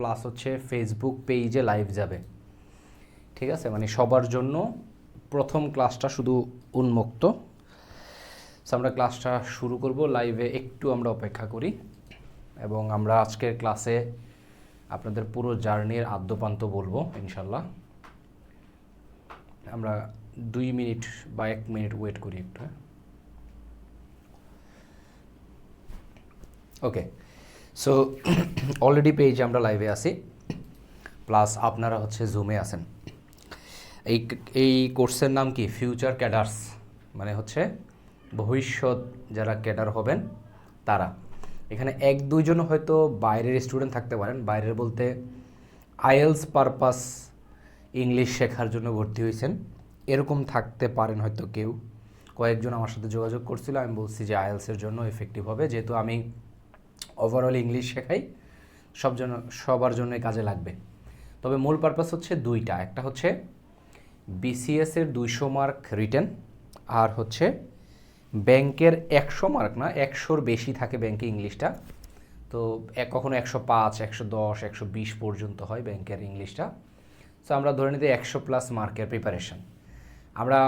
Class হচ্ছে Facebook পেজে live যাবে, ঠিক আছে? মানে সবার জন্য প্রথম ক্লাসটা শুধু উন্মুক্ত। সো আমরা ক্লাসটা শুরু করব। লাইভে একটু আমরা অপেক্ষা করি এবং আমরা আজকের ক্লাসে আপনাদের পুরো জার্নির আদ্যপান্ত বলবো ইনশাল্লাহ। আমরা 2 মিনিট বা 1 মিনিট ওয়েট করি একটু। ওকে, সো অলরেডি পেজে আমরা লাইভে আছি, প্লাস আপনারা হচ্ছে জুমে আছেন। এই কোর্সের নাম কি? ফিউচার ক্যাডার্স, মানে হচ্ছে ভবিষ্যৎ যারা ক্যাডার হবেন তারা। এখানে 1-2 জন হয়তো বাইরের স্টুডেন্ট থাকতে পারেন। বাইরের বলতে আইএলস পারপাস ইংলিশ শেখার জন্য ভর্তি হয়েছেন, এরকম থাকতে পারেন হয়তো কেউ। কয়েকজন আমার সাথে যোগাযোগ করছিল, আমি বলছি যে আইএলসের জন্য এফেক্টিভ হবে, যেহেতু আমি ওভারঅল ইংলিশ শেখাই, সবার জন্যই কাজে লাগবে। তবে মূল পারপাস হচ্ছে দুইটা, একটা হচ্ছে বিসিএসের 200 মার্ক রিটেন, আর হচ্ছে ব্যাংকের 100 মার্ক না, 100-র বেশি থাকে ব্যাংকে ইংলিশটা। তো কখনো 105, 110, 120 পর্যন্ত হয় ব্যাংকের ইংলিশটা। সো আমরা ধরে নিতে 100+ মার্কের প্রিপারেশন। আমরা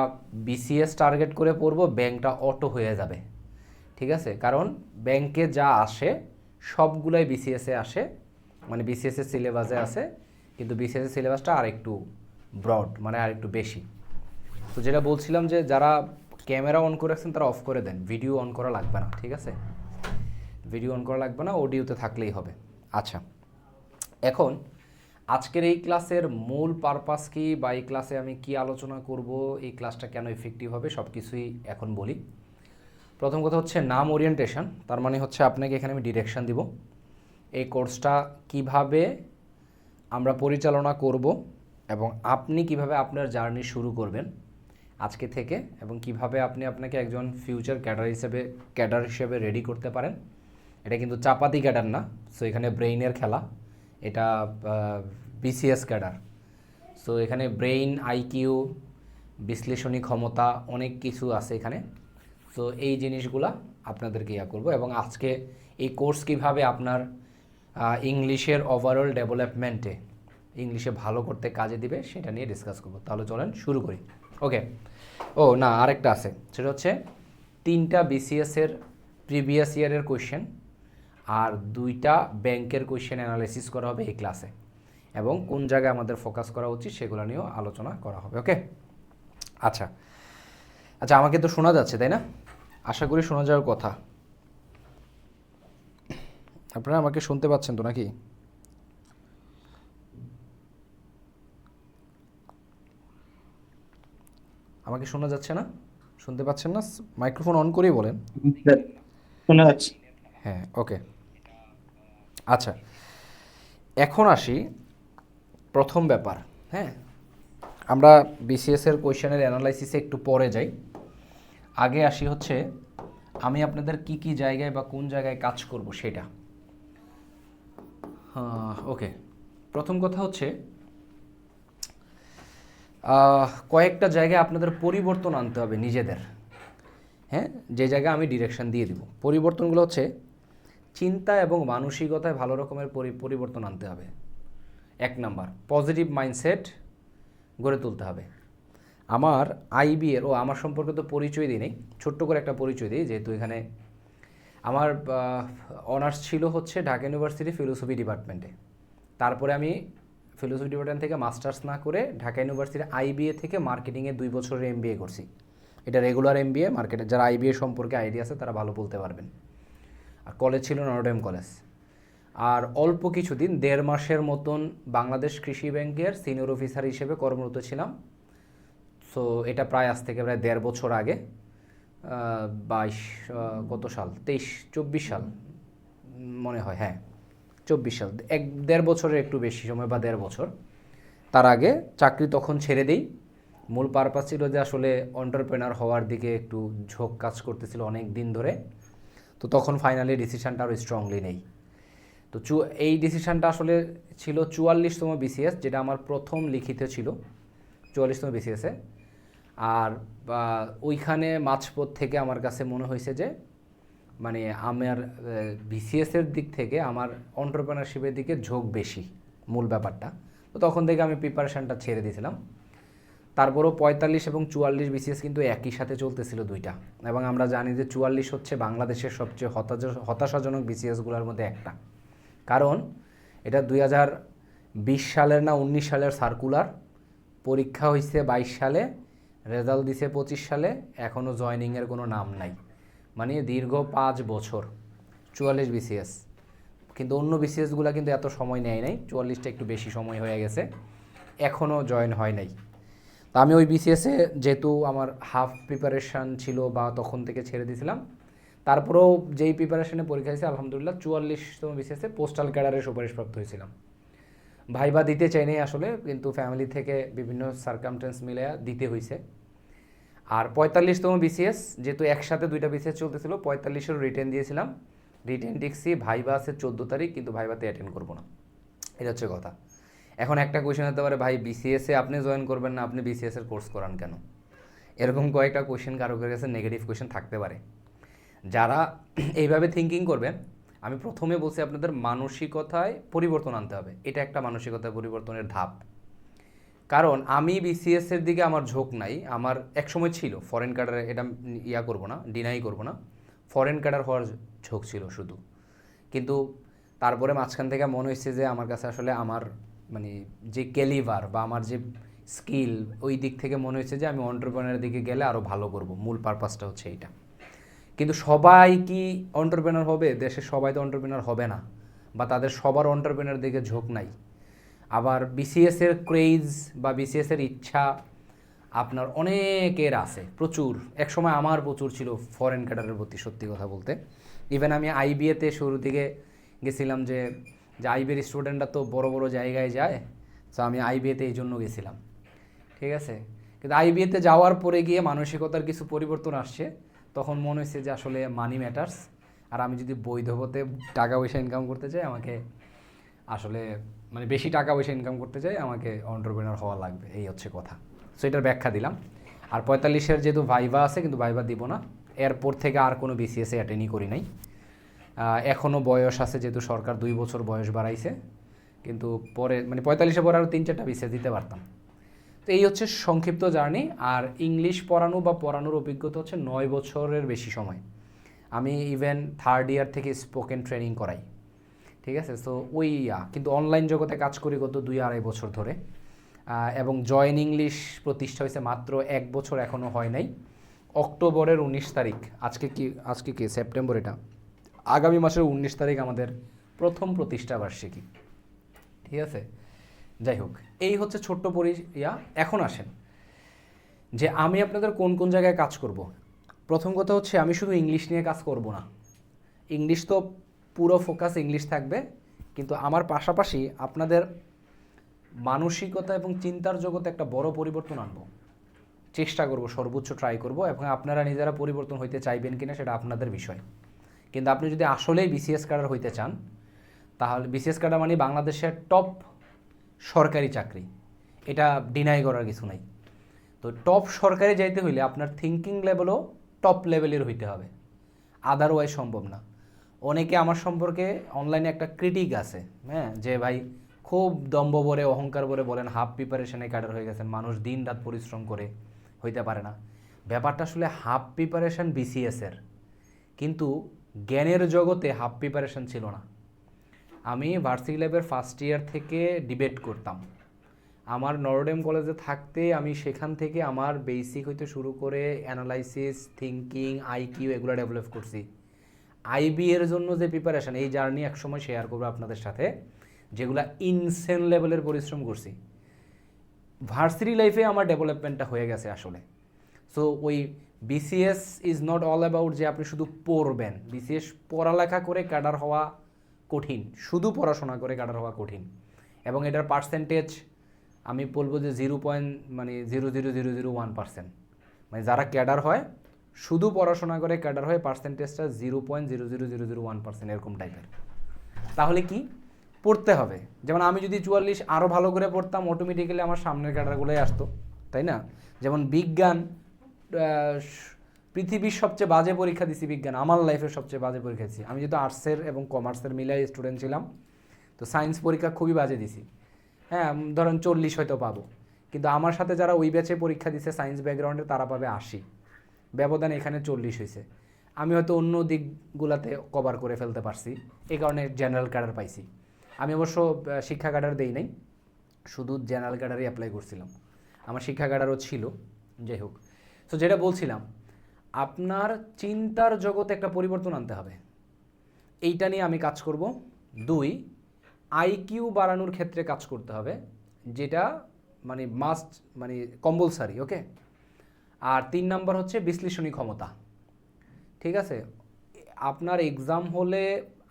বিসিএস টার্গেট করে পড়বো, ব্যাংকটা অটো হয়ে যাবে, ঠিক আছে? কারণ ব্যাংকে যা আসে সবগুলাই বিসিএসে আসে, মানে বিসিএসের সিলেবাসে আছে, কিন্তু বিসিএসের সিলেবাসটা আর একটু ব্রড, মানে আর একটু বেশি। তো যেটা বলছিলাম যে যারা ক্যামেরা অন করে রাখছেন তারা অফ করে দেন, ভিডিও অন করা লাগবে না, ঠিক আছে? ভিডিও অন করা লাগবে না, অডিওতে থাকলেই হবে। আচ্ছা, এখন আজকের এই ক্লাসের মূল পারপাস কি, বা এই ক্লাসে আমি কি আলোচনা করব, এই ক্লাসটা কেন ইফেক্টিভ হবে, সব কিছুই এখন বলি। প্রথম কথা হচ্ছে নাম ওরিয়েন্টেশন, তার মানে হচ্ছে আপনাকে এখানে আমি ডিরেকশন দিব এই কোর্সটা কিভাবে আমরা পরিচালনা করব, এবং আপনি কিভাবে আপনার জার্নি শুরু করবেন আজকে থেকে, এবং কিভাবে আপনি আপনাকে একজন ফিউচার ক্যাডার হিসেবে রেডি করতে পারেন। এটা কিন্তু চাপাতি ক্যাডার না, সো এখানে ব্রেইনের খেলা। এটা বিসিএস ক্যাডার। সো এখানে ব্রেইন, আইকিউ, বিশ্লেষণী ক্ষমতা, অনেক কিছু আছে এখানে। সো এই জিনিসগুলা আপনাদেরকে করব, এবং আজকে এই কোর্স কিভাবে আপনার ইংলিশের ওভারঅল ডেভেলপমেন্টে ইংলিশে ভালো করতে কাজে দিবে সেটা নিয়ে ডিসকাস করব। তাহলে চলেন শুরু করি। ওকে, ও না, আরেকটা আছে, সেটা হচ্ছে 3টা বিসিএসের প্রিভিয়াস ইয়ারের কোয়েশ্চেন আর 2টা ব্যাংকের কোয়েশ্চেন অ্যানালাইসিস করা হবে এই ক্লাসে, এবং কোন জায়গায় আমাদের ফোকাস করা উচিত সেগুলো নিয়েও আলোচনা করা হবে। ওকে, আচ্ছা আচ্ছা, আমাকে তো শোনা যাচ্ছে তাই না? আশা করি শোনা যাওয়ার কথা। আপনারা আমাকে শুনতে পাচ্ছেন তো নাকি? আমাকে শোনা যাচ্ছে না? শুনতে পাচ্ছেন না? মাইক্রোফোন অন করেই বলেন। শোনা যাচ্ছে। হ্যাঁ, ওকে। আচ্ছা, এখন আসি প্রথম ব্যাপার। হ্যাঁ, আমরা বিসিএসের কোয়েশ্চেনের অ্যানালাইসিসে একটু পরে যাই। আগে আসি হচ্ছে আমি আপনাদের কি কি জায়গায় বা কোন জায়গায় কাজ করব সেটা। ওকে, প্রথম কথা হচ্ছে কয়েকটা জায়গায় আপনাদের পরিবর্তন আনতে হবে নিজেদের। হ্যাঁ, যে জায়গায় আমি ডিরেকশন দিয়ে দিব। পরিবর্তনগুলো হচ্ছে চিন্তা এবং মানসিকতায় ভালো রকমের পরিবর্তন আনতে হবে। 1 নাম্বার, পজিটিভ মাইন্ডসেট গড়ে তুলতে হবে। আমার আইবিএর আমার সম্পর্কে তো পরিচয় দিই নেই, ছোট্ট করে একটা পরিচয় দিই, যেহেতু এখানে আমার অনার্স ছিল হচ্ছে ঢাকা ইউনিভার্সিটি ফিলোসফি ডিপার্টমেন্টে। তারপরে আমি ফিলোসফি ডিপার্টমেন্ট থেকে মাস্টার্স না করে ঢাকা ইউনিভার্সিটি আইবিএ থেকে মার্কেটিংয়ে 2 বছরের এমবিএ করছি। এটা রেগুলার এমবিএ, মার্কেটে যারা আইবিএ সম্পর্কে আইডিয়া আছে তারা ভালো বলতে পারবেন। আর কলেজ ছিল নটরডেম কলেজ। আর অল্প কিছুদিন 1.5 মাসের মতন বাংলাদেশ কৃষি ব্যাংকের সিনিয়র অফিসার হিসেবে কর্মরত ছিলাম। সো এটা প্রায় আজ থেকে প্রায় 1.5 বছর আগে। 22 কত সাল, 23-24 সাল মনে হয়, হ্যাঁ 24 সাল, 1.5 বছরের একটু বেশি সময়, বা 1.5 বছর। তার আগে চাকরি তখন ছেড়ে দিই। মূল পারপাস ছিল যে আসলে এন্টারপ্রেনার হওয়ার দিকে একটু ঝোঁক কাজ করতেছিল অনেক দিন ধরে। তো তখন ফাইনালি ডিসিশানটা আরও স্ট্রংলি নেই। তো এই ডিসিশানটা আসলে ছিল 44তম বিসিএস, যেটা আমার প্রথম লিখিত ছিল 44তম বিসিএসে। আর ওইখানে মাঝপথ থেকে আমার কাছে মনে হয়েছে যে মানে আমার বিসিএসের দিক থেকে আমার এন্টারপ্রেনারশিপের দিকে ঝোঁক বেশি। মূল ব্যাপারটা। তো তখন থেকে আমি প্রিপারেশানটা ছেড়ে দিয়েছিলাম। তারপরও 45 এবং 44 বিসিএস কিন্তু একই সাথে চলতেছিল দুইটা, এবং আমরা জানি যে 44 হচ্ছে বাংলাদেশের সবচেয়ে হতাশাজনক বিসিএসগুলোর মধ্যে একটা। কারণ এটা 2020 সালের না 19 সালের সার্কুলার, পরীক্ষা হয়েছে 22 সালে, রেজাল্ট দিছে 25 সালে, এখনও জয়নিংয়ের কোনো নাম নাই। মানে দীর্ঘ 5 বছর 44 বিসিএস। কিন্তু অন্য বিসিএসগুলো কিন্তু এত সময় নেয় নাই, 44টা একটু বেশি সময় হয়ে গেছে, এখনও জয়েন হয় নাই। তো আমি ওই বিসিএসে যেহেতু আমার হাফ প্রিপারেশান ছিল বা তখন থেকে ছেড়ে দিয়েছিলাম, তারপরেও যেই প্রিপারেশনে পরীক্ষা হয়েছে আলহামদুলিল্লাহ 44তম বিসিএসে পোস্টাল ক্যাডারের সুপারিশপ্রাপ্ত হয়েছিলাম। ভাইবা দিতে চাই নাই আসলে, কিন্তু ফ্যামিলি থেকে বিভিন্ন সার্কামটেন্স মিলে দিতে হয়েছে। আর 45তম বিসিএস যেহেতু একসাথে দুইটা বিসিএস চলতেছিল, 45-এর রিটেন দিয়েছিলাম। রিটেন দেখছি ভাইবা আছে 14 তারিখ, কিন্তু ভাইবাতে অ্যাটেন্ড করবো না। এটা হচ্ছে কথা। এখন একটা কোয়েশ্চেন হতে পারে, ভাই বিসিএসে আপনি জয়েন করবেন না, আপনি বিসিএসের কোর্স করান কেন? এরকম কয়েকটা কোয়েশ্চেন কারো কাছে নেগেটিভ কোয়েশ্চেন থাকতে পারে। যারা এইভাবে থিঙ্কিং করবেন, আমি প্রথমে বলছি আপনাদের মানসিকতায় পরিবর্তন আনতে হবে। এটা একটা মানসিকতায় পরিবর্তনের ধাপ। কারণ আমি বিসিএসের দিকে আমার ঝোঁক নাই, আমার একসময় ছিল ফরেন ক্যাডারে, এটা করবো না, ডিনাই করবো না, ফরেন ক্যাডার হওয়ার ঝোঁক ছিল শুধু। কিন্তু তারপরে মাঝখান থেকে মনে হয়েছে যে আমার কাছে আসলে আমার মানে যে ক্যালিভার বা আমার যে স্কিল, ওই দিক থেকে মনে হয়েছে যে আমি অন্টারপ্রেনারের দিকে গেলে আরও ভালো করব। মূল পারপাসটা হচ্ছে এইটা। কিন্তু সবাই কি অন্টারপ্রেনার হবে? দেশের সবাই তো অন্টারপ্রেনার হবে না, বা তাদের সবার অন্টারপ্রেনার দিকে ঝোঁক নাই। আবার বিসিএসের ক্রেজ বা বিসিএসের ইচ্ছা আপনার অনেকের আছে প্রচুর। একসময় আমার প্রচুর ছিল ফরেন ক্যাডারের প্রতি, সত্যি কথা বলতে। ইভেন আমি আইবিএতে শুরু দিকে গেছিলাম, যে আইবিএর স্টুডেন্টরা তো বড় বড় জায়গায় যায়, তো আমি আইবিএতে এই জন্য গেছিলাম, ঠিক আছে। কিন্তু আইবিএতে যাওয়ার পরে গিয়ে মানসিকতার কিছু পরিবর্তন আসছে। তখন মনে হয়েছে যে আসলে মানি ম্যাটার্স, আর আমি যদি বৈধ পথে টাকা পয়সা ইনকাম করতে চাই, আমাকে আসলে মানে বেশি টাকা পয়সা ইনকাম করতে চাই, আমাকে অন্টারপ্রেনার হওয়া লাগবে। এই হচ্ছে কথা। সো এটার ব্যাখ্যা দিলাম। আর 45-এর যেহেতু ভাইবা আছে, কিন্তু ভাইবা দিব না। এরপর থেকে আর কোনো বিসিএসে অ্যাটেন্ডই করি নাই। এখনও বয়স আছে, যেহেতু সরকার 2 বছর বয়স বাড়াইছে, কিন্তু পরে মানে 45-এ পরে আরও 3-4টা বিসিএস দিতে পারতাম। তো এই হচ্ছে সংক্ষিপ্ত জার্নি। আর ইংলিশ পড়ানো বা পড়ানোর অভিজ্ঞতা হচ্ছে 9 বছরের বেশি সময়। আমি ইভেন 3rd ইয়ার থেকে স্পোকেন ট্রেনিং করাই, ঠিক আছে। সো ওই কিন্তু অনলাইন জগতে কাজ করি গত 2-2.5 বছর ধরে। এবং জয়েন ইংলিশ প্রতিষ্ঠা হয়েছে মাত্র 1 বছর, এখনও হয় নাই। অক্টোবরের 19 তারিখ, আজকে কি সেপ্টেম্বর, এটা আগামী মাসের 19 তারিখ আমাদের প্রথম প্রতিষ্ঠা বার্ষিকী, ঠিক আছে। যাই হোক, এই হচ্ছে ছোট্ট এখন আসেন যে আমি আপনাদের কোন কোন জায়গায় কাজ করব। প্রথম কথা হচ্ছে, আমি শুধু ইংলিশ নিয়ে কাজ করব না। ইংলিশ তো পুরো ফোকাস ইংলিশ থাকবে, কিন্তু আমার পাশাপাশি আপনাদের মানসিকতা এবং চিন্তার জগতে একটা বড় পরিবর্তন আনবো। চেষ্টা করব, সর্বোচ্চ ট্রাই করব, এবং আপনারা নিজেরা পরিবর্তন হইতে চাইবেন কিনা সেটা আপনাদের বিষয়। কিন্তু আপনি যদি আসলেই বিসিএস ক্যাডার হইতে চান, তাহলে বিসিএস ক্যাডার মানে বাংলাদেশের টপ সরকারি চাকরি, এটা ডিনাই করার কিছু নাই। তো টপ সরকারি যাইতে হইলে আপনার থিঙ্কিং লেভেলও টপ লেভেলের হইতে হবে, আদারওয়াইজ সম্ভব না। অনেকে আমার সম্পর্কে অনলাইনে একটা ক্রিটিক আছে, হ্যাঁ, যে ভাই খুব দম্ভ ভরে অহংকার ভরে বলেন হাফ প্রিপারেশনে ক্যাডার হয়ে গেছেন, মানুষ দিন রাত পরিশ্রম করে, হইতে পারে না। ব্যাপারটা আসলে হাফ প্রিপারেশন বিসিএসের, কিন্তু জ্ঞানের জগতে হাফ প্রিপারেশন ছিল না। আমি ভার্সিটি ল্যাবের ফার্স্ট ইয়ার থেকে ডিবেট করতাম। আমার নরডেম কলেজে থাকতে আমি সেখান থেকে আমার বেসিক হইতে শুরু করে অ্যানালাইসিস, থিঙ্কিং, আইকিউ এগুলো ডেভেলপ করছি। আইবি এর জন্য যে প্রিপারেশান, এই জার্নি একসময় শেয়ার করবো আপনাদের সাথে, যেগুলা ইনসেন লেভেলের পরিশ্রম করছি। ভার্সিটি লাইফে আমার ডেভেলপমেন্টটা হয়ে গেছে আসলে। সো ওই BCS is not all about যে আপনি শুধু পড়বেন। বিসিএস পড়ালেখা করে ক্যাডার হওয়া কঠিন, শুধু পড়াশোনা করে ক্যাডার হওয়া কঠিন। এবং এটার পার্সেন্টেজ আমি বলবো যে 0.00001%। মানে যারা ক্যাডার হয়, শুধু পড়াশোনা করে ক্যাডার হয়, পার্সেন্টেজটা 0.00001% এরকম টাইপের। তাহলে কি পড়তে হবে? যেমন আমি যদি 44 আরও ভালো করে পড়তাম, অটোমেটিক্যালি আমার সামনের ক্যাডারগুলোই আসতো, তাই না? যেমন বিজ্ঞান, পৃথিবীর সবচেয়ে বাজে পরীক্ষা দিছি বিজ্ঞান, আমার লাইফের সবচেয়ে বাজে পরীক্ষা দিছি। আমি যেহেতু আর্টসের এবং কমার্সের মিলাই স্টুডেন্ট ছিলাম, তো তো সায়েন্স পরীক্ষা খুবই বাজে দিছি, হ্যাঁ ধরেন 40 হয়তো পাবো, কিন্তু আমার সাথে যারা ওই ব্যাচে পরীক্ষা দিছে সায়েন্স ব্যাকগ্রাউন্ডে তারা পাবে 80, ব্যবধান এখানে 40 হয়েছে। আমি হয়তো অন্য দিকগুলোতে কভার করে ফেলতে পারছি, এই কারণে জেনারেল ক্যাডার পাইছি। আমি অবশ্য শিক্ষা ক্যাডার দেই নাই, শুধু জেনারেল ক্যাডারই অ্যাপ্লাই করছিলাম, আমার শিক্ষা ক্যাডারও ছিল। যাই হোক, সো যেটা বলছিলাম, আপনার চিন্তার জগতে একটা পরিবর্তন আনতে হবে, এইটা নিয়ে আমি কাজ করব। 2, আইকিউ বাড়ানোর ক্ষেত্রে কাজ করতে হবে, যেটা মানে মাস্ট, মানে কম্পালসারি, ওকে। আর 3 নাম্বার হচ্ছে বিশ্লেষণী ক্ষমতা, ঠিক আছে। আপনার এক্সাম হলে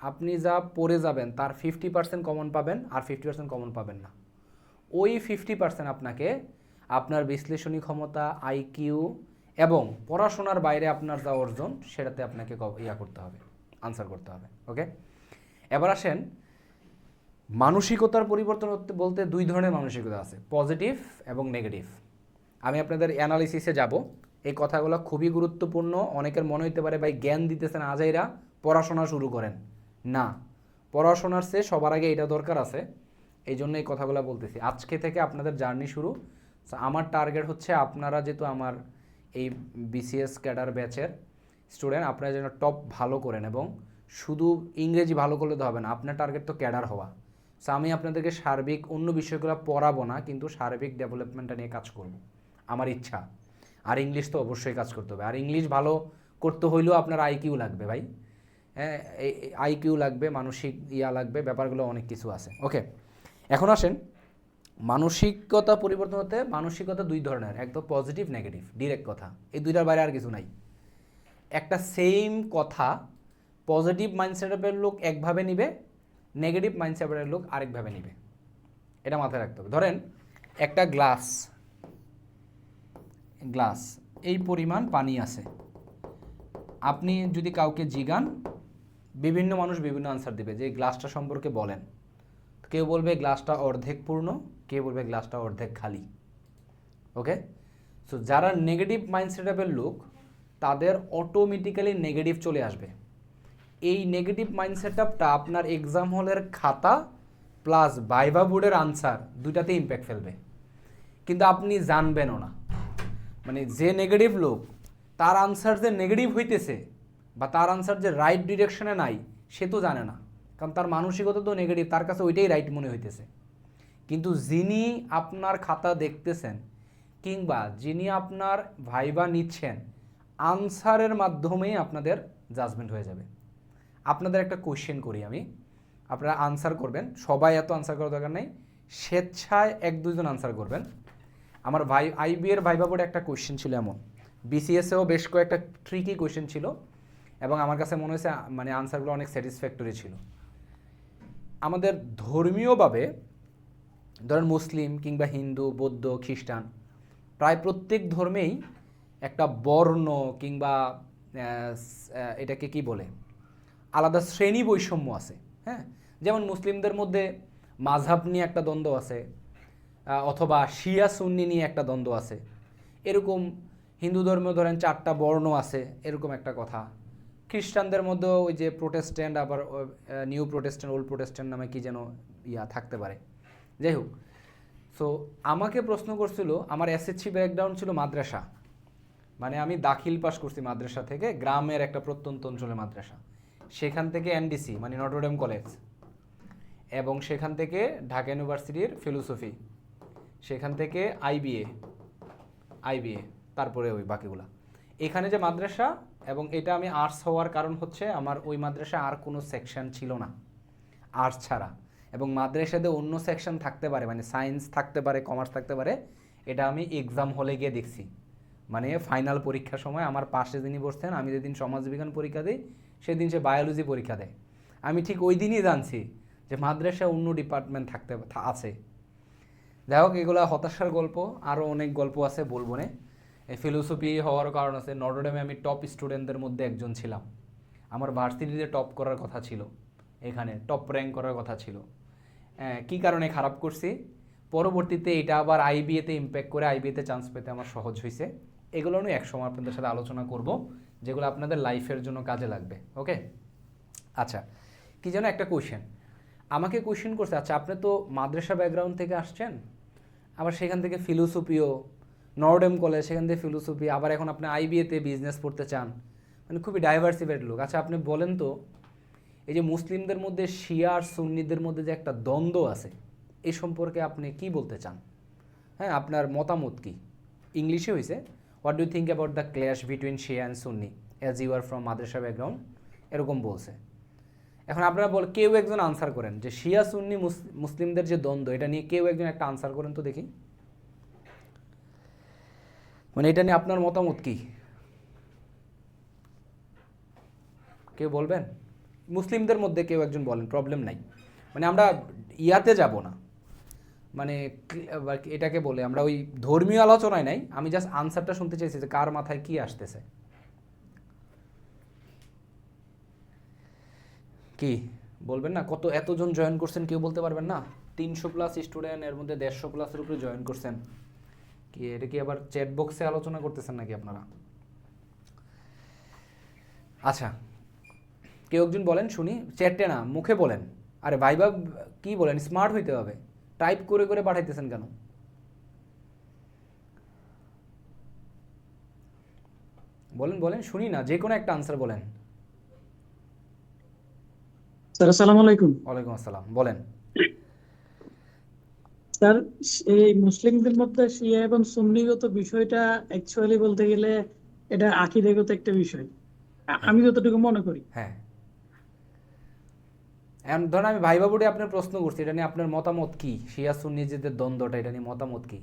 আপনি যা পড়ে যাবেন তার 50% কমন পাবেন, আর 50% কমন পাবেন না। ওই 50% আপনাকে আপনার বিশ্লেষণী ক্ষমতা, আইকিউ এবং পড়াশোনার বাইরে আপনার যা অর্জন সেটাতে আপনাকে করতে হবে, আনসার করতে হবে, ওকে। এবার আসেন, মানসিকতার পরিবর্তন বলতে 2 ধরনের মানসিকতা আছে, পজিটিভ এবং নেগেটিভ। আমি আপনাদের অ্যানালিসিসে যাব, এই কথাগুলো খুবই গুরুত্বপূর্ণ। অনেকের মনে হতে পারে ভাই জ্ঞান দিতেছেন আজাইরা, পড়াশোনা শুরু করেন। না, পড়াশোনার চেয়ে সবার আগে এটা দরকার আছে, এই জন্য এই কথাগুলো বলতেছি। আজকে থেকে আপনাদের জার্নি শুরু। আমার টার্গেট হচ্ছে আপনারা যেহেতু আমার এই বিসিএস ক্যাডার ব্যাচের স্টুডেন্ট, আপনারা যেন টপ ভালো করেন, এবং শুধু ইংরেজি ভালো করলে তো হবে না, আপনার টার্গেট তো ক্যাডার হওয়া। সো আমি আপনাদেরকে সার্বিক অন্য বিষয়গুলো পড়াবো না, কিন্তু সার্বিক ডেভেলপমেন্টটা নিয়ে কাজ করব, আমার ইচ্ছা। আর ইংলিশ তো অবশ্যই কাজ করতে হবে, আর ইংলিশ ভালো করতে হইলেও আপনার আইকিউ লাগবে ভাই, হ্যাঁ আইকিউ লাগবে, মানসিক লাগবে, ব্যাপারগুলো অনেক কিছু আছে, ওকে। এখন আসেন, মানসিকতা পরিবর্তন হতে, মানসিকতা 2 ধরনের, এক তো পজিটিভ নেগেটিভ, ডিরেক্ট কথা, এই 2টার বাইরে আর কিছু নাই। একটা সেম কথা পজিটিভ মাইন্ডসেটের লোক একভাবে নিবে, নেগেটিভ মাইন্ডসেটের লোক আরেকভাবে নিবে, এটা মাথায় রাখতে হবে। ধরেন একটা গ্লাস এই পরিমাণ পানি আছে, আপনি যদি কাউকে জিগান, বিভিন্ন মানুষ বিভিন্ন আনসার দিবে যে গ্লাসটা সম্পর্কে বলেন। কেউ বলবে গ্লাসটা অর্ধেক পূর্ণ, কেউ বলবে গ্লাসটা অর্ধেক খালি, ওকে। সো যারা নেগেটিভ মাইন্ডসেটের লোক তাদের অটোমেটিক্যালি নেগেটিভ চলে আসবে। এই নেগেটিভ মাইন্ডসেটআপটা আপনার এক্সাম হলের খাতা প্লাস ভাইভা বোর্ডের আনসার দুইটাতে ইম্প্যাক্ট ফেলবে, কিন্তু আপনি জানবেনও না। মানে যে নেগেটিভ লোক, তার আনসার যে নেগেটিভ হইতেছে বা তার আনসার যে রাইট ডিরেকশনে নাই, সে তো জানে না, কারণ তার মানসিকতা তো নেগেটিভ, তার কাছে ওইটাই রাইট মনে হইতেছে। কিন্তু যিনি আপনার খাতা দেখতেছেন কিংবা যিনি আপনার ভাইবা নিচ্ছেন, আনসারের মাধ্যমেই আপনাদের জাজমেন্ট হয়ে যাবে। আপনাদের একটা কোয়েশ্চেন করি আমি, আপনারা আনসার করবেন, সবাই এত আনসার করার দরকার নেই, স্বেচ্ছায় 1-2 জন আনসার করবেন। আমার আইবি এর ভাইবা বোর্ডে একটা কোয়েশ্চেন ছিল এমন, বিসিএসেও বেশ কয়েকটা ট্রিকি কোয়েশ্চেন ছিল, এবং আমার কাছে মনে হয়েছে মানে আনসারগুলো অনেক স্যাটিসফ্যাক্টরি ছিল। আমাদের ধর্মীয়ভাবে ধরেন মুসলিম কিংবা হিন্দু, বৌদ্ধ, খ্রিস্টান, প্রায় প্রত্যেক ধর্মেই একটা বর্ণ কিংবা এটাকে কি বলে, আলাদা শ্রেণী বৈষম্য আছে, হ্যাঁ। যেমন মুসলিমদের মধ্যে মাযহাব নিয়ে একটা দ্বন্দ্ব আছে, অথবা শিয়া সুন্নি নিয়ে একটা দ্বন্দ্ব আছে। এরকম হিন্দু ধর্মেও ধরেন 4টা বর্ণ আছে, এরকম একটা কথা। খ্রিস্টানদের মধ্যেও ওই যে প্রোটেস্ট্যান্ট, আবার নিউ প্রোটেস্ট্যান্ট, ওল্ড প্রোটেস্ট্যান্ট নামে কি যেন থাকতে পারে। যাই হোক, সো আমাকে প্রশ্ন করছিল, আমার এসএসসি ব্যাকগ্রাউন্ড ছিল মাদ্রাসা, মানে আমি দাখিল পাস করছি মাদ্রাসা থেকে, গ্রামের একটা প্রত্যন্ত অঞ্চলের মাদ্রাসা, সেখান থেকে এনডিসি মানে নটরডেম কলেজ, এবং সেখান থেকে ঢাকা ইউনিভার্সিটির ফিলোসফি, সেখান থেকে আইবিএ, তারপরে ওই বাকিগুলা। এখানে যে মাদ্রাসা, এবং এটা আমি আর্টস হওয়ার কারণ হচ্ছে আমার ওই মাদ্রাসায় আর কোনো সেকশন ছিল না আর্টস ছাড়া, এবং মাদ্রাসাতে অন্য সেকশন থাকতে পারে, মানে সায়েন্স থাকতে পারে, কমার্স থাকতে পারে, এটা আমি এক্সাম হলে গিয়ে দেখছি। মানে ফাইনাল পরীক্ষার সময় আমার পাশে যিনি বসতেন, আমি যেদিন সমাজবিজ্ঞান পরীক্ষা দিই সেদিন সে বায়োলজি পরীক্ষা দেয়, আমি ঠিক ওই দিনই জানছি যে মাদ্রাসায় অন্য ডিপার্টমেন্ট আছে। যাই হোক, এগুলো হতাশার গল্প, আরও অনেক গল্প আছে, বলবো না। এই ফিলোসফি হওয়ার কারণ আছে, নটরডেমে আমি টপ স্টুডেন্টদের মধ্যে একজন ছিলাম, আমার ভার্সিটিতে টপ করার কথা ছিল, এখানে টপ র্যাঙ্ক করার কথা ছিল। কী কারণে খারাপ করছি, পরবর্তীতে এটা আবার আইবিএতে ইম্প্যাক্ট করে আইবিএতে চান্স পেতে আমার সহজ হয়েছে। এগুলো নিয়ে একসময় আপনাদের সাথে আলোচনা করব, যেগুলো আপনাদের লাইফের জন্য কাজে লাগবে, ওকে। আচ্ছা, কি যেন একটা কোয়েশ্চেন, আমাকে কোয়েশ্চেন করছে, আচ্ছা আপনি তো মাদ্রাসা ব্যাকগ্রাউন্ড থেকে আসছেন, আবার সেখান থেকে ফিলোসফিও, নর্ডেম কলেজ সেখান থেকে ফিলোসফি, আবার এখন আপনি আইবিএতে বিজনেস পড়তে চান, মানে খুবই ডাইভার্সিফাইড লোক। আচ্ছা আপনি বলেন তো, এই যে মুসলিমদের মধ্যে শিয়া আর সুন্নিদের মধ্যে যে একটা দ্বন্দ্ব আছে, এই সম্পর্কে আপনি কি বলতে চান? হ্যাঁ, আপনার মতামত কি? ইংলিশে হয়েছে, what do think about the clash between Shia and Sunni as you are from madrasa background, এরকম বলছে। এখন আপনারা কেউ একজন আনসার করেন যে শিয়া সুন্নি মুসলিমদের যে দ্বন্দ্ব, এটা নিয়ে কেউ একজন একটা আনসার করেন তো দেখি। মানে এটা নিয়ে আপনার মতামত কি, কেউ বলবেন? মুসলিমদের মধ্যে কেউ একজন বলেন, প্রবলেম নাই। মানে আমরা ইয়াতে যাব না, মানে এটাকে বলে আমরা ওই ধর্মীয় আলোচনায় নাই, আমি জাস্ট আনসারটা শুনতে চাইছি যে কার মাথায় কি আসতেছে। কি বলবেন না? এতজন জয়েন করছেন, কেউ বলতে পারবেন না? 300+ স্টুডেন্ট, এর মধ্যে 150+-এর উপরে জয়েন করছেন। কি এটা কি আবার চ্যাট বক্সে আলোচনা করতেছেন নাকি আপনারা? আচ্ছা কেউ একজন বলেন শুনি, চ্যাটে না, মুখে বলেন। আরে ভাইবা কি বলেন, স্মার্ট হইতে হবে, টাইপ করে করে পাঠাইতেছেন কেন? বলেন বলেন, শুনি না, যে কোনো একটা আনসার বলেন। স্যার আসসালামু আলাইকুম। ওয়ালাইকুম আসসালাম, বলেন। স্যার, এই মুসলিমদের মধ্যে শিয়া এবং সুন্নিগত বিষয়টা অ্যাকচুয়ালি বলতে গেলে এটা আকীদাগত একটা বিষয়, হ্যাঁ আমি যতটুকু মনে করি। হ্যাঁ, এখন ধরেন আমি ভাইবা বোর্ডে আপনার প্রশ্ন করছি, এটা নিয়ে আপনার মতামত কি? শিয়া সুন্নি যে দ্বন্দ্বটা, এটা নিয়ে মতামত কি?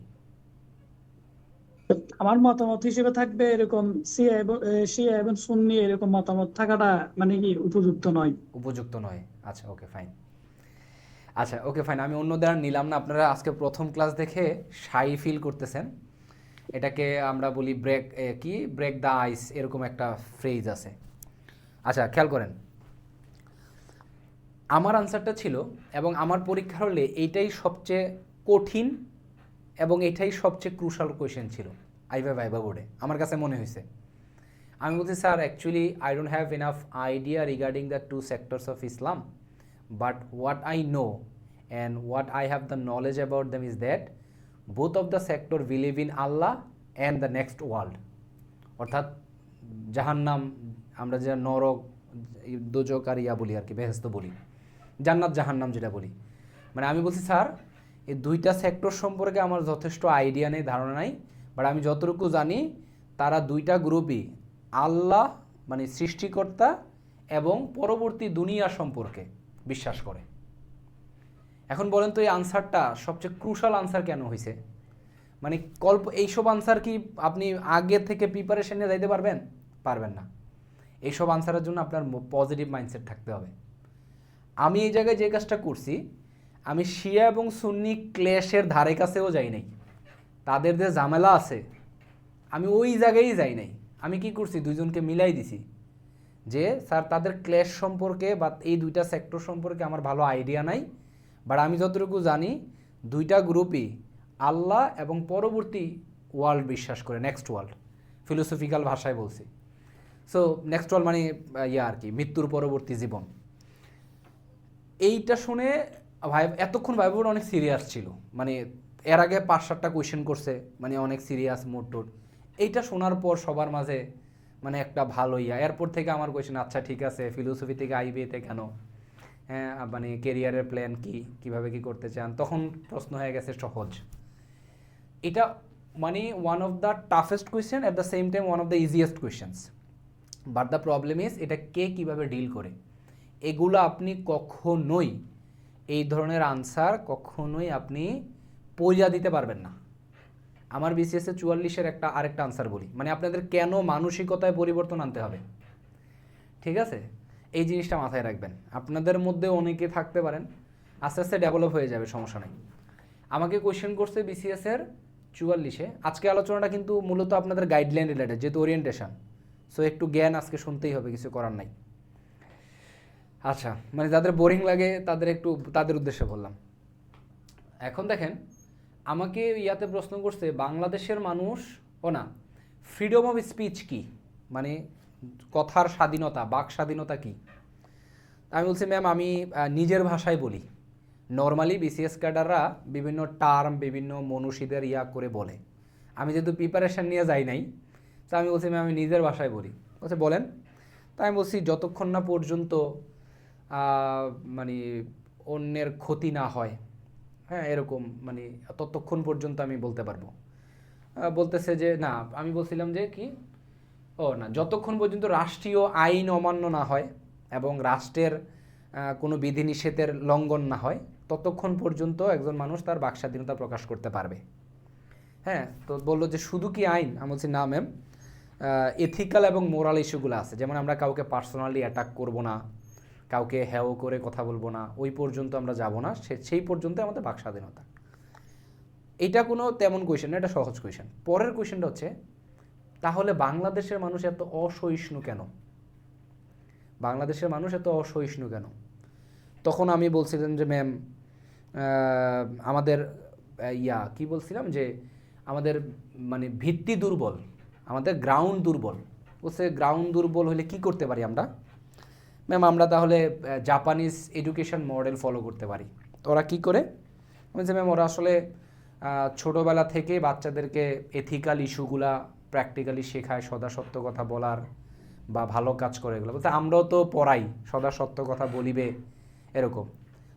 আমার মতামত হিসেবে থাকবে এরকম, শিয়া এবং সুন্নি এরকম মতামত থাকাটা মানে কি উপযুক্ত নয়। উপযুক্ত নয়, আচ্ছা ওকে ফাইন। আচ্ছা ওকে ফাইন, আমি অন্য দ্বারা নিলাম না। আপনারা আজকে প্রথম ক্লাস দেখে শাই ফিল করতেছেন, এটাকে আমরা বলি ব্রেক দ্য আইস, এরকম একটা ফ্রেজ আছে। আচ্ছা খেয়াল করেন, আমার আনসারটা ছিল, এবং আমার পরীক্ষার হলে এইটাই সবচেয়ে কঠিন এবং এটাই সবচেয়ে ক্রুশাল কোয়েশ্চেন ছিল ভাইবা বোর্ডে, আমার কাছে মনে হয়েছে। আমি বলছি sir actually I don't have enough idea regarding the two sectors of Islam, but what I know and what I have the knowledge about them is that both of the sector believe in Allah and the next world. অর্থাৎ জাহান্নাম, আমরা যে নরক দোজক আর ইয়া বলি আর কি, বেহেস্ত বলি, জান্নাত জাহান্নাম যেটা বলি। মানে আমি বলছি স্যার এই দুইটা সেক্টর সম্পর্কে আমার যথেষ্ট আইডিয়া নেই, ধারণা নাই, বাট আমি যতটুকু জানি তারা দুইটা গ্রুপই আল্লাহ মানে সৃষ্টিকর্তা এবং পরবর্তী দুনিয়া সম্পর্কে বিশ্বাস করে। এখন বলেন তো এই আনসারটা সবচেয়ে ক্রুশাল আনসার কেন হয়েছে? মানে এইসব আনসার কি আপনি আগে থেকে প্রিপারেশন নিয়ে যাইতে পারবেন? পারবেন না। এইসব আনসারের জন্য আপনার পজিটিভ মাইন্ডসেট থাকতে হবে। আমি এই জায়গায় যে কাজটা করছি, আমি শিয়া এবং সুন্নি ক্লেশের ধারে কাছেও যাই নাই, তাদের যে ঝামেলা আছে আমি ওই জায়গায় যাই নাই। আমি কি করছি, দুইজনকে মিলাই দিছি যে স্যার তাদের ক্লেশ সম্পর্কে বা এই দুইটা সেক্টর সম্পর্কে আমার ভালো আইডিয়া নাই, বাট আমি যতটুকু জানি দুইটা গ্রুপই আল্লাহ এবং পরবর্তী ওয়ার্ল্ড বিশ্বাস করে, নেক্সট ওয়ার্ল্ড, ফিলোসফিক্যাল ভাষায় বলছি। সো নেক্সট ওয়ার্ল্ড মানে ইয়া আর কি, মৃত্যুর পরবর্তী জীবন। এইটা শুনে এতক্ষণ ভাইবোর্ড অনেক সিরিয়াস ছিল, মানে এর আগে 5-7টা কোয়েশ্চেন করছে, মানে অনেক সিরিয়াস মোড টোড। এইটা শোনার পর সবার মাঝে মানে একটা ভালো ইয়া, এরপর থেকে আমার কোয়েশ্চেন আচ্ছা ঠিক আছে, ফিলোসফি থেকে আইবিএতে কেন, হ্যাঁ মানে কেরিয়ারের প্ল্যান কি, কীভাবে কী করতে চান, তখন প্রশ্ন হয়ে গেছে সহজ। এটা মানে one of the toughest question, at the same time one of the easiest questions. But the problem is এটা কে কীভাবে ডিল করে, এগুলো আপনি কখনোই, এই ধরনের আনসার কখনোই আপনি পইরা দিতে পারবেন না। আমার বিসিএসে 44-এর আরেকটা আনসার বলি, মানে আপনাদের কেন মানসিকতায় পরিবর্তন আনতে হবে, ঠিক আছে? এই জিনিসটা মাথায় রাখবেন। আপনাদের মধ্যে অনেকে থাকতে পারেন, আস্তে আস্তে ডেভেলপ হয়ে যাবে, সমস্যা নেই। আমাকে কোয়েশ্চেন করছে বিসিএসের 44-এ। আজকে আলোচনাটা কিন্তু মূলত আপনাদের গাইডলাইন রিলেটেড, যেহেতু ওরিয়েন্টেশন, সো একটু জ্ঞান আজকে শুনতেই হবে, কিছু করার নাই। আচ্ছা মানে যাদের বোরিং লাগে তাদের উদ্দেশ্যে বললাম। এখন দেখেন, আমাকে ইয়াতে প্রশ্ন করছে বাংলাদেশের মানুষ না, ফ্রিডম অফ স্পিচ কি, মানে কথার স্বাধীনতা, বাক স্বাধীনতা কি? আমি বলছি ম্যাম আমি নিজের ভাষায় বলি, নর্মালি বিসিএস ক্যাডাররা বিভিন্ন টার্ম বিভিন্ন মনীষীদের ইয়া করে বলে। আমি যেহেতু প্রিপারেশান নিয়ে যাই নাই, তো আমি বলছি ম্যাম আমি নিজের ভাষায় বলি। বলছে বলেন। তাই আমি বলছি যতক্ষণ না পর্যন্ত মানে অন্যের ক্ষতি না হয়, হ্যাঁ এরকম মানে ততক্ষণ পর্যন্ত আমি বলতে পারবো। বলতেছে যে না, আমি বলছিলাম যে কি, ও না, যতক্ষণ পর্যন্ত রাষ্ট্রীয় আইন অমান্য না হয় এবং রাষ্ট্রের কোনো বিধিনিষেধের লঙ্ঘন না হয়, ততক্ষণ পর্যন্ত একজন মানুষ তার বাকস্বাধীনতা প্রকাশ করতে পারবে। হ্যাঁ, তো বললো যে শুধু কি আইন? আমি বলছি না ম্যাম, এথিক্যাল এবং মোরাল ইস্যুগুলো আছে, যেমন আমরা কাউকে পার্সোনালি অ্যাটাক করব না, কাউকে হেও করে কথা বলবো না, ওই পর্যন্ত আমরা যাব না, সেই পর্যন্ত আমাদের বাকস্বাধীনতা। এটা কোনো তেমন কোয়েশ্চেন না, এটা সহজ কোয়েশ্চেন। পরের কোয়েশ্চেনটা হচ্ছে, তাহলে বাংলাদেশের মানুষ এত অসহিষ্ণু কেন? বাংলাদেশের মানুষ এত অসহিষ্ণু কেন? তখন আমি বলছিলাম যে ম্যাম আমাদের কি বলছিলাম যে আমাদের মানে ভিত্তি দুর্বল, আমাদের গ্রাউন্ড দুর্বল। বলছে গ্রাউন্ড দুর্বল হলে কি করতে পারি আমরা? ম্যাম আমরা তাহলে জাপানিজ এডুকেশন মডেল ফলো করতে পারি। তো ওরা কী করে? বলছে ম্যাম ওরা আসলে ছোটোবেলা থেকে বাচ্চাদেরকে এথিক্যাল ইস্যুগুলা প্র্যাকটিক্যালি শেখায়, সদা সত্য কথা বলার বা ভালো কাজ করে এগুলো। বলতে আমরাও তো পড়াই, সদা সত্য কথা বলিবে এরকম।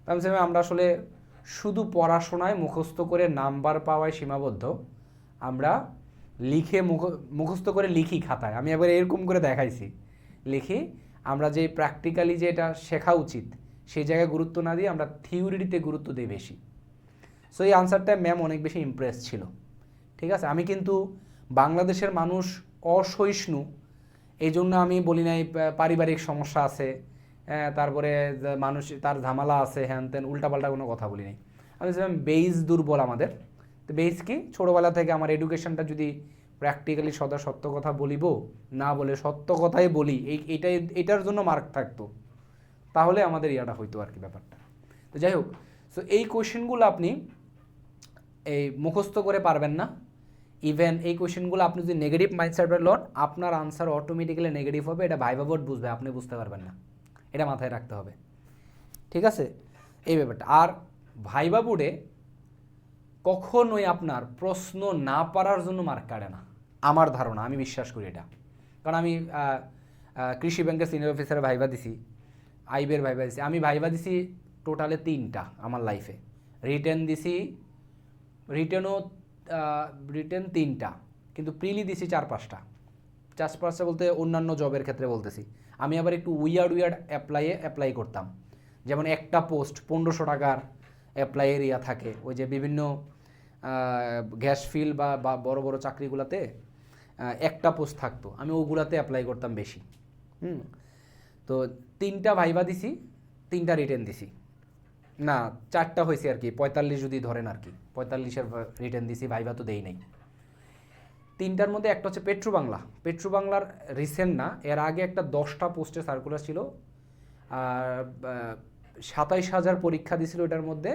আমি বলছি ম্যাম আমরা আসলে শুধু পড়াশোনায় মুখস্থ করে নাম্বার পাওয়ায় সীমাবদ্ধ, আমরা লিখে মুখস্থ করে লিখি খাতায়। আমি একবার এরকম করে দেখাইছি, লিখি। আমরা যে প্র্যাকটিক্যালি যে এটা শেখা উচিত সেই জায়গায় গুরুত্ব না দিয়ে আমরা থিওরিতে গুরুত্ব দিই বেশি। সো এই আনসারটা ম্যাম অনেক বেশি ইমপ্রেস ছিল। ঠিক আছে, আমি কিন্তু বাংলাদেশের মানুষ অসহিষ্ণু এই জন্য আমি বলি নাই পারিবারিক সমস্যা আছে, তারপরে মানুষ তার ঝামেলা আছে, হ্যান ত্যান উল্টাপাল্টা কোনো কথা বলি নাই। আমি বলছিলাম বেস দুর্বল আমাদের। তো বেস কি? ছোটোবেলা থেকে আমার এডুকেশনটা যদি প্র্যাকটিক্যালি সদা সত্য কথা বলিব না বলে সত্য কথাই বলি, এটার জন্য মার্ক থাকতো, তাহলে আমাদের ইয়াটা হইতো আর কি ব্যাপারটা। তো যাই হোক, সো এই কোয়েশ্চেনগুলো আপনি এই মুখস্থ করে পারবেন না। ইভেন এই কোয়েশ্চেনগুলো আপনি যদি নেগেটিভ মাইন্ডসেটে লন, আপনার আনসার অটোমেটিক্যালি নেগেটিভ হবে। এটা ভাইভা বোর্ড বুঝবে, আপনি বুঝতে পারবেন না। এটা মাথায় রাখতে হবে, ঠিক আছে, এই ব্যাপারটা। আর ভাইভা বোর্ডে কখনোই আপনার প্রশ্ন না পারার জন্য মার্ক কাটে না, আমার ধারণা, আমি বিশ্বাস করি এটা। কারণ আমি কৃষি ব্যাংকের সিনিয়র অফিসারে ভাইভা দিছি, আইবের ভাইভা দিছি। আমি ভাইভা দিছি টোটালে 3টা আমার লাইফে। রিটেন 3টা, কিন্তু প্রিলি দিছি 4-5টা। 4-5টা বলতে অন্যান্য জবের ক্ষেত্রে বলতেছি। আমি আবার একটু উইয়ার্ড অ্যাপ্লাই করতাম। যেমন একটা পোস্ট 1500 টাকার অ্যাপ্লাইয়ের ইয়া থাকে, ওই যে বিভিন্ন গ্যাস ফিল বা বড় বড় চাকরিগুলোতে একটা পোস্ট থাকতো, আমি ওগুলাতে অ্যাপ্লাই করতাম বেশি। তো 3টা ভাইভা দিছি, 3টা রিটেন দিছি, না 4টা হয়েছে আর কি, 45 যদি ধরেন আর কি, 45-এর রিটেন দিছি, ভাইভা তো দেই নাই। 3টার মধ্যে একটা হচ্ছে পেট্রো বাংলার রিসেন্ট না, এর আগে একটা 10টা পোস্টে সার্কুলার ছিল, আর 27,000 পরীক্ষা দিছিল। এটার মধ্যে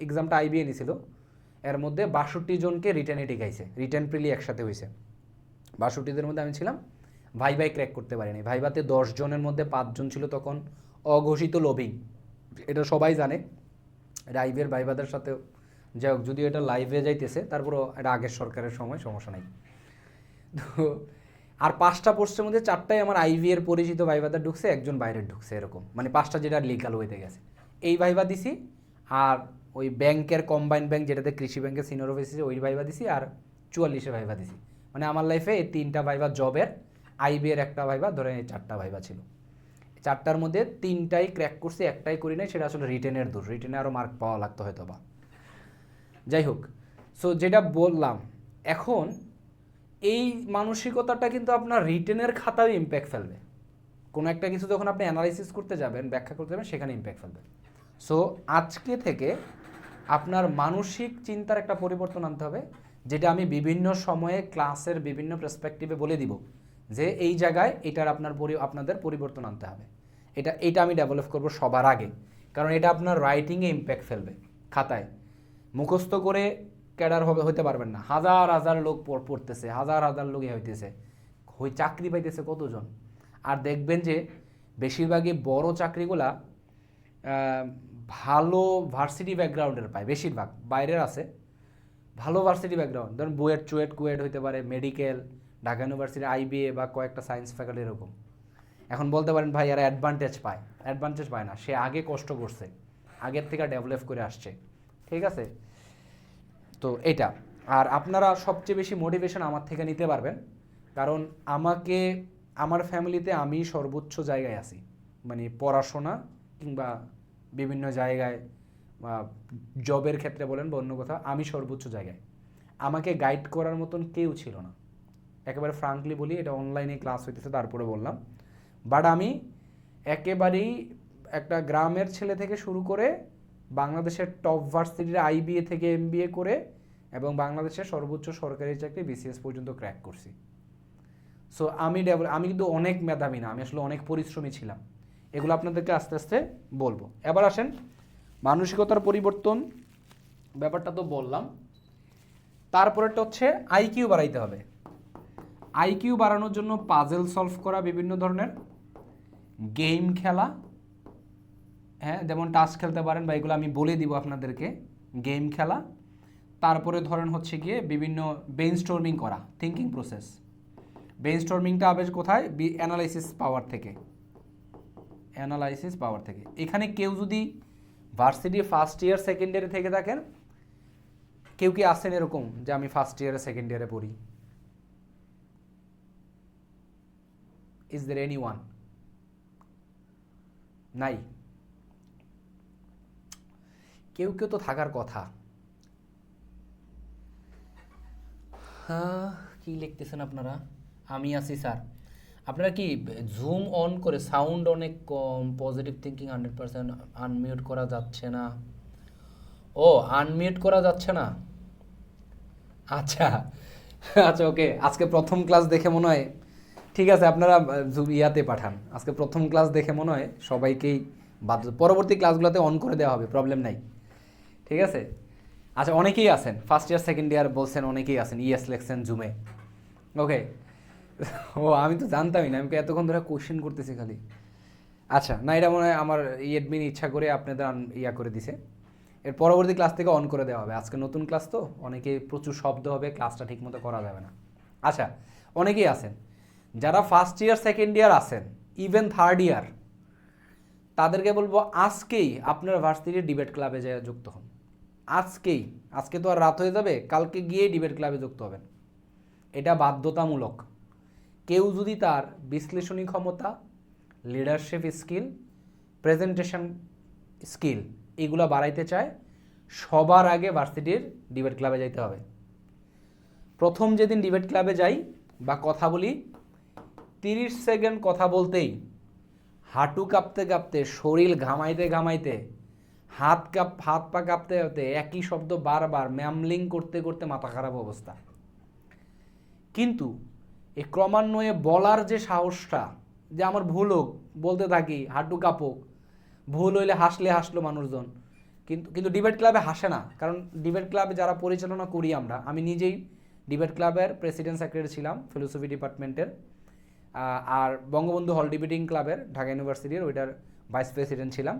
এক্সামটা আইবিএ নিছিল, এর মধ্যে 62 জনকে রিটেনে টিকাইছে, রিটেন প্রিলি একসাথে হয়েছে। 62-দের মধ্যে আমি ছিলাম। ভাইভাই ক্র্যাক করতে পারিনি। ভাইভাতে 10 জনের মধ্যে 5 জন ছিল তখন অঘোষিত লবিং, এটা সবাই জানে। রাইভের ভাইভাদের সাথেও যাই হোক, যদিও এটা লাইভে যাইতেছে, তারপরও এটা আগের সরকারের সময়, সমস্যা নাই। তো আর 5টা পোস্টের মধ্যে 4টাই আমার আইভিএর পরিচিত ভাইভাদার ঢুকছে, একজন বাইরের ঢুকছে, এরকম মানে 5টা যেটা লিগাল হইতে গেছে। এই ভাইভা দিছি, আর ওই ব্যাংকের কম্বাইন্ড ব্যাংক যেটাতে কৃষি ব্যাংকের সিনিয়র অফিসে ওই ভাইভা দিছি, আর 44-এ ভাইভা দিছি। মানে আমার লাইফে এই 3টা ভাইভা জবের, আইবিএর একটা ভাইভা, ধরেন এই 4টা ভাইভা ছিল। 4টার মধ্যে 3টাই ক্র্যাক করছি, একটাই করি নাই, সেটা আসলে রিটেনের দূর, রিটেনে আরও মার্ক পাওয়া লাগতো হয়তো বা। যাই হোক, সো যেটা বললাম, এখন এই মানসিকতাটা কিন্তু আপনার রিটেনের খাতায় ইম্প্যাক্ট ফেলবে। কোনো একটা কিছু যখন আপনি অ্যানালাইসিস করতে যাবেন, ব্যাখ্যা করতে যাবেন, সেখানে ইম্প্যাক্ট ফেলবে। সো আজকে থেকে আপনার মানসিক চিন্তার একটা পরিবর্তন আনতে হবে, যেটা আমি বিভিন্ন সময়ে ক্লাসের বিভিন্ন পার্সপেক্টিভে বলে দিব যে এই জায়গায় এটার আপনাদের পরিবর্তন আনতে হবে। এটা আমি ডেভেলপ করব সবার আগে, কারণ এটা আপনার রাইটিংয়ে ইম্প্যাক্ট ফেলবে। খাতায় মুখস্থ করে ক্যাডার হইতে পারবেন না, হাজার হাজার লোক পড়তেছে, হাজার হাজার লোক হইতেছে, চাকরি পাইতেছে কতজন। আর দেখবেন যে বেশিরভাগই বড় চাকরিগুলা ভালো ভার্সিটি ব্যাকগ্রাউন্ডের পায়, বেশিরভাগ বাইরের আছে ভালো ভার্সিটি ব্যাকগ্রাউন্ড, ধরুন বুয়েট চুয়েট কুয়েট হইতে পারে, মেডিকেল, ঢাকা ইউনিভার্সিটি আইবিএ বা কয়েকটা সায়েন্স ফ্যাকাল্টি এরকম। এখন বলতে পারেন ভাই এরা অ্যাডভান্টেজ পায় না, সে আগে কষ্ট করছে, আগের থেকে ডেভেলপ করে আসছে, ঠিক আছে? তো এটা। আর আপনারা সবচেয়ে বেশি মোটিভেশন আমার থেকে নিতে পারবেন, কারণ আমার ফ্যামিলিতে আমি সর্বোচ্চ জায়গায় আছি, মানে পড়াশোনা কিংবা বিভিন্ন জায়গায় জবের ক্ষেত্রে বলেন বা অন্য কথা, আমি সর্বোচ্চ জায়গায়। আমাকে গাইড করার মতন কেউ ছিল না, একেবারে ফ্রাঙ্কলি বলি, এটা অনলাইনে ক্লাস হইতেছে তারপরে বললাম। বাট আমি একেবারেই একটা গ্রামের ছেলে থেকে শুরু করে বাংলাদেশের টপ ভার্সিটির আইবিএ থেকে এমবিএ করে এবং বাংলাদেশের সর্বোচ্চ সরকারি চাকরি বিসিএস পর্যন্ত ক্র্যাক করছি। সো আমি কিন্তু অনেক মেধাবী না, আমি আসলে অনেক পরিশ্রমী ছিলাম। এগুলো আপনাদেরকে আস্তে আস্তে বলবো। এবার আসেন মানসিকতার পরিবর্তন, ব্যাপারটা তো বললাম। তারপরেরটা হচ্ছে আইকিউ বাড়াইতে হবে। আইকিউ বাড়ানোর জন্য পাজেল সলভ করা, বিভিন্ন ধরনের গেম খেলা, হ্যাঁ যেমন টাস খেলতে পারেন বা এগুলো আমি বলে দিব আপনাদেরকে, গেম খেলা। তারপরে ধরেন হচ্ছে গিয়ে বিভিন্ন ব্রেইনস্টর্মিং করা, থিঙ্কিং প্রসেস। ব্রেইনস্টর্মিংটা আবে কোথায়? অ্যানালাইসিস পাওয়ার থেকে। এখানে কেউ যদি ভার্সিটি ফার্স্ট ইয়ার সেকেন্ড ইয়ারে থেকে থাকেন, কেউ কি আসেন এরকম যে আমি ফার্স্ট ইয়ারে সেকেন্ড ইয়ারে পড়ি? Is there any one? নাই। কেউ কেউ তো থাকার কথা। কি লিখতেছেন আপনারা? আমি আছি স্যার। আপনারা কি জুম অন করে সাউন্ড অনেক কম, পজিটিভ থিঙ্কিং 100%, আনমিউট করা যাচ্ছে না? ও আনমিউট করা যাচ্ছে না, আচ্ছা আচ্ছা ওকে। আজকে প্রথম ক্লাস দেখে মনে হয়, ঠিক আছে আপনারা ইয়াতে পাঠান, আজকে প্রথম ক্লাস দেখে মনে হয় সবাইকেই বাধ্য, পরবর্তী ক্লাসগুলোতে অন করে দেওয়া হবে, প্রবলেম নাই, ঠিক আছে? আচ্ছা অনেকেই আছেন ফার্স্ট ইয়ার সেকেন্ড ইয়ার বলছেন, অনেকেই আছেন ইএস লেখছেন জুমে, ওকে। ও আমি তো জানতামই না, আমি এতক্ষণ ধরে কোশ্চেন করতেছি খালি। আচ্ছা না, এটা মনে হয় আমার এডমিন ইচ্ছা করে আপনাদের ইয়া করে দিছে, এর পরবর্তী ক্লাস থেকে অন করে দেওয়া হবে। আজকে নতুন ক্লাস তো অনেকে প্রচুর শব্দ হবে, ক্লাসটা ঠিকমতো করা যাবে না। আচ্ছা অনেকেই আছেন যারা ফার্স্ট ইয়ার সেকেন্ড ইয়ার আছেন, ইভেন থার্ড ইয়ার, তাদেরকে বলবো আজকেই আপনার ভার্সিটির ডিবেট ক্লাবে যায় যুক্ত হন। আজকে তো আর রাত হয়ে যাবে, কালকে গিয়ে ডিবেট ক্লাবে যুক্ত হবেন, এটা বাধ্যতামূলক। কেউ যদি তার বিশ্লেষণী ক্ষমতা, লিডারশিপ স্কিল, প্রেজেন্টেশন স্কিল এগুলো বাড়াইতে চায়, সবার আগে ভার্সিটির ডিবেট ক্লাবে যাইতে হবে। প্রথম যেদিন ডিবেট ক্লাবে যাই বা কথা বলি, 30 সেকেন্ড কথা বলতেই হাঁটু কাঁপতে কাঁপতে, শরীর ঘামাইতে হাত পা কাঁপতে কাঁপতে, একই শব্দ বারবার ম্যামলিং করতে করতে মাথা খারাপ অবস্থা। কিন্তু এই ক্রমান্বয়ে বলার যে সাহসটা, যে আমার ভুল হোক বলতে থাকি, হাঁটু কাঁপুক, ভুল হইলে হাসলো মানুষজন, কিন্তু ডিবেট ক্লাবে হাসে না। কারণ ডিবেট ক্লাবে যারা পরিচালনা করি আমি নিজেই ডিবেট ক্লাবের প্রেসিডেন্ট সেক্রেটারি ছিলাম ফিলোসফি ডিপার্টমেন্টের, আর বঙ্গবন্ধু হল ডিবেটিং ক্লাবের ঢাকা ইউনিভার্সিটির ওইটার ভাইস প্রেসিডেন্ট ছিলাম।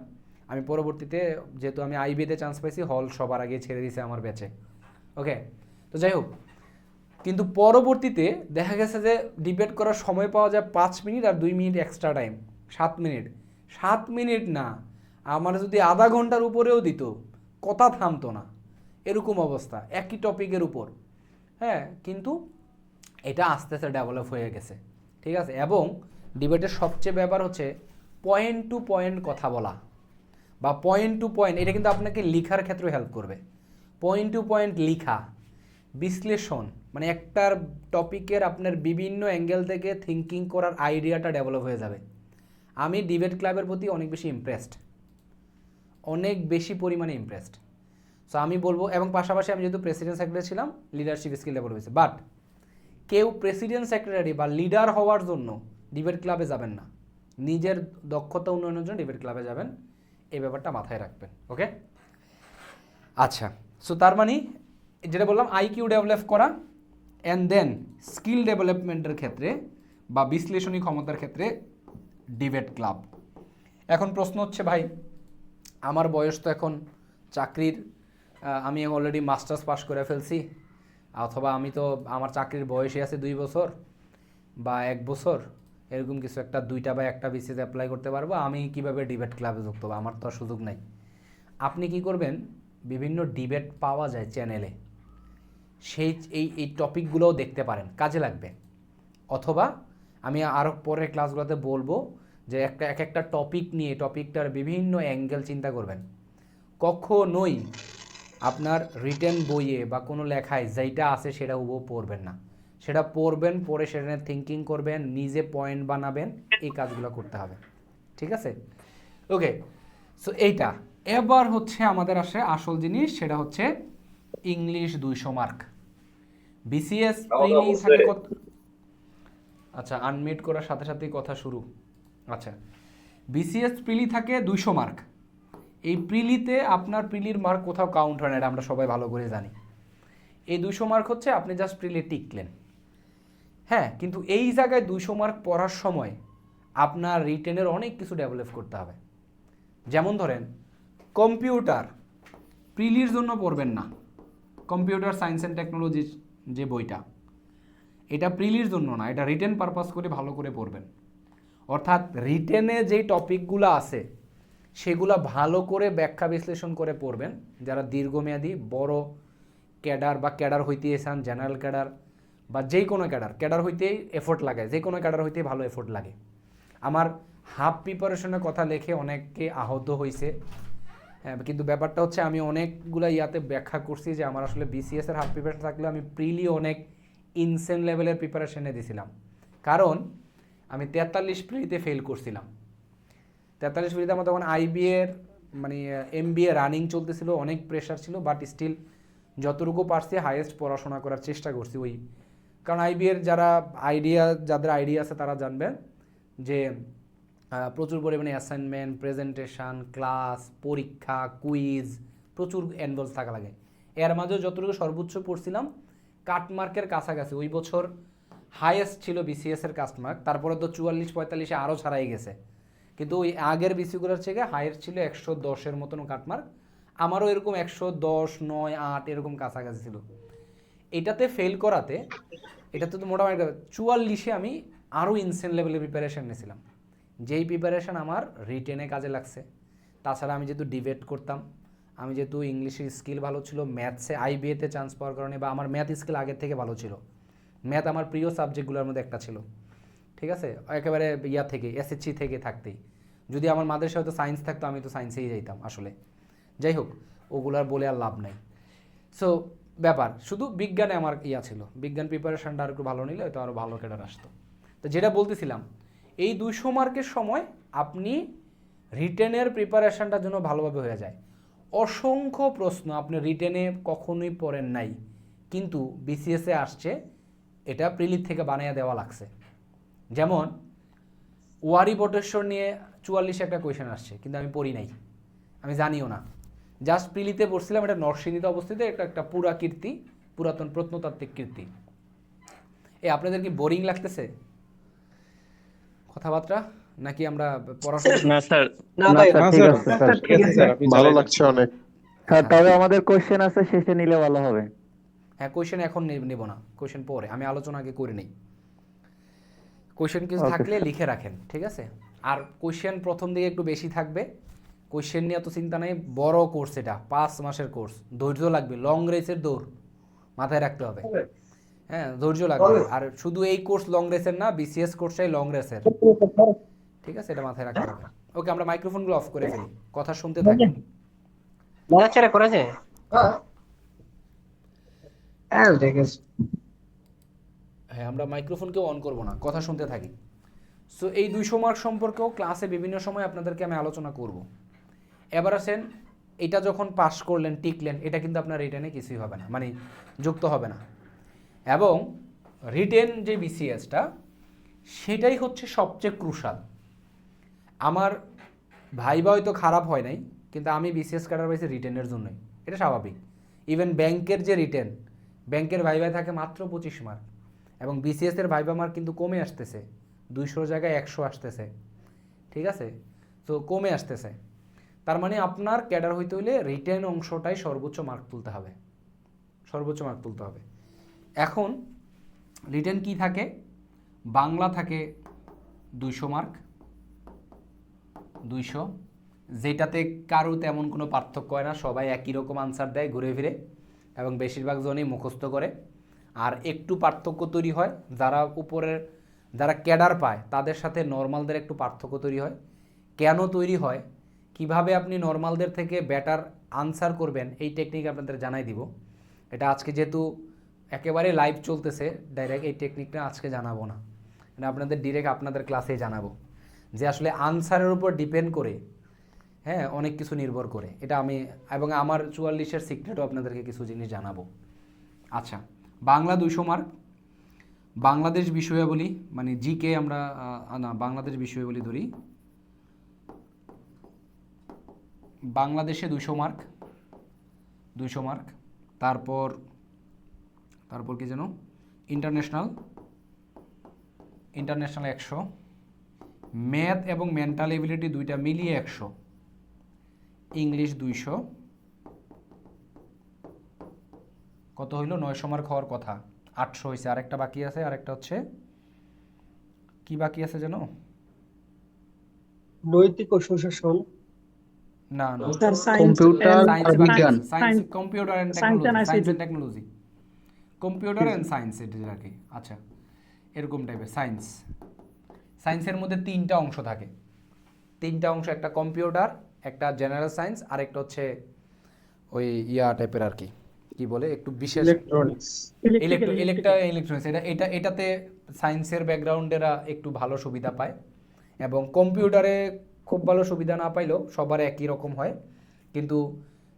আমি পরবর্তীতে যেহেতু আমি আইবিতে চান্স পাইছি, হল সবার আগে ছেড়ে দিয়েছে আমার ব্যাচে, ওকে। তো যাই হোক, কিন্তু পরবর্তীতে দেখা গেছে যে ডিবেট করার সময় পাওয়া যায় 5 মিনিট আর 2 মিনিট এক্সট্রা টাইম, 7 মিনিট না, আমার যদি আধা ঘন্টার উপরেও দিত, কথা থামতো না, এরকম অবস্থা একই টপিকের উপর, হ্যাঁ। কিন্তু এটা আস্তে আস্তে ডেভেলপ হয়ে গেছে, ঠিক আছে। এবং ডিবেটের সবচেয়ে ব্যাপার হচ্ছে পয়েন্ট টু পয়েন্ট কথা বলা বা পয়েন্ট টু পয়েন্ট, এটা কিন্তু আপনাকে লেখার ক্ষেত্রে হেল্প করবে। পয়েন্ট টু পয়েন্ট লেখা, বিশ্লেষণ, মানে একটার টপিকের আপনার বিভিন্ন অ্যাঙ্গেল থেকে থিঙ্কিং করার আইডিয়াটা ডেভেলপ হয়ে যাবে। আমি ডিবেট ক্লাবের প্রতি অনেক বেশি পরিমাণে ইমপ্রেসড। সো আমি বলবো, এবং পাশাপাশি আমি যেহেতু প্রেসিডেন্ট সেক্রেটারি ছিলাম, লিডারশিপ স্কিল ডেভেলপ হয়েছে। বাট কেউ প্রেসিডেন্ট সেক্রেটারি বা লিডার হওয়ার জন্য ডিবেট ক্লাবে যাবেন না, নিজের দক্ষতা উন্নয়নের জন্য ডিবেট ক্লাবে যাবেন, এই ব্যাপারটা মাথায় রাখবেন, ওকে। আচ্ছা, সো তার মানে যেটা বললাম আইকিউ ডেভেলপ করা, অ্যান্ড দেন স্কিল ডেভেলপমেন্টের ক্ষেত্রে বা বিশ্লেষণী ক্ষমতার ক্ষেত্রে ডিবেট ক্লাব। এখন প্রশ্ন হচ্ছে ভাই আমার বয়স তো এখন চাকরির, আমি অলরেডি মাস্টার্স পাস করে ফেলছি, অথবা আমি তো আমার চাকরির বয়সে আছে 2 বছর বা 1 বছর, এরকম কিছু একটা 2টা বা 1টা বিসিএস অ্যাপ্লাই করতে পারবো। আমি কিভাবে ডিবেট ক্লাবে যুক্ত হবো? আমার তো আর সুযোগ নাই। আপনি কি করবেন, বিভিন্ন ডিবেট পাওয়া যায় চ্যানেলে, সেই এই টপিকগুলোও দেখতে পারেন, কাজে লাগবে। অথবা আমি আরও পরের ক্লাসগুলোতে বলবো যে এক একটা টপিক নিয়ে টপিকটার বিভিন্ন অ্যাঙ্গেল চিন্তা করবেন। কখনোই আপনার রিটেন বইয়ে বা কোনো লেখায় যেটা আছে সেটা হুবহু পড়বেন না। সেটা পড়বেন, পড়ে সেটা নিয়ে থিঙ্কিং করবেন, নিজে পয়েন্ট বানাবেন, এই কাজগুলো করতে হবে। ঠিক আছে? ওকে, সো এইটা। এবার হচ্ছে আমাদের আসে আসল জিনিস, সেটা হচ্ছে ইংলিশ 200 মার্ক। বিসিএস প্রিলি থাকে কত? আচ্ছা, আনমিউট করার সাথে সাথেই কথা শুরু। আচ্ছা, বিসিএস প্রিলি থাকে 200 মার্ক। এই প্রিলিতে আপনার প্রিলির মার্ক কোথাও কাউন্ট হয় না, এটা আমরা সবাই ভালো করে জানি। এই 200 মার্ক হচ্ছে আপনি জাস্ট প্রিলি টিকলেন। হ্যাঁ, কিন্তু এই জায়গায় 200 মার্ক পড়ার সময় আপনার রিটেনের অনেক কিছু ডেভেলপ করতে হবে। যেমন ধরেন কম্পিউটার প্রিলির জন্য পড়বেন না। কম্পিউটার সায়েন্স অ্যান্ড টেকনোলজির যে বইটা, এটা প্রিলির জন্য না, এটা রিটেন পারপাস করে ভালো করে পড়বেন। অর্থাৎ রিটেনে যেই টপিকগুলো আছে সেগুলো ভালো করে ব্যাখ্যা বিশ্লেষণ করে পড়বেন। যারা দীর্ঘমেয়াদী বড় ক্যাডার বা ক্যাডার হইতে চান, জেনারেল ক্যাডার বা যেই কোনো ক্যাডার হইতেই এফোর্ট লাগে, যে কোনো ক্যাডার হইতেই ভালো এফোর্ট লাগে। আমার হাফ প্রিপারেশনের কথা লেখে অনেককে আহত হয়েছে, হ্যাঁ, কিন্তু ব্যাপারটা হচ্ছে আমি অনেকগুলো ইয়াতে ব্যাখ্যা করছি যে আমার আসলে বিসিএসের হাফ প্রিপারেশন থাকলেও আমি প্রিলি অনেক ইনসেন লেভেলের প্রিপারেশনে দিয়েছিলাম। কারণ আমি 43 প্রিলিতে ফেল করছিলাম। 43 প্রিলিতে আমার তখন আইবিএর মানে এমবিএ রানিং চলতেছিল, অনেক প্রেশার ছিল, বাট স্টিল যতটুকু পারছি হাইয়েস্ট পড়াশোনা করার চেষ্টা করছি। ওই কারণ আইবিএর যাদের আইডিয়া আছে তারা জানবেন যে প্রচুর পরিমাণে অ্যাসাইনমেন্ট, প্রেজেন্টেশন, ক্লাস, পরীক্ষা, কুইজ, প্রচুর ইনভলভ থাকা লাগে। এর মাঝেও যতটুকু সর্বোচ্চ পড়ছিলাম কাটমার্কের কাছাকাছি। ওই বছর হাইয়েস্ট ছিল বিসিএসের কাটমার্ক, তারপরে তো 44-45-এ আরও ছাড়াই গেছে। কিন্তু ওই আগের বিসিগুলোর থেকে হাইয়েস্ট ছিল 110-এর মতন কাটমার্ক। আমারও এরকম 110, 9, 8 এরকম কাছাকাছি ছিল। এটাতে ফেল করাতে, এটাতে তো মোটামুটি 44-এ আমি আরও ইনসেন লেভেলের প্রিপারেশন নিয়েছিলাম, যেই প্রিপারেশন আমার রিটেনে কাজে লাগছে। তাছাড়া আমি যেহেতু ডিবেট করতাম, আমি যেহেতু ইংলিশের স্কিল ভালো ছিল, ম্যাথসে আইবিএতে চান্স পাওয়ার কারণে, বা আমার ম্যাথ স্কিল আগের থেকে ভালো ছিল, ম্যাথ আমার প্রিয় সাবজেক্টগুলোর মধ্যে একটা ছিল। ঠিক আছে, একেবারে ইয়া থেকে এসএসসি থেকে থাকতেই, যদি আমার মাদ্রাসায় হয়তো সায়েন্স থাকতো আমি তো সায়েন্সেই যাইতাম আসলে। যাই হোক, ওগুলার বলে আর লাভ নাই। সো ব্যাপার শুধু বিজ্ঞানে আমার ইয়া ছিল, বিজ্ঞান প্রিপারেশনটা আর একটু ভালো নিলে হয়তো আরও ভালো ক্যাডার আসতো। তো যেটা বলতেছিলাম, এই 200 মার্কের সময় আপনি রিটেনের প্রিপারেশনটার জন্য ভালোভাবে হয়ে যায়। অসংখ্য প্রশ্ন আপনি রিটেনে কখনোই পড়েন নাই, কিন্তু বিসিএসে আসছে, এটা প্রিলির থেকে বানিয়ে দেওয়া লাগছে। যেমন ওয়ারি বটেশ্বর নিয়ে 44 একটা কোয়েশন আসছে, কিন্তু আমি পড়ি নাই, আমি জানিও না। জাস্ট প্রিলিতে পড়ছিলাম এটা নরসিংদীতে অবস্থিত একটা পুরাতন প্রত্নতাত্ত্বিক কীর্তি। আপনাদের কি বোরিং লাগতেছে কথাবার্তা, নাকি আমরা পড়াশোনা? না স্যার, না ভাই, স্যার ঠিক আছে স্যার, ঠিক আছে স্যার, আপনি ভালো চালাই যান। লাগছে অনেক। স্যার তবে আমাদের কোশ্চেন আছে, শেষে নিলে ভালো হবে। হ্যাঁ, কোয়েশন এখন নেব না, কোয়েশন পরে, আমি আলোচনা আগে করে নেই। কোয়েশন কিছু Okay, থাকলে sir. লিখে রাখেন, ঠিক আছে? আর কোয়েশন প্রথম দিকে একটু বেশি থাকবে, কোয়েশন নিয়ে তো চিন্তা নেই। বড় কোর্স, এটা 5 মাসের কোর্স, ধৈর্য লাগবে, লং রেসের দৌড়, মাথায় রাখতে হবে। হ্যাঁ, ধৈর্য লাগবে। আর শুধু এই কোর্স লং রেসের না, বিসিএস কোর্সটাই লং রেসের, ঠিক আছে? এটা মাথায় রাখতে হবে। ওকে, আমরা মাইক্রোফোনগুলো অফ করে ফেলি, কথা শুনতে থাকি। নড়াচড়া করা যায়? হ্যাঁ, ঠিক আছে। হ্যাঁ, আমরা মাইক্রোফোনকেও অন করব না, কথা শুনতে থাকি। সো এই 200 মার্ক সম্পর্কেও ক্লাসে বিভিন্ন সময় আপনাদেরকে আমি আলোচনা করব। এবার আসেন, এটা যখন পাস করলেন, টিকলেন, এটা কিন্তু আপনার রিটেনে কিছুই হবে না, মানে যুক্ত হবে না। এবং রিটেন যে বিসিএসটা, সেটাই হচ্ছে সবচেয়ে ক্রুশাল। আমার ভাইবা হয়তো খারাপ হয় নাই, কিন্তু আমি বিসিএস কাটার পাইছি রিটেনের জন্যই, এটা স্বাভাবিক। ইভেন ব্যাংকের যে রিটেন, ব্যাংকের ভাইবায় থাকে মাত্র 25 মার্ক, এবং বিসিএসের ভাইবা মার্ক কিন্তু কমে আসতেছে, 200 জায়গায় 100 আসতেছে, ঠিক আছে? তো কমে আসতেছে। তার মানে আপনার ক্যাডার হইতে হইলে রিটেন অংশটাই সর্বোচ্চ মার্ক তুলতে হবে, সর্বোচ্চ মার্ক তুলতে হবে। এখন রিটেন কি থাকে? বাংলা থাকে 200 মার্ক, 200, যেটাতে কারো তেমন কোনো পার্থক্য হয় না, সবাই একই রকম আনসার দেয় ঘুরে ফিরে এবং বেশিরভাগ জনই মুখস্থ করে। আর একটু পার্থক্য তৈরি হয়, যারা উপরের যারা ক্যাডার পায় তাদের সাথে নর্মালদের একটু পার্থক্য তৈরি হয়। কেন তৈরি হয়, কিভাবে আপনি নর্মালদের থেকে বেটার আনসার করবেন, এই টেকনিক আপনাদের জানাই দিব। এটা আজকে যেহেতু একেবারে লাইভ চলতেছে, ডাইরেক্ট এই টেকনিকটা আজকে জানাবো না, মানে আপনাদের ডিরেক্ট আপনাদের ক্লাসেই জানাবো যে আসলে আনসারের উপর ডিপেন্ড করে, হ্যাঁ, অনেক কিছু নির্ভর করে। এটা আমি এবং আমার 44-এর সিক্রেটও আপনাদেরকে কিছু জিনিস জানাবো। আচ্ছা, বাংলা 200 মার্ক, বাংলাদেশ বিষয়াবলী মানে জিকে আমরা না বাংলাদেশ বিষয়াবলী ধরি, বাংলাদেশে 200 মার্ক, 200 মার্ক। তারপর কি যেন ইন্টারন্যাশনাল 100, ম্যাথ এবং মেন্টাল এবিলিটি দুইটা মিলিয়ে 100, ইংলিশ 200, কত হইল? 900 মার্ক হওয়ার কথা, 800 হয়েছে। আরেকটা বাকি আছে, আরেকটা হচ্ছে কি বাকি আছে যেন? নৈতিক ও সুশাসন। না না, স্যার কম্পিউটার আর বিজ্ঞান, science, computer and technology, science and technology, computer and science, এটা আর কি। আচ্ছা, এরকম টাইপের সায়েন্স। সায়েন্সের মধ্যে 3টা অংশ থাকে, 3টা অংশ, একটা কম্পিউটার, একটা জেনারেল সায়েন্স, আর একটা হচ্ছে ওই ইয়া টাইপের আর কি, কি বলে একটু বিশেষ ইলেকট্রনিক্স। ইলেকট্রনিক্স। এটাতে সায়েন্সের ব্যাকগ্রাউন্ডেরা একটু ভালো সুবিধা পায়, এবং কম্পিউটারে খুব ভালো সুবিধা না পাইলেও সবার একই রকম হয়। কিন্তু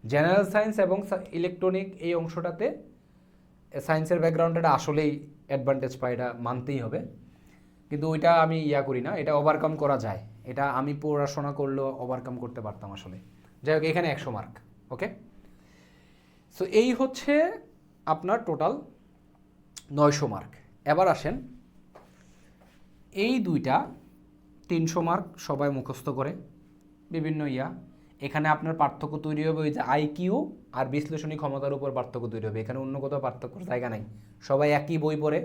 জেনারেল সায়েন্স এবং ইলেকট্রনিক এই অংশটাতে সায়েন্সের ব্যাকগ্রাউন্ডটা আসলেই অ্যাডভান্টেজ পায়, এটা মানতেই হবে। কিন্তু ওইটা আমি করি না, এটা ওভারকাম করা যায়, এটা আমি পড়াশোনা করলেও ওভারকাম করতে পারতাম আসলে। যাই হোক, এখানে 100 মার্ক, ওকে। সো এই হচ্ছে আপনার টোটাল 900 মার্ক। এবার আসেন, এই দুইটা 300 মার্ক সবাই মুখস্থ করে বিভিন্ন এখানে আপনার পার্থক্য তৈরি হবে ওই যে আইকিউ আর বিশ্লেষণী ক্ষমতার উপর পার্থক্য তৈরি হবে। এখানে অন্য কোথাও পার্থক্যর জায়গা নাই, সবাই একই বই পড়ে,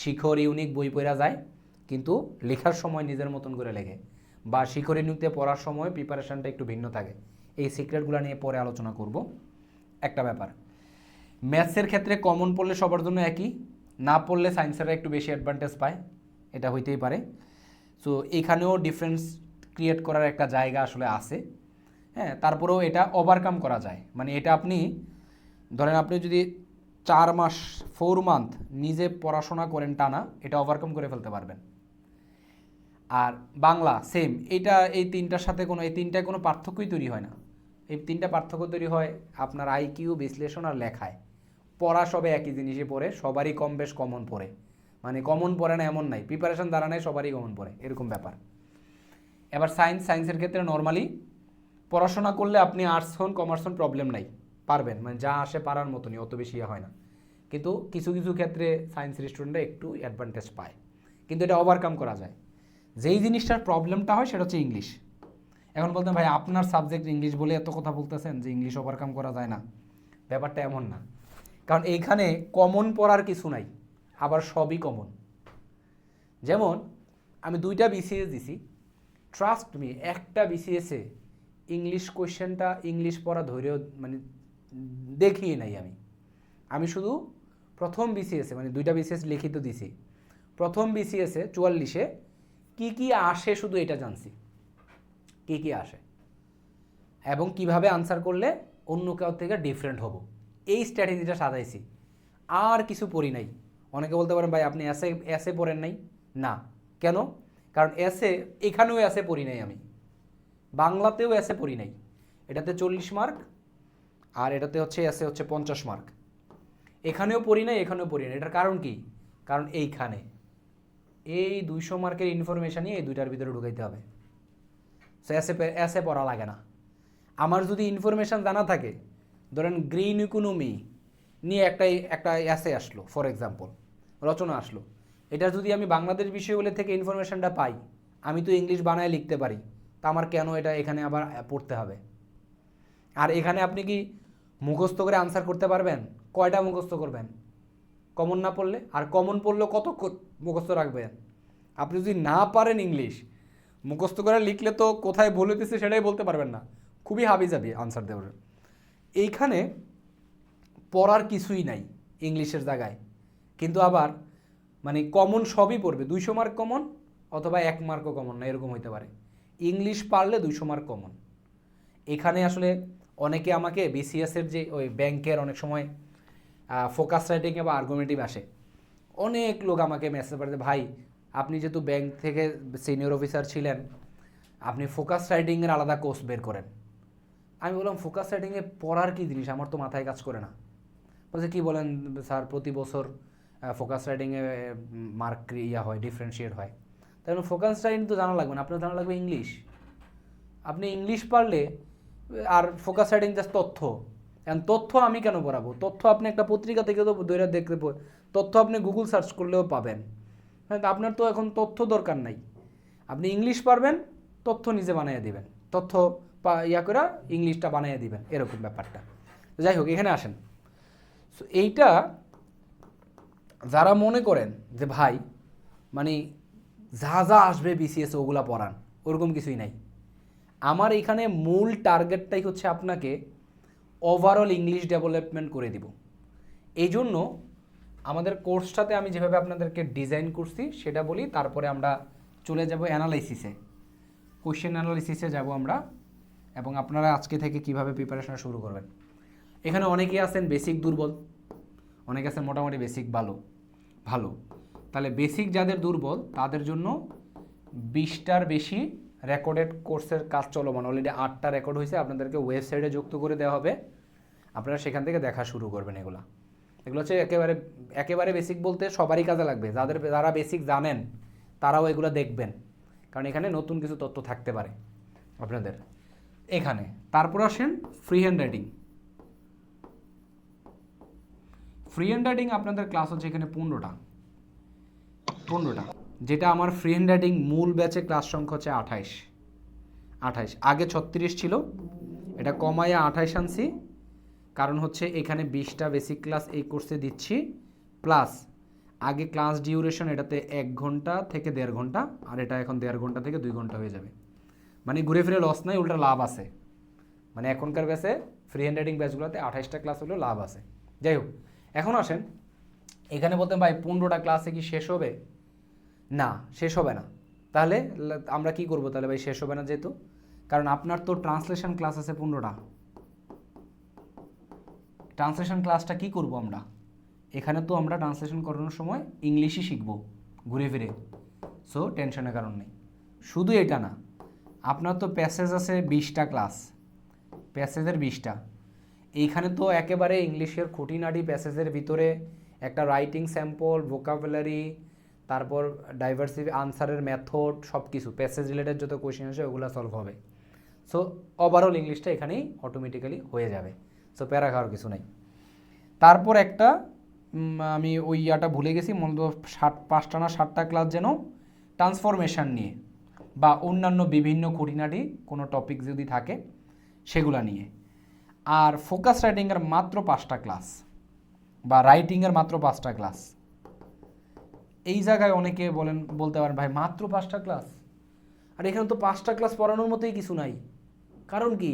শিখর ইউনিক বই পড়া যায়, কিন্তু লেখার সময় নিজের মতন করে লেখে, বা শিখর ইউনিকতে পড়ার সময় প্রিপারেশনটা একটু ভিন্ন থাকে। এই সিক্রেটগুলো নিয়ে পরে আলোচনা করব। একটা ব্যাপার, ম্যাথসের ক্ষেত্রে কমন পড়লে সবার জন্য একই, না পড়লে সায়েন্সেরা একটু বেশি অ্যাডভান্টেজ পায়, এটা হইতেই পারে। সো এখানেও ডিফারেন্স ক্রিয়েট করার একটা জায়গা আসলে আছে, হ্যাঁ। তারপরেও এটা ওভারকাম করা যায়, মানে এটা আপনি ধরেন আপনি যদি 4 মাস 4 মান্থ নিজে পড়াশোনা করেন টানা, এটা ওভারকাম করে ফেলতে পারবেন। আর বাংলা সেম, এটা এই 3টার সাথে এই 3টায় কোনো পার্থক্যই তৈরি হয় না। এই 3টা পার্থক্য তৈরি হয় আপনার আইকিউ, বিশ্লেষণ আর লেখায়। পড়া সবে একই জিনিসই পড়ে, সবারই কম বেশ কমন পড়ে, মানে কমন পড়ে না এমন নাই, প্রিপারেশন দ্বারা নেই সবারই কমন পড়ে, এরকম ব্যাপার। এবার সায়েন্সের ক্ষেত্রে নর্মালি পড়াশোনা করলে আপনি আর্টস হন কমার্স হন প্রবলেম নাই, পারবেন, মানে যা আসে পারার মতনই, অত বেশি হয় না। কিন্তু কিছু কিছু ক্ষেত্রে সায়েন্সের স্টুডেন্টরা একটু অ্যাডভান্টেজ পায়, কিন্তু এটা ওভারকাম করা যায়। যেই জিনিসটার প্রবলেমটা হয় সেটা হচ্ছে ইংলিশ। এখন বলতেন ভাই আপনার সাবজেক্ট ইংলিশ বলে এত কথা বলতেছেন যে ইংলিশ ওভারকাম করা যায় না, ব্যাপারটা এমন না। কারণ এইখানে কমন পড়ার কিছু নাই, আবার সবই কমন। যেমন আমি 2টা বিসিএস দিছি, ট্রাস্ট মি, একটা বিসিএসে ইংলিশ কোয়েশ্চেনটা ইংলিশ পড়া ধৈর্য মানে দেখিয়ে নাই আমি শুধু প্রথম বিসিএসে, মানে 2টা বিসিএস লিখিত দিছি, প্রথম বিসিএসে 44-এ কি আসে শুধু এটা জানছি, কি আসে এবং কিভাবে আনসার করলে অন্য কারোর থেকে ডিফারেন্ট হব, এই স্ট্র্যাটেজিটা সাজাইছি, আর কিছু পড়ি নাই। অনেকে বলতে পারেন ভাই আপনি এসে পড়েন নাই, না কেন? কারণ এখানেও পড়ি নাই আমি, বাংলাতেও পড়ি নাই। এটাতে 40 মার্ক আর এটাতে হচ্ছে 50 মার্ক। এখানেও পড়ি নাই, এখানেও পড়ি নাই। এটার কারণ কি? কারণ এইখানে এই 200 মার্কের ইনফরমেশনই এই দুইটার ভিতরে ঢুকাইতে হবে। পড়া লাগে না। আমার যদি ইনফরমেশান জানা থাকে, ধরেন গ্রিন ইকোনমি নিয়ে একটা আসলো, ফর এক্সাম্পল রচনা আসলো, এটা যদি আমি বাংলাদেশ বিষয়গুলো থেকে ইনফরমেশানটা পাই, আমি তো ইংলিশ বানায় লিখতে পারি, তা আমার কেন এটা এখানে আবার পড়তে হবে? আর এখানে আপনি কি মুখস্থ করে আনসার করতে পারবেন? কয়টা মুখস্থ করবেন কমন না পড়লে? আর কমন পড়লে কত মুখস্থ রাখবেন? আপনি যদি না পারেন ইংলিশ, মুখস্থ করে লিখলে তো কোথায় বলেতেছে সেটাই বলতে পারবেন না, খুবই হাবি যাবি আনসার দেওয়ার। এইখানে পড়ার কিছুই নাই ইংলিশের জায়গায়, কিন্তু আবার মানে কমন সবই পড়বে, 200 মার্ক কমন অথবা 1 মার্কও কমন না, এরকম হইতে পারে। ইংলিশ পারলে 200 মার্ক কমন। এখানে আসলে অনেকে আমাকে বিসিএসের যে ওই ব্যাংকের অনেক সময় ফোকাস রাইটিংয়ে বা আর্গুমেন্টিভ আসে, অনেক লোক আমাকে মেসেজ করে, ভাই আপনি যেহেতু ব্যাংক থেকে সিনিয়র অফিসার ছিলেন, আপনি ফোকাস রাইটিংয়ের আলাদা কোর্স বের করেন। আমি বললাম ফোকাস রাইটিংয়ে পড়ার কী জিনিস, আমার তো মাথায় কাজ করে না। বলছে কী বলেন স্যার, প্রতি বছর ফোকাস রাইটিংয়ে মার্ক হয়, ডিফারেন্সিয়েট হয়। তাই জন্য ফোকাস রাইটিং তো জানা লাগবে না, আপনার জানা লাগবে ইংলিশ। আপনি ইংলিশ পারলে, আর ফোকাস রাইটিং জাস্ট তথ্য। এখন তথ্য আমি কেন পড়াবো? তথ্য আপনি একটা পত্রিকা থেকে তো দৈরা দেখতে, তথ্য আপনি গুগল সার্চ করলেও পাবেন। হ্যাঁ, আপনার তো এখন তথ্য দরকার নাই, আপনি ইংলিশ পারবেন, তথ্য নিজে বানিয়ে দিবেন, তথ্য ইয়া করে ইংলিশটা বানিয়ে দিবেন, এরকম ব্যাপারটা। যাই হোক, এখানে আসেন। সো এইটা যারা মনে করেন যে ভাই মানে যা যা আসবে বিসিএস ওগুলা পড়ান, ওরকম কিছুই নাই। আমার এখানে মূল টার্গেটটাই হচ্ছে আপনাকে ওভারঅল ইংলিশ ডেভেলপমেন্ট করে দিব। এই জন্য আমাদের কোর্সটাতে আমি যেভাবে আপনাদেরকে ডিজাইন করছি সেটা বলি, তারপরে আমরা চলে যাব অ্যানালাইসিসে, কোশ্চেন অ্যানালাইসিসে যাব আমরা, এবং আপনারা আজকে থেকে কিভাবে প্রিপারেশন শুরু করবেন। এখানে অনেকেই আছেন বেসিক দুর্বল, অনেকে আছেন মোটামুটি বেসিক ভালো। তাহলে বেসিক যাদের দুর্বল তাদের জন্য 20টার বেশি রেকর্ডেড কোর্সের কাজ চলমান, অলরেডি 8টা রেকর্ড হয়েছে, আপনাদেরকে ওয়েবসাইটে যুক্ত করে দেওয়া হবে, আপনারা সেখান থেকে দেখা শুরু করবেন। এগুলো হচ্ছে একেবারে বেসিক বলতে সবারই কাজে লাগবে, যারা বেসিক জানেন তারাও এগুলো দেখবেন, কারণ এখানে নতুন কিছু তথ্য থাকতে পারে আপনাদের এখানে। তারপর আসেন free hand writing. Free hand writing আপনাদের ক্লাস হচ্ছে এখানে 15টা, যেটা আমার ফ্রি হ্যান্ড রাইটিং মূল ব্যাচে ক্লাস সংখ্যা হচ্ছে 28। আগে 36 ছিল, এটা কমাইয়া 28 আনছি, কারণ হচ্ছে এখানে 20টা বেসিক ক্লাস এই কোর্সে দিচ্ছি, প্লাস আগে ক্লাস ডিউরেশন এটাতে 1 ঘন্টা থেকে 1.5 ঘন্টা, আর এটা এখন 1.5 ঘন্টা থেকে 2 ঘন্টা হয়ে যাবে। মানে ঘুরে ফিরে লস নাই, উল্টা লাভ আছে। মানে এখনকার ব্যাচে ফ্রি হ্যান্ড রাইটিং ব্যাচগুলোতে 28টা ক্লাস হলেও লাভ আছে। যাই হোক, এখন আসেন এখানে বলতেন ভাই 15টা ক্লাসে কি শেষ হবে? না, শেষ হবে না। তাহলে আমরা কি করব? তাহলে ভাই শেষ হবে না যেহেতু, কারণ আপনার তো ট্রান্সলেশন ক্লাস আছে 15টা। ট্রান্সলেশন ক্লাসটা কি করব আমরা? এখানে তো আমরা ট্রান্সলেশন করানোর সময় ইংলিশই শিখব ঘুরে ফিরে, সো টেনশনের কারণ নেই। শুধু এটা না, আপনার তো প্যাসেজ আছে 20টা ক্লাস, প্যাসেজের 20টা। এইখানে তো একেবারে ইংলিশের খুঁটিনাটি প্যাসেজের ভিতরে একটা রাইটিং স্যাম্পল, ভোকাবুলারি, তারপর ডাইভার্সিটি আনসারের মেথড, সব কিছু প্যাসেজ রিলেটেড যত কোয়েশ্চেন আছে ওগুলো সলভ হবে। সো ওভারঅল ইংলিশটা এখানেই অটোমেটিক্যালি হয়ে যাবে, সো প্যারা খাওয়ার কিছু নাই। তারপর একটা আমি ওই ইয়াটা ভুলে গেছি, মূলত 5টা না 7টা ক্লাস যেন ট্রান্সফরমেশন নিয়ে বা অন্যান্য বিভিন্ন খুঁটিনাটি কোনো টপিক যদি থাকে সেগুলো নিয়ে। আর ফোকাস রাইটিংয়ের মাত্র 5টা ক্লাস বা রাইটিংয়ের মাত্র 5টা ক্লাস। এই জায়গায় অনেকে বলতে পারেন ভাই মাত্র 5টা ক্লাস, আর এখানে তো 5টা ক্লাস পড়ানোর মতোই কিছু নাই। কারণ কি,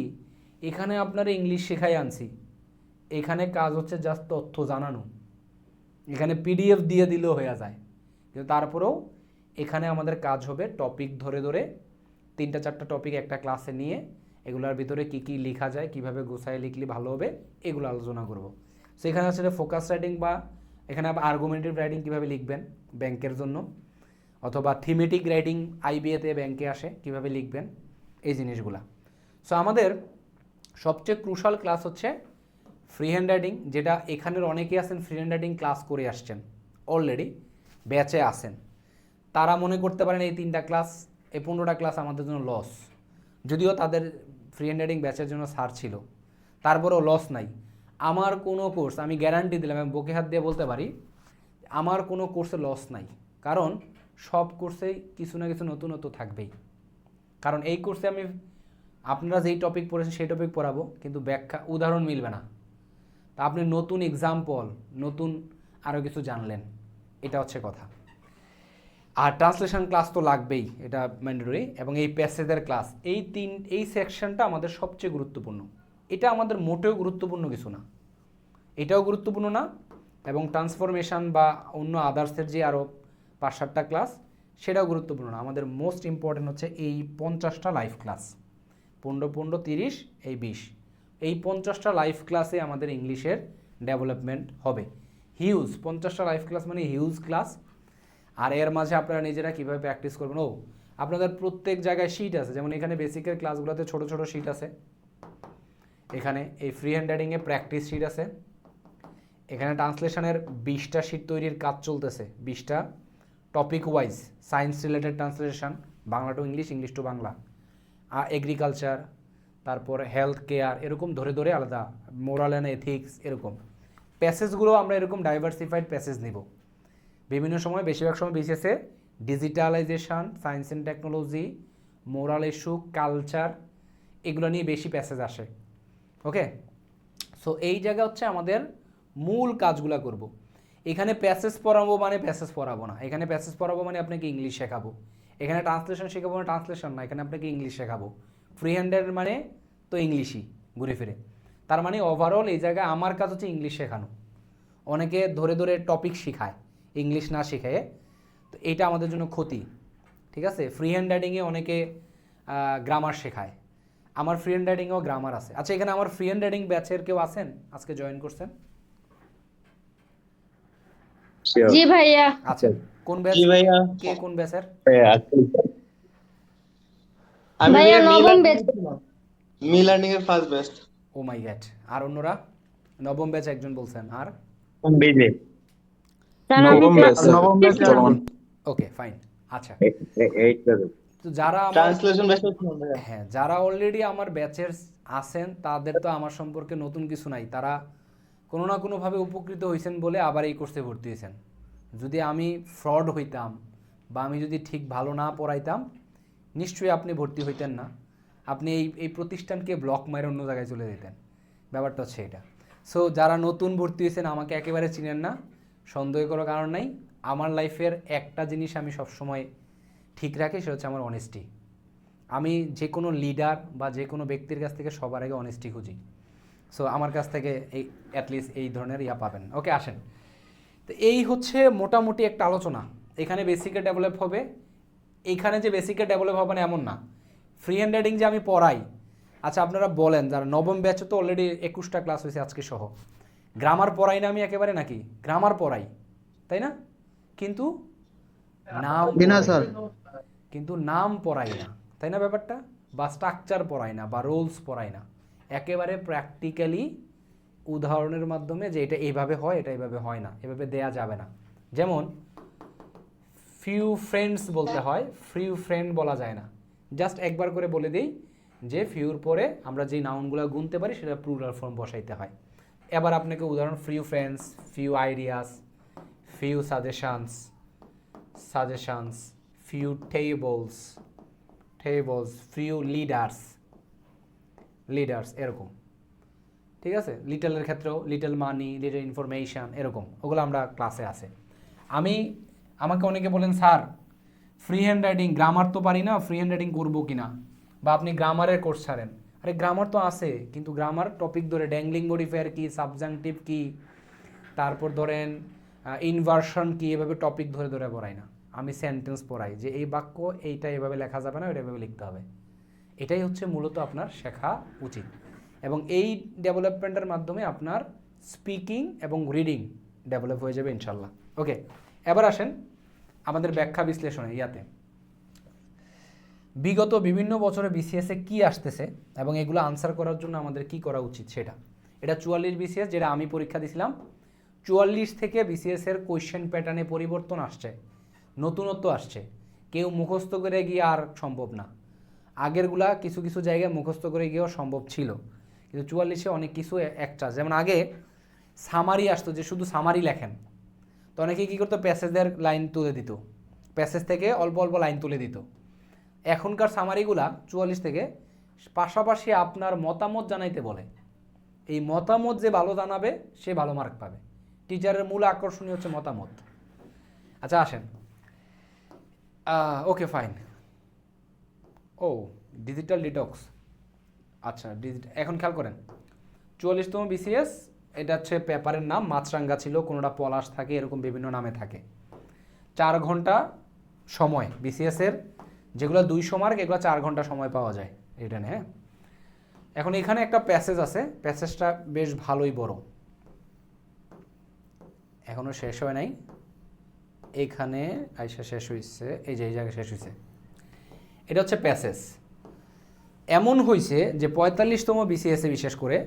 এখানে আপনারা ইংলিশ শেখাই আনছি, এখানে কাজ হচ্ছে জাস্ট তথ্য জানানো, এখানে পিডিএফ দিয়ে দিলেও হয়ে যায়, কিন্তু তারপরেও এখানে আমাদের কাজ হবে টপিক ধরে ধরে 3-4টা টপিক একটা ক্লাসে নিয়ে এগুলোর ভিতরে কি কি লেখা যায়, কিভাবে গোছায় লিখলে ভালো হবে, এগুলো আলোচনা করব। সো এখানে আসলে ফোকাস রাইটিং বা এখানে আবার আর্গুমেন্টিভ রাইটিং কীভাবে লিখবেন ব্যাংকের জন্য, অথবা থিমেটিক রাইটিং আইবিএতে ব্যাংকে আসে কীভাবে লিখবেন, এই জিনিসগুলা। সো আমাদের সবচেয়ে ক্রুশাল ক্লাস হচ্ছে ফ্রি হ্যান্ড রাইটিং, যেটা এখানের অনেকেই আছেন ফ্রি হ্যান্ড রাইটিং ক্লাস করে আসছেন, অলরেডি ব্যাচে আসেন। তারা মনে করতে পারেন এই 3টা ক্লাস, এই 15টা ক্লাস আমাদের জন্য লস, যদিও তাদের ফ্রি হ্যান্ড রাইটিং ব্যাচের জন্য ছাড় ছিল, তারপরেও লস নাই। আমার কোনো কোর্স, আমি গ্যারান্টি দিলাম, আমি বুকে হাত দিয়ে বলতে পারি, আমার কোনো কোর্সে লস নাই, কারণ সব কোর্সেই কিছু না কিছু নতুনত্ব থাকবেই। কারণ এই কোর্সে আমি আপনারা যেই টপিক পড়েছেন সেই টপিক পড়াবো, কিন্তু ব্যাখ্যা উদাহরণ মিলবে না। তা আপনি নতুন এক্সাম্পল, নতুন আরও কিছু জানলেন, এটা হচ্ছে কথা। আর ট্রান্সলেশন ক্লাস তো লাগবেই, এটা ম্যান্ডেটরি, এবং এই প্যাসেজের ক্লাস, এই সেকশনটা আমাদের সবচেয়ে গুরুত্বপূর্ণ। এটা আমাদের মোটেও গুরুত্বপূর্ণ কিছু না, এটাও গুরুত্বপূর্ণ না, এবং ট্রান্সফরমেশন বা অন্য আদার্সের যে আরও 5-7টা ক্লাস সেটাও গুরুত্বপূর্ণ না। আমাদের মোস্ট ইম্পর্টেন্ট হচ্ছে এই 50টা লাইভ ক্লাস, 15, 30, এই 20, এই 50টা লাইভ ক্লাসে আমাদের ইংলিশের ডেভেলপমেন্ট হবে। হিউজ 50টা লাইভ ক্লাস মানে হিউজ ক্লাস। আর এর মাঝে আপনারা নিজেরা কীভাবে প্র্যাকটিস করবেন, আপনাদের প্রত্যেক জায়গায় শিট আছে, যেমন এখানে বেসিকের ক্লাসগুলোতে ছোট ছোট শিট আছে, এখানে এই ফ্রি হ্যান্ড রাইটিংয়ে প্র্যাকটিস শিট আছে, এখানে ট্রান্সলেশনের 20টা শিট তৈরির কাজ চলতেছে, 20টা topic wise, science related translation, Bangla to English, English to Bangla, agriculture, তারপর হেলথ কেয়ার, এরকম ধরে ধরে আলাদা, মোরাল অ্যান্ড এথিক্স, এরকম প্যাসেজগুলো আমরা এরকম ডাইভার্সিফাইড প্যাসেজ নিব বিভিন্ন সময়। বেশিরভাগ সময় বিশেষে digitalization, science and technology, moral issue, culture, এগুলো নিয়ে বেশি প্যাসেজ আসে। ওকে, সো এই জায়গা হচ্ছে আমাদের মূল কাজগুলো করব। এখানে প্যাসেজ পড়াবো মানে প্যাসেজ পড়াবো না, এখানে প্যাসেজ পড়াবো মানে আপনাকে ইংলিশ শেখাবো, এখানে ট্রান্সলেশন শেখাবো না, ট্রান্সলেশন না, এখানে আপনাকে ইংলিশ শেখাবো। ফ্রি হ্যান্ডের মানে তো ইংলিশই ঘুরে ফিরে, তার মানে ওভারঅল এই জায়গায় আমার কাজ হচ্ছে ইংলিশ শেখানো। অনেকে ধরে ধরে টপিক শেখায় ইংলিশ না শেখায়, তো এটা আমাদের জন্য ক্ষতি। ঠিক আছে, ফ্রি হ্যান্ড রাইটিংয়ে অনেকে গ্রামার শেখায়, আমার ফ্রি হ্যান্ড রাইটিংয়েও গ্রামার আছে। আচ্ছা, এখানে আমার ফ্রি হ্যান্ড রাইটিং ব্যাচের কেউ আছেন আজকে জয়েন করছেন? জি ভাইয়া। আচ্ছা, কোন ব্যাচ? জি ভাইয়া। কে কোন ব্যাচের? আমি ভাইয়া ভাইয়া নবম ব্যাচ। মি লার্নিং এর ফার্স্ট বেস্ট। ও মাই গড, আর অন্যরা? নবম ব্যাচ একজন বলছেন, আর স্যার আমি নবম ব্যাচ চলমান। Okay fine. আচ্ছা, তো যারা আমার ট্রান্সলেশন বেস্ট ভাইয়া। হ্যাঁ, যারা অলরেডি আমার ব্যাচের আছেন তাদের তো আমার সম্পর্কে নতুন কিছু নাই, তারা কোনো না কোনোভাবে উপকৃত হয়েছেন বলে আবার এই কোর্সে ভর্তি হয়েছেন। যদি আমি ফ্রড হইতাম বা আমি যদি ঠিক ভালো না পড়াইতাম, নিশ্চয়ই আপনি ভর্তি হইতেন না, আপনি এই প্রতিষ্ঠানকে ব্লক মারে অন্য জায়গায় চলে যেতেন। ব্যাপারটা হচ্ছে এটা। সো যারা নতুন ভর্তি হয়েছেন, আমাকে একেবারে চিনেন না, সন্দেহ করার কারণ নাই। আমার লাইফের একটা জিনিস আমি সবসময় ঠিক রাখি, সেটা হচ্ছে আমার অনেস্টি। আমি যে কোনো লিডার বা যে কোনো ব্যক্তির কাছ থেকে সবার আগে অনেস্টি খুঁজি। সো আমার কাছ থেকে এই অ্যাটলিস্ট এই ধরনের পাবেন। ওকে, আসেন। তো এই হচ্ছে মোটামুটি একটা আলোচনা। এখানে বেসিকে ডেভেলপ হবে, এইখানে যে বেসিকে ডেভেলপ হবে না এমন না। ফ্রি হ্যান্ড রাইটিং যে আমি পড়াই, আচ্ছা আপনারা বলেন, যারা নবম ব্যাচে তো অলরেডি 21টা ক্লাস হয়েছে আজকে সহ, গ্রামার পড়াই না আমি একেবারে নাকি? গ্রামার পড়াই, তাই না? কিন্তু নাম স্যার কিন্তু নাম পড়াই না, তাই না ব্যাপারটা? বা স্ট্রাকচার পড়াই না, বা রোলস পড়াই না, একেবারে প্র্যাকটিক্যালি উদাহরণের মাধ্যমে যে এটা এইভাবে হয়, এটা এইভাবে হয় না, এভাবে দেয়া যাবে না। যেমন ফিউ ফ্রেন্ডস বলতে হয়, ফিউ ফ্রেন্ড বলা যায় না। জাস্ট একবার করে বলে দিই যে ফিউর পরে আমরা যেই নাউনগুলো গুনতে পারি সেটা প্লুরাল ফর্ম বসাইতে হয়। এবার আপনাকে উদাহরণ, few friends, few ideas, few suggestions, few tables, few leaders, এরকম। ঠিক আছে, লিটলের ক্ষেত্রেও লিটল মানি, লিটল ইনফরমেশান, এরকম, ওগুলো আমরা ক্লাসে আছে। আমাকে অনেকে বলেন, sir free hand writing grammar তো পারি না, ফ্রি হ্যান্ড রাইটিং করবো কিনা, বা আপনি গ্রামারের কোর্স ছাড়েন। আরে গ্রামার তো আছে, কিন্তু গ্রামার টপিক ধরে ড্যাংলিং মডিফায়ার কি, সাবজাংটিভ কি, তারপর ধরেন ইনভার্সন কি, এভাবে টপিক ধরে ধরে পড়াই না। আমি সেন্টেন্স পড়াই যে এই বাক্য এইটা এভাবে লেখা যাবে না, এটা এভাবে লিখতে হবে। এটাই হচ্ছে মূলত আপনার শেখা উচিত, এবং এই ডেভেলপমেন্টের মাধ্যমে আপনার স্পিকিং এবং রিডিং ডেভেলপ হয়ে যাবে ইনশাল্লাহ। ওকে, এবার আসেন আমাদের ব্যাখ্যা বিশ্লেষণে। বিগত বিভিন্ন বছরে বিসিএসে কি আসতেছে এবং এগুলো আনসার করার জন্য আমাদের কি করা উচিত সেটা। এটা 44 বিসিএস, যেটা আমি পরীক্ষা দিয়েছিলাম। 44 থেকে বিসিএসের কোয়েশ্চেন প্যাটার্নে পরিবর্তন আসছে, নতুনত্ব আসছে। কেউ মুখস্থ করে গিয়ে আর সম্ভব না। আগেরগুলা কিছু কিছু জায়গায় মুখস্থ করে গিয়েও সম্ভব ছিল, কিন্তু 44-এ অনেক কিছু একটা, যেমন আগে সামারি আসতো, যে শুধু সামারি লেখেন, তো অনেকে কী করতো, প্যাসেজের লাইন তুলে দিত, প্যাসেজ থেকে অল্প অল্প লাইন তুলে দিত। এখনকার সামারিগুলা 44 থেকে পাশাপাশি আপনার মতামত জানাইতে বলে। এই মতামত যে ভালো জানাবে সে ভালো মার্ক পাবে। টিচারের মূল আকর্ষণই হচ্ছে মতামত। আচ্ছা আসেন, ওকে ফাইন। ও ডিজিটাল ডিটক্স, আচ্ছা এখন খেয়াল করেন 44তম বিসিএস, এটা হচ্ছে পেপারের নাম মাছরাঙ্গা ছিল, কোনোটা পলাশ থাকে, এরকম বিভিন্ন নামে থাকে। 4 ঘন্টা সময় বিসিএসের, যেগুলো 200 মার্ক এগুলো 4 ঘন্টা সময় পাওয়া যায় রিটেনে। হ্যাঁ, এখন এখানে একটা প্যাসেজ আছে, প্যাসেজটা বেশ ভালোই বড়, এখনও শেষ হয় নাই। এইখানে আইসা শেষ হয়েছে, এই যে এই জায়গায় শেষ হয়েছে। এটা হচ্ছে প্যাসেজ। এমন হয়েছে যে 45তম বিসিএসে বিশেষ করে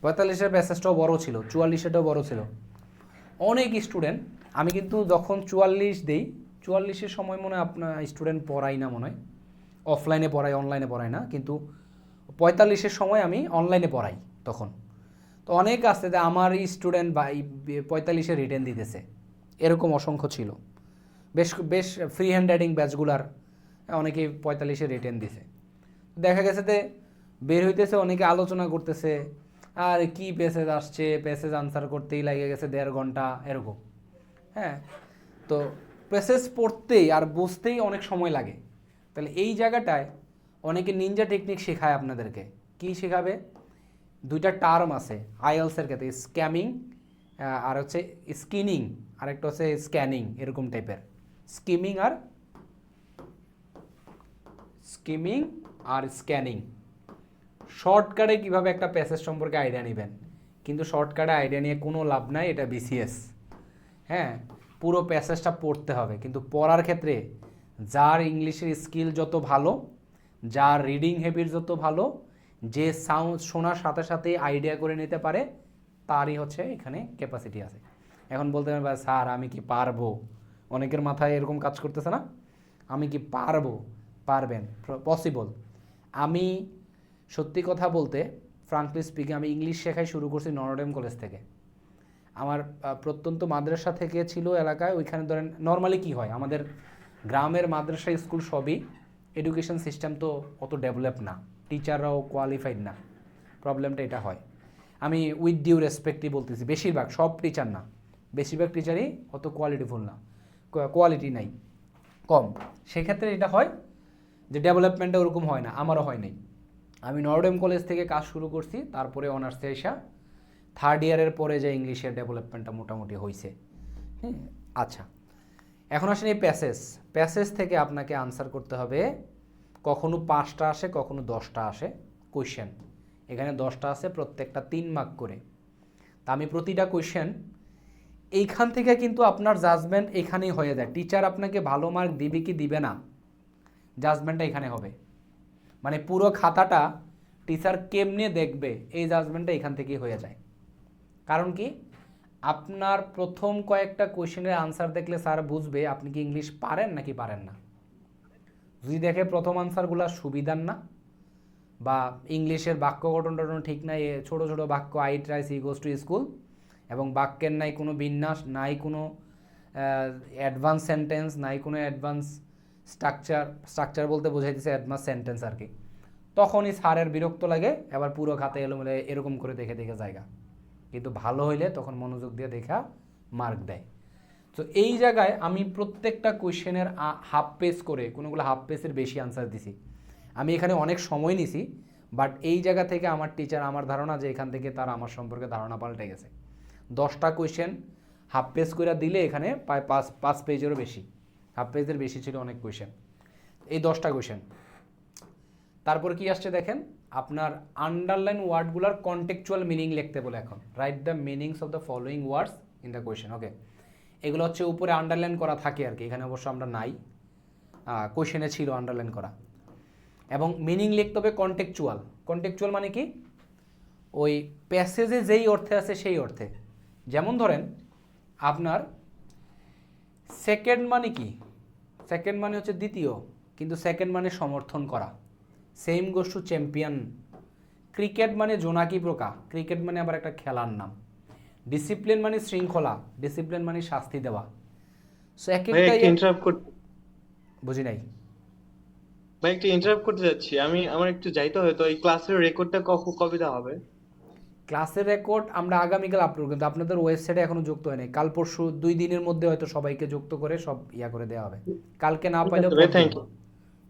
45-এর প্যাসেজটাও বড় ছিল, 44-এটাও বড় ছিল। অনেক স্টুডেন্ট, আমি কিন্তু যখন 44 দেই, 44-এর সময় মনে হয় আপনার স্টুডেন্ট পড়াই না, মনে হয় অফলাইনে পড়াই, অনলাইনে পড়াই না, কিন্তু 45-এর সময় আমি অনলাইনে পড়াই তখন। তো অনেক আছে যে আমার স্টুডেন্ট বা 45-এ রিটেন দিতেছে, এরকম অসংখ্য ছিল। বেশ বেশ ফ্রি হ্যান্ড রাইটিং ব্যাচগুলার অনেকেই 45-এ রিটেন দিছে। দেখা গেছে যে বের হইতেছে, অনেকে আলোচনা করতেছে, আর কি প্যাসেজ আসছে, প্যাসেজ আনসার করতেই লাগে গেছে 1.5 ঘন্টা এরকম। হ্যাঁ, তো প্যাসেজ পড়তেই আর বুঝতেই অনেক সময় লাগে। তাহলে এই জায়গাটায় অনেকে নিনজা টেকনিক শেখায় আপনাদেরকে। কি শেখাবে? 2টা টার্ম আছে আইএলসের ক্ষেত্রে, স্ক্যামিং আর হচ্ছে স্কিনিং, আরেকটা হচ্ছে স্ক্যানিং, এরকম টাইপের। স্কিমিং আর স্ক্যানিং। শর্টকাটে কিভাবে একটা প্যাসেজ সম্পর্কে আইডিয়া নেবেন, কিন্তু শর্টকাটে আইডিয়া নিয়ে কোনো লাভ নাই, এটা বিসিএস। হ্যাঁ, পুরো প্যাসেজটা পড়তে হবে, কিন্তু পড়ার ক্ষেত্রে যার ইংলিশের স্কিল যত ভালো, যার রিডিং হ্যাবিট যত ভালো, যে সাউন্ড শোনার সাথে সাথে আইডিয়া করে নিতে পারে, তারই হচ্ছে এখানে ক্যাপাসিটি আছে। এখন বলতে পারেন স্যার আমি কি পারবো, অনেকের মাথায় এরকম কাজ করতেছে না, আমি কি পারবো? পারবেন, পসিবল। আমি সত্যি কথা বলতে, ফ্রাঙ্কলি স্পিকিং, আমি ইংলিশ শেখাই শুরু করছি নটরডেম কলেজ থেকে। আমার প্রত্যন্ত মাদ্রাসা থেকে ছিল এলাকায়, ওইখানে ধরেন নর্মালি কি হয়, আমাদের গ্রামের মাদ্রাসা স্কুল সবই, এডুকেশন সিস্টেম তো অত ডেভেলপ না, টিচাররাও কোয়ালিফাইড না, প্রবলেমটা এটা হয়। আমি উইথ ডিউ রেসপেক্টই বলতেছি, বেশিরভাগ, সব টিচার না, বেশিরভাগ টিচারই অত কোয়ালিটিফুল না, কোয়ালিটি নাই, কম। সেক্ষেত্রে এটা হয় যে ডেভেলপমেন্টটা ওরকম হয় না, আমারও হয় নাই। আমি নটরডেম কলেজ থেকে কাজ শুরু করছি, তারপরে অনার্সে এসা 3rd ইয়ারের পরে যে ইংলিশের ডেভেলপমেন্টটা মোটামুটি হয়েছে। হ্যাঁ, আচ্ছা এখন আসেন এই প্যাসেজ থেকে আপনাকে আনসার করতে হবে। কখনো 5টা আসে, কখনো 10টা আসে কোয়েশ্চেন। এখানে 10টা আছে, প্রত্যেকটা 3 মার্ক করে। তা আমি প্রতিটা কোয়েশ্চেন এইখান থেকে কিন্তু আপনার জাজমেন্ট এখানেই হয়ে যায়। টিচার আপনাকে ভালো মার্ক দিবে কি দিবে না, জাজমেন্টটা এখানে হবে। মানে পুরো খাতাটা টিচার কেমনে দেখবে, এই জাজমেন্টটা এখান থেকেই হয়ে যায়। কারণ কি, আপনার প্রথম কয়েকটা কোয়েশ্চেনের আনসার দেখলে স্যার বুঝবে আপনি কি ইংলিশ পারেন নাকি পারেন না। যদি দেখে প্রথম আনসারগুলো সুবিধার না, বা ইংলিশের বাক্য গঠন টঠন ঠিক নাই, ছোট ছোট বাক্য, I try, she goes to school, এবং বাক্যের নাই কোনো বিন্যাস, নাই কোনো অ্যাডভান্স সেন্টেন্স, নাই কোনো অ্যাডভান্স স্ট্রাকচার বলতে বোঝাইতেছে অ্যাডভান্স সেন্টেন্স আর কি, তখনই স্যারের বিরক্ত লাগে, এবার পুরো খাতা এলোমেলো এরকম করে দেখে দেখে জায়গা। কিন্তু ভালো হইলে তখন মনোযোগ দিয়ে দেখা মার্ক দেয়। তো এই জায়গায় আমি প্রত্যেকটা কোয়েশ্চেনের হাফ পেজ করে, কোনোগুলো হাফ পেজের বেশি আনসার দিছি। আমি এখানে অনেক সময় নিছি, বাট এই জায়গা থেকে আমার টিচার, আমার ধারণা যে এখান থেকে তার আমার সম্পর্কে ধারণা পাল্টে গেছে। 10টা কোয়েশ্চেন হাফ পেজ করে দিলে এখানে প্রায় 5 পেজেরও বেশি, হাফ পেজের বেশি ছিল অনেক কোয়েশ্চেন, এই 10টা কোয়েশ্চেন। তারপর কি আসছে দেখেন, আপনার আন্ডারলাইন ওয়ার্ডগুলোর কন্টেক্সচুয়াল মিনিং লিখতে বলে। এখন write the meanings of the following words in the question. Okay, এগুলো হচ্ছে উপরে আন্ডারলাইন করা থাকে আর কি, এখানে অবশ্য আমরা নাই, কোয়েশ্চেনে ছিল আন্ডারলাইন করা। এবং মিনিং লিখতে হবে কন্টেক্সচুয়াল মানে কি, ওই প্যাসেজে যেই অর্থে আছে সেই অর্থে। যেমন ধরেন আপনার সেকেন্ড মানে কি, সেকেন্ড মানে হচ্ছে দ্বিতীয়, কিন্তু সেকেন্ড মানে সমর্থন করা। Same goes to champion. Cricket মানে জোনাকি পোকা, ক্রিকেট মানে আবার একটা খেলার নাম। ডিসিপ্লিন মানে শৃঙ্খলা, ডিসিপ্লিন মানে শাস্তি দেওয়া। সো এক একটা ইন্টারাপ্ট করতে বুঝি নাই। ভাই একটু ইন্টারাপ্ট করতে যাচ্ছি, আমার একটু যাইতে হবে, তো এই ক্লাসের রেকর্ডটা কবে দেওয়া হবে? ক্লাসের রেকর্ড আমরা আগামীকাল আপলোড, কিন্তু আপনাদের ওয়েবসাইটে এখনো যুক্ত হয়নি। কাল পরশু 2 দিনের মধ্যে হয়তো সবাইকে যুক্ত করে সব করে দেওয়া হবে। কালকে না ঠিক পাইলেও আছে ভাই, পরদিন। Thank you.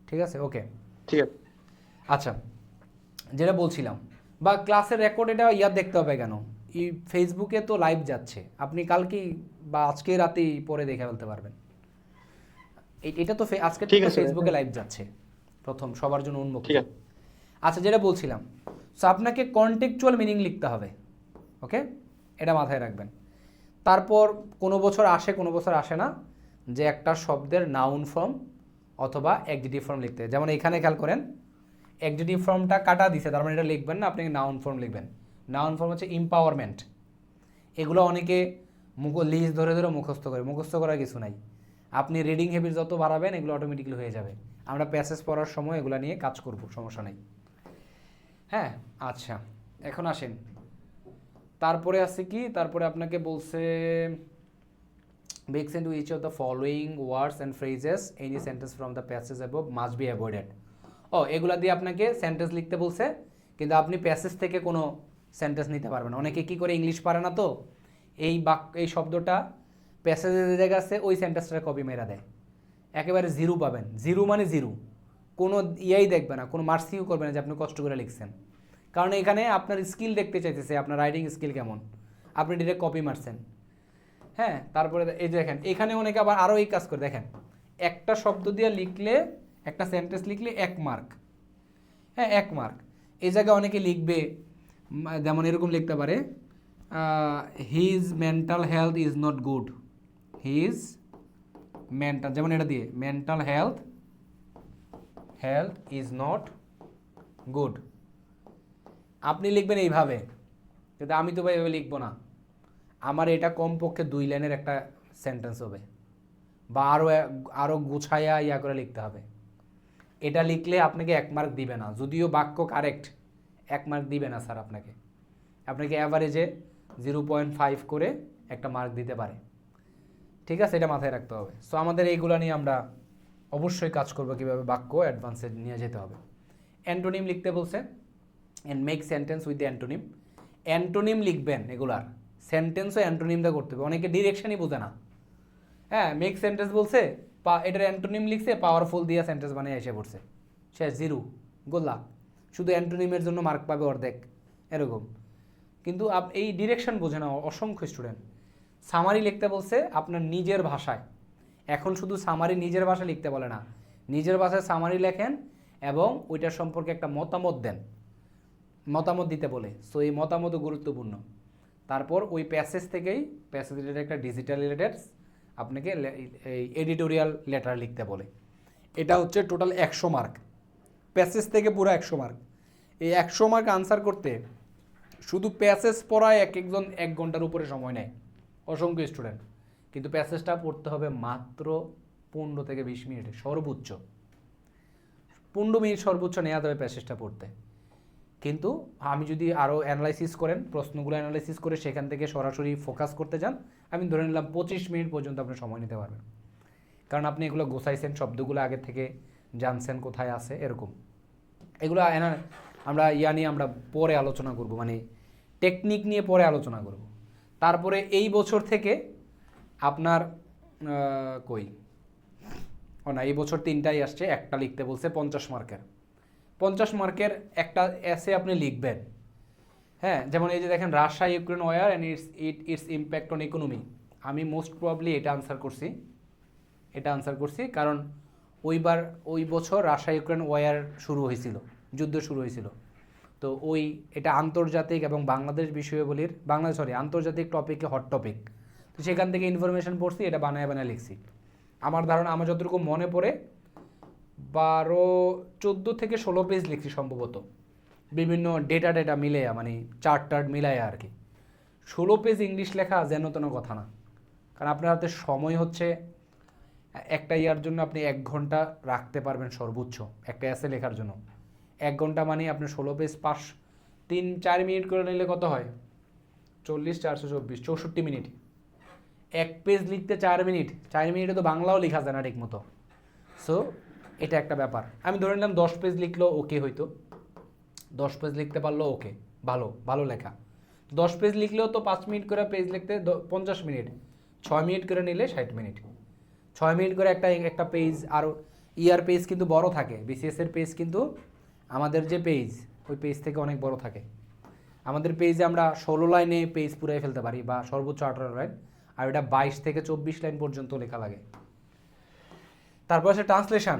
ঠিক আছে, ওকে। ঠিক আছে। আচ্ছা, যেটা বলছিলাম, বা ক্লাসের রেকর্ড এটা দেখতে হবে কেন? এই ফেসবুকে তো লাইভ যাচ্ছে, আপনি কালকেই বা আজকে রাতেই পরে দেখে ফেলতে পারবেন। এটা তো আজকে ঠিক তো আছে। ফেসবুকে লাইভ যাচ্ছে প্রথম, সবার জন্য উন্মুক্ত। ঠিক আছে। আচ্ছা, যেটা বলছিলাম, সো আপনাকে কনটেক্সচুয়াল মিনিং লিখতে হবে, ওকে, এটা মাথায় রাখবেন। তারপর কোনো বছর আসে কোনো বছর আসে না যে একটা শব্দের নাউন ফর্ম অথবা অ্যাডজেক্টিভ ফর্ম লিখতে। যেমন এখানে খেয়াল করেন, অ্যাডজেক্টিভ ফর্মটা কাটা দিছে, তার মানে এটা লিখবেন না, আপনি নাউন ফর্ম লিখবেন। নাউন ফর্ম হচ্ছে এম্পাওয়ারমেন্ট। এগুলো অনেকে লিস্ট ধরে ধরে মুখস্থ করে, মুখস্থ করার কিছু নাই। আপনি রিডিং হ্যাবিট যত বাড়াবেন এগুলো অটোমেটিক্যালি হয়ে যাবে। আমরা প্যাসেজ পড়ার সময় এগুলো নিয়ে কাজ করব, সমস্যা নেই। হ্যাঁ, আচ্ছা, এখন আসেন। তারপরে আছে কি, তারপরে আপনাকে বলছে mix into each of the following words and phrases any sentence from the passage above must be avoided. এগুলা দিয়ে আপনাকে সেন্টেন্স লিখতে বলছে, কিন্তু আপনি প্যাসেজ থেকে কোনো সেন্টেন্স নিতে পারবেন না। অনেকে কি করে, ইংলিশ পারে না তো এই শব্দটা প্যাসেজের যে জায়গা আছে ওই সেন্টেন্সটা কপি মেরা দেয়, একেবারে জিরো পাবেন। জিরো মানে জিরো, কোনো দেখবে না, কোনো মার্সিও করবে না যে আপনি কষ্ট করে লিখছেন। কারণ এখানে আপনার স্কিল দেখতে চাইতেছে, আপনার রাইটিং স্কিল কেমন, আপনি ডিরেক্ট কপি মারছেন। হ্যাঁ, তারপরে এই যে দেখেন, এখানে অনেকে আবার আরও এই কাজ করে, দেখেন একটা শব্দ দিয়ে লিখলে, একটা সেন্টেন্স লিখলে 1 মার্ক। হ্যাঁ, 1 মার্ক। এই জায়গায় অনেকে লিখবে, যেমন এরকম লিখতে পারে, his mental health is not good. His mental, যেমন এটা দিয়ে mental health is not good. আপনি লিখবেন এইভাবে, কিন্তু আমি তো ভাই এভাবে লিখবো না। আমার এটা কমপক্ষে 2 লাইনের একটা সেন্টেন্স হবে, বা আরও গুছাইয়া করে লিখতে হবে। এটা লিখলে আপনাকে 1 মার্ক দিবে না, যদিও বাক্য কারেক্ট, 1 মার্ক দিবে না স্যার আপনাকে। আপনাকে অ্যাভারেজে 0.5 করে একটা মার্ক দিতে পারে। ঠিক আছে, এটা মাথায় রাখতে হবে। সো আমাদের এইগুলো নিয়ে আমরা অবশ্যই কাজ করবো, কীভাবে বাক্য অ্যাডভান্সে নিয়ে যেতে হবে। অ্যান্টোনিম লিখতে বলছে, and make sentence with the antonym. Antonym লিখবেন, এগুলার সেন্টেন্সও অ্যান্টোনিমটা করতে হবে। অনেকে ডিরেকশনই বোঝে না। হ্যাঁ, মেক সেন্টেন্স বলছে, এটার অ্যান্টোনিম লিখছে, পাওয়ারফুল দিয়ে সেন্টেন্স বানিয়ে এসে পড়ছে, শেষ, জিরো, গোল্লা। শুধু অ্যান্টোনিমের জন্য মার্ক পাবে অর্ধেক, এরকম। কিন্তু এই ডিরেকশন বোঝে না অসংখ্য স্টুডেন্ট। সামারি লিখতে বলছে আপনার নিজের ভাষায়। এখন শুধু সামারি নিজের ভাষায় লিখতে বলে না, নিজের ভাষায় সামারি লেখেন এবং ওইটার সম্পর্কে একটা মতামত দেন, মতামত দিতে বলে। সো এই মতামতও গুরুত্বপূর্ণ। তারপর ওই প্যাসেজ থেকেই, প্যাসেজ রিলেটেড একটা ডিজিটাল রিলেটেড আপনাকে এই এডিটোরিয়াল লেটার লিখতে বলে। এটা হচ্ছে টোটাল 100 মার্ক, প্যাসেজ থেকে পুরো 100 মার্ক। এই 100 মার্ক আনসার করতে শুধু প্যাসেজ পড়ায় একজন 1 ঘন্টার উপরে সময় নেয় অসংখ্য স্টুডেন্ট, কিন্তু প্যাসেজটা পড়তে হবে মাত্র 15 থেকে 20 মিনিটে সর্বোচ্চ। 15 মিনিট সর্বোচ্চ নেওয়া যাবে প্যাসেজটা পড়তে। কিন্তু আমি যদি আরও অ্যানালাইসিস করেন, প্রশ্নগুলো অ্যানালাইসিস করে সেখান থেকে সরাসরি ফোকাস করতে যান, আমি ধরে নিলাম 25 মিনিট পর্যন্ত আপনি সময় নিতে পারবেন। কারণ আপনি এগুলো গোছাইছেন, শব্দগুলো আগে থেকে জানছেন কোথায় আছে, এরকম। এগুলো আমরা নিয়ে আমরা পরে আলোচনা করব, মানে টেকনিক নিয়ে পরে আলোচনা করব। তারপরে এই বছর থেকে আপনার এই বছর 3টাই আসছে। একটা লিখতে বলছে 50 মার্কের। 50 মার্কের একটা এসে আপনি লিখবেন। হ্যাঁ, যেমন এই যে দেখেন, Russia Ukraine war and its impact on economy. আমি মোস্ট প্রবাবলি এটা আনসার করছি, কারণ ওই বছর রাশিয়া ইউক্রেন ওয়ার শুরু হয়েছিল, যুদ্ধ শুরু হয়েছিল। তো এটা আন্তর্জাতিক এবং বাংলাদেশ বিষয়াবলীর আন্তর্জাতিক টপিকে হট টপিক। তো সেখান থেকে ইনফরমেশন পড়ছি, এটা বানায় লিখছি। আমার ধারণা, আমার যতটুকু মনে পড়ে 14 থেকে 16 পেজ লিখছি সম্ভবত, বিভিন্ন ডেটা মিলাইয়া, মানে চার্ট মিলাইয়া আর কি। 16 পেজ ইংলিশ লেখা যেন তেন কথা না, কারণ আপনার হাতে সময় হচ্ছে একটা ইয়ার জন্য আপনি 1 ঘন্টা রাখতে পারবেন সর্বোচ্চ একটা এসে লেখার জন্য। 1 ঘন্টা মানে আপনি 16 পেজ 3-4 মিনিট করে নিলে কত হয়? 40, 424, 64 মিনিট। 1 পেজ লিখতে 4 মিনিট, 4 মিনিটে তো বাংলাও লেখা যায় না ঠিক মতো। সো এটা একটা ব্যাপার। আমি ধরে নিলাম 10 পেজ লিখলেও ওকে হইতো, 10 পেজ লিখতে পারলো ওকে, ভালো ভালো লেখা। 10 পেজ লিখলেও তো 5 মিনিট করে পেজ লিখতে 50 মিনিট, 6 মিনিট করে নিলে 60 মিনিট, 6 মিনিট করে একটা পেজ। আর ইয়ার পেজ কিন্তু বড় থাকে, বিসিএসের পেজ কিন্তু আমাদের যে পেজ ওই পেজ থেকে অনেক বড় থাকে। আমাদের পেজে আমরা 16 লাইনে পেজ পুরাই ফেলতে পারি বা সর্বোচ্চ 18 লাইন, আর এটা 22 থেকে 24 লাইন পর্যন্ত লেখা লাগে। তারপর আছে ট্রান্সলেশন।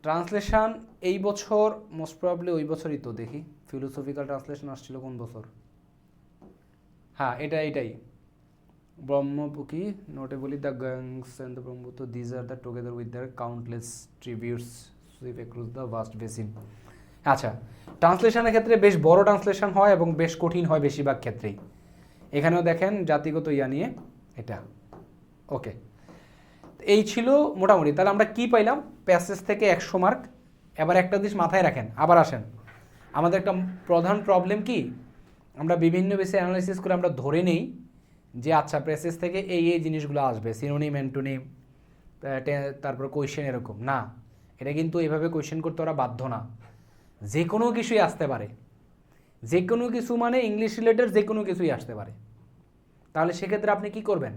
ট্রান্সলেশন এই বছর মোস্ট প্রবাবলি ওই বছরই তো দেখি ফিলোসফিক্যাল ট্রান্সলেশন আসছিল কোন বছর, হ্যাঁ এটাই ব্রহ্মপুকি notably the Ganges and the Brahmaputra these are the together with their countless tributaries sweep across the vast basin. আচ্ছা, ট্রান্সলেশনের ক্ষেত্রে বেশ বড় ট্রান্সলেশন হয় এবং বেশ কঠিন হয় বেশিরভাগ ক্ষেত্রেই। এখানেও দেখেন জাতিগত ইয়া নিয়ে এটা ওকে। এই ছিল মোটামুটি। তাহলে আমরা কি পাইলাম? প্যাসেজ থেকে 100 মার্ক। এবার একটা জিনিস মাথায় রাখেন, আবার আসেন, আমাদের একটা প্রধান প্রবলেম কি, আমরা বিভিন্ন বিষয়ে অ্যানালাইসিস করে আমরা ধরে নেই যে আচ্ছা প্যাসেজ থেকে এই জিনিসগুলো আসবে, সিনোনিম, অ্যান্টোনিম, তারপর কোয়েশ্চেন, এরকম না। এটা কিন্তু এভাবে কোয়েশ্চেন করতে ওরা বাধ্য না, যে কোনো কিছুই আসতে পারে। যে কোনো কিছু মানে ইংলিশ রিলেটেড যে কোনো কিছুই আসতে পারে। তাহলে সেক্ষেত্রে আপনি কি করবেন?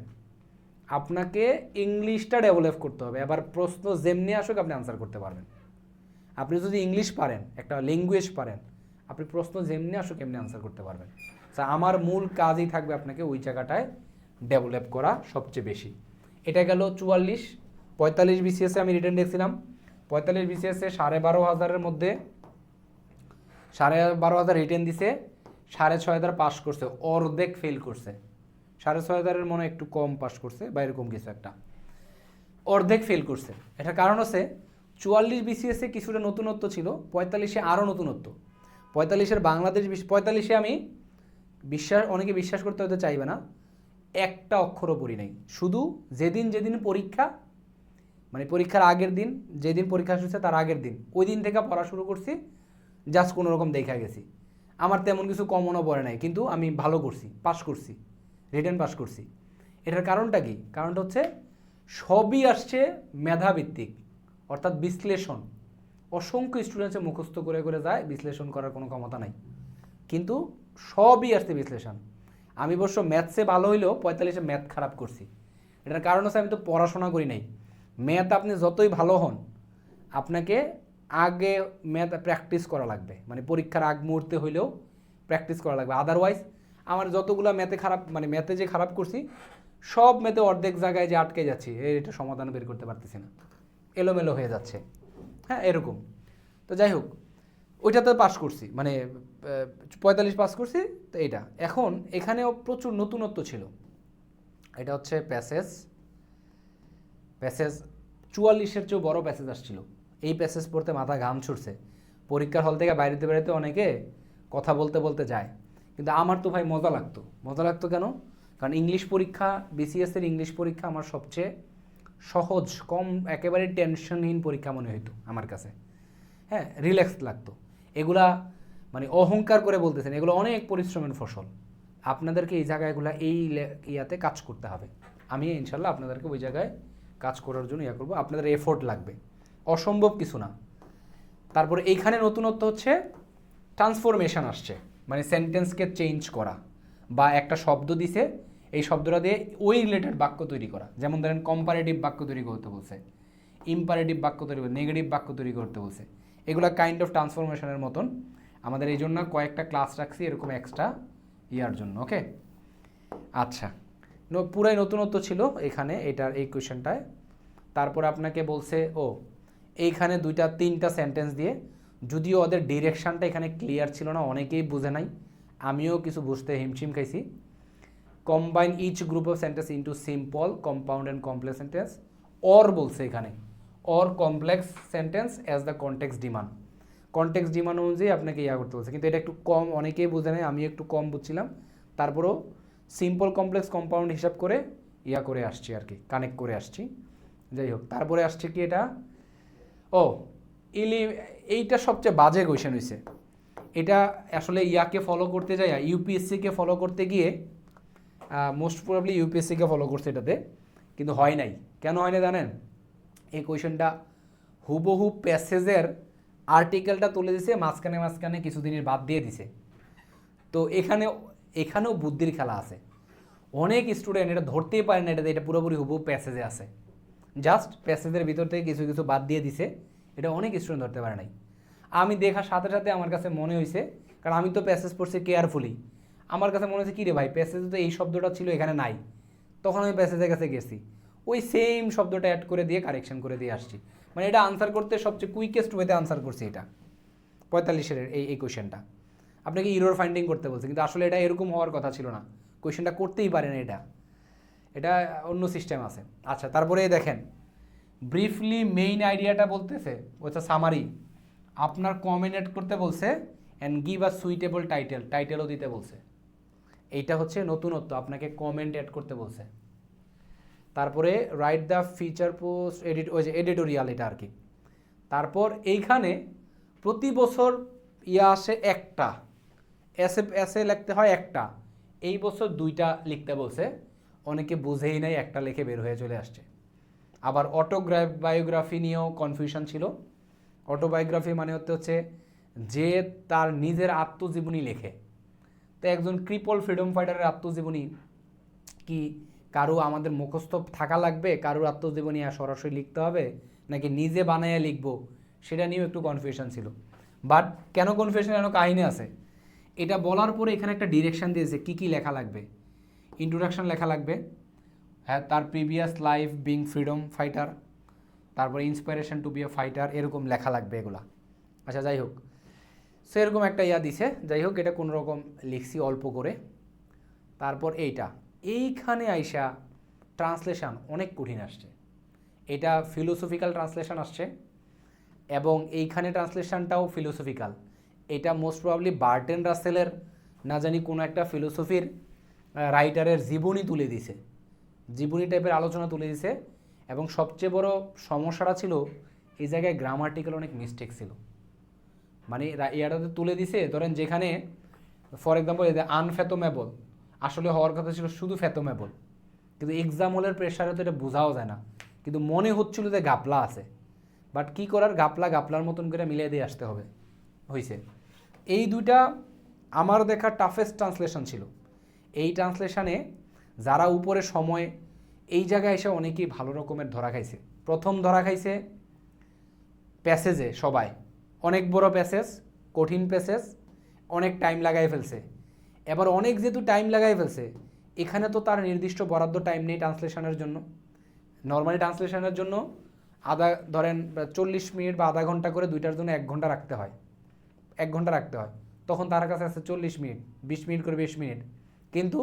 আপনাকে ইংলিশটা ডেভেলপ করতে হবে। এবার প্রশ্ন যেমনি আসুক আপনি আনসার করতে পারবেন। আপনি যদি ইংলিশ পারেন, একটা ল্যাঙ্গুয়েজ পারেন, আপনি প্রশ্ন যেমনি আসুক এমনি আনসার করতে পারবেন। আমার মূল কাজই থাকবে আপনাকে ওই জায়গাটায় ডেভেলপ করা সবচেয়ে বেশি। এটা গেল 44। 45 বিসিএসে আমি রিটার্ন দেখছিলাম। 45 বিসিএসে 12,500-এর মধ্যে 12,500 রিটার্ন দিছে, 6,500 পাস করছে, অর্ধেক ফেল করছে। 6,500-এর মনে একটু কম পাস করছে বা এরকম কিছু একটা, অর্ধেক ফেল করছে। এটার কারণ হচ্ছে 44 বিসিএসে কিছুটা নতুনত্ব ছিল, 45-এ আরও নতুনত্ব। 45-এর বাংলাদেশ 45-এ আমি অনেকে বিশ্বাস করতে হয়তো চাইবে না, একটা অক্ষরও পড়ি নাই। শুধু যেদিন পরীক্ষা, মানে পরীক্ষার আগের দিন, যেদিন পরীক্ষা শুরু হচ্ছে তার আগের দিন, ওই দিন থেকে পড়া শুরু করছি, জাস্ট কোনো রকম দেখা গেছি। আমার তেমন কিছু কমনও পড়ে নাই, কিন্তু আমি ভালো করছি, পাস করছি, রিটেন পাস করছি। এটার কারণটা কি? কারণটা হচ্ছে সবই আসছে মেধাভিত্তিক, অর্থাৎ বিশ্লেষণ। অসংখ্য স্টুডেন্টসে মুখস্থ করে করে যায়, বিশ্লেষণ করার কোনো ক্ষমতা নাই, কিন্তু সবই আসছে বিশ্লেষণ। আমি অবশ্য ম্যাথসে ভালো হইলেও 45-এ ম্যাথ খারাপ করছি। এটার কারণ হচ্ছে আমি তো পড়াশোনা করি নাই। ম্যাথ আপনি যতই ভালো হন, আপনাকে আগে ম্যাথ প্র্যাকটিস করা লাগবে, মানে পরীক্ষার আগ মুহূর্তে হইলেও প্র্যাকটিস করা লাগবে। আদারওয়াইজ আমার যতগুলো ম্যাথে খারাপ, মানে ম্যাথে যে খারাপ করছি, সব ম্যাথে অর্ধেক জায়গায় যে আটকে যাচ্ছি, এটা সমাধান বের করতে পারতেছি না, এলোমেলো হয়ে যাচ্ছে, হ্যাঁ এরকম। তো যাই হোক, ওইটাতে পাস করছি, মানে 45 পাস করছি। তো এইটা এখন এখানেও প্রচুর নতুনত্ব ছিল। এটা হচ্ছে প্যাসেজ 44-এর চেয়েও বড় প্যাসেজ আসছিল। এই প্যাসেজ পড়তে মাথা ঘাম ছুটছে। পরীক্ষার হল থেকে বাইরে অনেকে কথা বলতে বলতে যায়, কিন্তু আমার তো ভাই মজা লাগতো কেন? কারণ ইংলিশ পরীক্ষা, বিসিএসের ইংলিশ পরীক্ষা আমার সবচেয়ে সহজ, কম, একেবারে টেনশনহীন পরীক্ষা মনে হইতো আমার কাছে। হ্যাঁ, রিল্যাক্স লাগতো। এগুলা মানে অহংকার করে বলতেছেন, এগুলো অনেক পরিশ্রমের ফসল। আপনাদেরকে এই জায়গাগুলো এই ইয়াতে কাজ করতে হবে। আমি ইনশাল্লাহ আপনাদেরকে ওই জায়গায় কাজ করার জন্য করবো। আপনাদের এফোর্ট লাগবে, অসম্ভব কিছু না। তারপরে এইখানে নতুনত্ব হচ্ছে ট্রান্সফরমেশন আসছে, মানে সেন্টেন্সকে চেঞ্জ করা, বা একটা শব্দ দিছে, এই শব্দটা দিয়ে ওই রিলেটেড বাক্য তৈরি করা। যেমন ধরেন কম্পারেটিভ বাক্য তৈরি করতে বলছে, ইম্পারেটিভ বাক্য তৈরি করতে, নেগেটিভ বাক্য তৈরি করতে বলছে। এগুলো কাইন্ড অফ ট্রান্সফরমেশনের মতন। আমাদের এই জন্য কয়েকটা ক্লাস রাখছি এরকম এক্সট্রা ইয়ার জন্য, ওকে। আচ্ছা, পুরাই নতুনত্ব ছিল এখানে এই কোয়েশ্চেনটায়। তারপর আপনাকে বলছে এইখানে 2-3টা সেন্টেন্স দিয়ে, যদিও ওদের ডিরেকশানটা এখানে ক্লিয়ার ছিল না, অনেকেই বুঝে নাই, আমিও কিছু বুঝতে হিমশিম খাইছি। Combine each group of sentence into simple, compound and complex sentence. Or বলছে এখানে, or complex sentence as the context demand. Context demand অনুযায়ী আপনাকে করতে বলছে, কিন্তু এটা একটু কম, অনেকেই বুঝে নাই, আমি একটু কম বুঝছিলাম। তারপরেও সিম্পল, কমপ্লেক্স, কম্পাউন্ড হিসাব করে করে আসছি আর কি, কানেক্ট করে আসছি। যাই হোক, তারপরে আসছে কি এটা, এইটা সবচেয়ে বাজে কোয়েশ্চেন হয়েছে। এটা আসলে ইয়াকে ফলো করতে যাই, ইউপিএসসিকে ফলো করতে গিয়ে, মোস্ট প্রবাবলি ইউপিএসসিকে ফলো করছে এটাতে, কিন্তু হয় নাই। কেন হয় না জানেন? এই কোয়েশ্চেনটা হুবহু প্যাসেজের আর্টিকেলটা তুলে দিছে, মাঝখানে মাঝখানে কিছু জিনিস বাদ দিয়ে দিছে। তো এখানেও বুদ্ধির খেলা আছে। অনেক স্টুডেন্ট এটা ধরতেই পারে না এটা পুরোপুরি হুবহু প্যাসেজে আছে, জাস্ট প্যাসেজের ভিতর থেকে কিছু কিছু বাদ দিয়ে দিছে। এটা অনেক স্টুডেন্ট ধরতে পারে নাই। আমি দেখার সাথে সাথে আমার কাছে মনে হয়েছে, কারণ আমি তো প্যাসেজ পড়ছি কেয়ারফুলি, আমার কাছে মনে হচ্ছে কী রে ভাই, প্যাসেজে তো এই শব্দটা ছিল, এখানে নাই। তখন আমি প্যাসেজের কাছে গেছি, ওই সেম শব্দটা অ্যাড করে দিয়ে কারেকশন করে দিয়ে আসছি। মানে এটা আনসার করতে সবচেয়ে কুইকেস্ট ওয়েতে আনসার করছি এটা 45-এর এই কোয়েশ্চেনটা। আপনাকে ইরর ফাইন্ডিং করতে বলছে, কিন্তু আসলে এটা এরকম হওয়ার কথা ছিল না, কোয়েশ্চেনটা করতেই পারে না এটা অন্য সিস্টেম আছে। আচ্ছা, তারপরে দেখেন ব্রিফলি মেইন আইডিয়াটা বলতেছে, ওটা সামারি। আপনার কমেন্ট অ্যাড করতে বলছে অ্যান্ড গিভ আ সুইটেবল টাইটেলও দিতে বলছে। এইটা হচ্ছে নতুনত্ব, আপনাকে কমেন্ট অ্যাড করতে বলছে। তারপরে রাইট দ্য ফিচার পোস্ট ওই যে এডিটোরিয়াল, এটা আর কি। তারপর এইখানে প্রতি বছর আসে একটা এসে লিখতে হয় একটা, এই বছর 2টা লিখতে বলছে। অনেকে বুঝেই নাই, একটা লিখে বের হয়ে চলে আসছে। আবার বায়োগ্রাফি নিয়েও কনফিউশন ছিল। অটোবায়োগ্রাফি মানে হচ্ছে যে তার নিজের আত্মজীবনী লেখে। তো একজন ক্রিপল ফ্রিডম ফাইটারের আত্মজীবনী কি কারো আমাদের মুখস্থ থাকা লাগবে, কারোর আত্মজীবনী আর সরাসরি লিখতে হবে, নাকি নিজে বানাইয়া লিখবো, সেটা নিয়েও একটু কনফিউশন ছিল। বাট কেন কনফিউশন, কেন কাহিনী আছে। এটা বলার পরে এখানে একটা ডিরেকশন দিয়েছে কী কী লেখা লাগবে। ইন্ট্রোডাকশন লেখা লাগবে, হ্যাঁ, তার previous life being freedom fighter, তারপর inspiration to be a fighter, এরকম লেখা লাগবে এগুলা। আচ্ছা, যাই হোক, সো এরকম একটা দিছে। যাই হোক, এটা কোনো রকম লিখছি অল্প করে। তারপর এইখানে আইসা ট্রান্সলেশন অনেক কঠিন আসছে। এটা ফিলোসফিক্যাল ট্রান্সলেশন আসছে, এবং এইখানে ট্রান্সলেশনটাও ফিলোসফিক্যাল। এটা মোস্ট প্রবাবলি বার্টন রাসেলের না জানি কোনো একটা ফিলোসফির রাইটারের জীবনী তুলে দিছে, জীবনী টাইপের আলোচনা তুলে দিছে। এবং সবচেয়ে বড় সমস্যাটা ছিল এই জায়গায় গ্রামাটিক্যাল অনেক মিস্টেক ছিল। মানে ইয়াটাতে তুলে দিছে, ধরেন যেখানে ফর এক্সাম্পল আনফ্যাথমেবল আসলে হওয়ার কথা ছিল শুধু ফ্যাথমেবল, কিন্তু এক্সাম হলের প্রেশারে তো এটা বোঝাও যায় না, কিন্তু মনে হচ্ছিল যে গাপলা আছে। বাট কী করার, গাপলার মতন করে মিলিয়ে দিয়ে আসতে হবে, হয়েছে। এই দুইটা আমার দেখা টাফেস্ট ট্রান্সলেশন ছিল। এই ট্রান্সলেশনে যারা উপরে সময় এই জায়গায় এসে অনেকেই ভালো রকমের ধরা খাইছে। প্রথম ধরা খাইছে প্যাসেজে, সবাই অনেক বড় প্যাসেজ, কঠিন প্যাসেজ, অনেক টাইম লাগাই ফেলছে। এবার অনেক যেহেতু টাইম লাগাই ফেলছে, এখানে তো তার নির্দিষ্ট বরাদ্দ টাইম নেই ট্রান্সলেশনের জন্য। নর্মালি ট্রান্সলেশনের জন্য ধরেন 40 মিনিট বা আধা ঘন্টা করে, দুইটার জন্য 1 ঘন্টা রাখতে হয়, 1 ঘন্টা রাখতে হয়। তখন তার কাছে আছে 40 মিনিট, 20 মিনিট করে 20 মিনিট। কিন্তু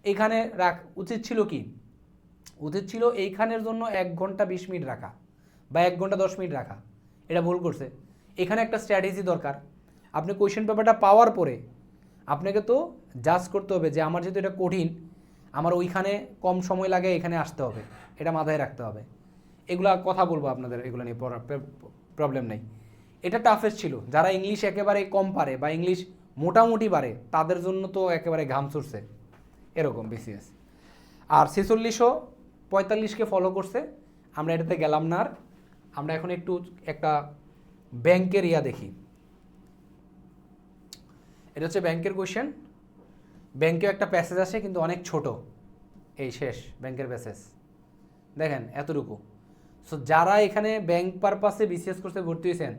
এখানে উচিত ছিল কি, উচিত ছিল এইখানের জন্য 1 ঘন্টা 20 মিনিট রাখা বা 1 ঘন্টা 10 মিনিট রাখা। এটা ভুল করছে। এখানে একটা স্ট্র্যাটেজি দরকার। আপনি কোয়েশ্চেন পেপারটা পাওয়ার পরে আপনাকে তো জাজ করতে হবে যে আমার যেহেতু এটা কঠিন, আমার ওইখানে কম সময় লাগে, এখানে আসতে হবে, এটা মাথায় রাখতে হবে। এগুলা কথা বলবো আপনাদের, এগুলো নিয়ে প্রবলেম নেই। এটা টাফেস্ট ছিল। যারা ইংলিশ একেবারে কম পারে বা ইংলিশ মোটামুটি পারে, তাদের জন্য তো একেবারে ঘাম ছুটছে এরকম বিসিএস। আর 4645কে ফলো করছে, আমরা এটাতে গেলাম না। আর আমরা এখন একটা ব্যাংকের দেখি। এটা হচ্ছে ব্যাংকের কোয়েশ্চেন। ব্যাংকেও একটা প্যাসেজ আসে, কিন্তু অনেক ছোট। এই শেষ ব্যাংকের প্যাসেজ দেখেন এতটুকু। সো যারা এখানে ব্যাংক পারপাসে বিসিএস কোর্সে ভর্তি হয়েছেন,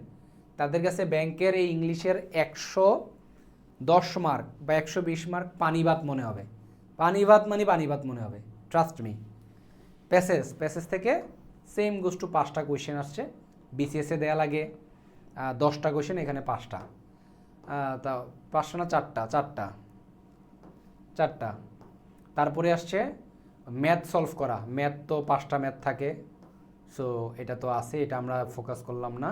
তাদের কাছে ব্যাংকের এই ইংলিশের 110 মার্ক বা 120 মার্ক পানিবাত মনে হবে। পানিবাত মনে হবে, ট্রাস্ট মি। প্যাসেজ থেকে সেম গোস টু 5টা কোয়েশ্চেন আসছে। বিসিএসে দেয়া লাগে 10টা কোয়েশ্চেন, এখানে 5টা, তা 5টা না 4টা। তারপরে আসছে ম্যাথ সলভ করা। ম্যাথ তো 5টা ম্যাথ থাকে, সো এটা তো আছে, এটা আমরা ফোকাস করলাম না।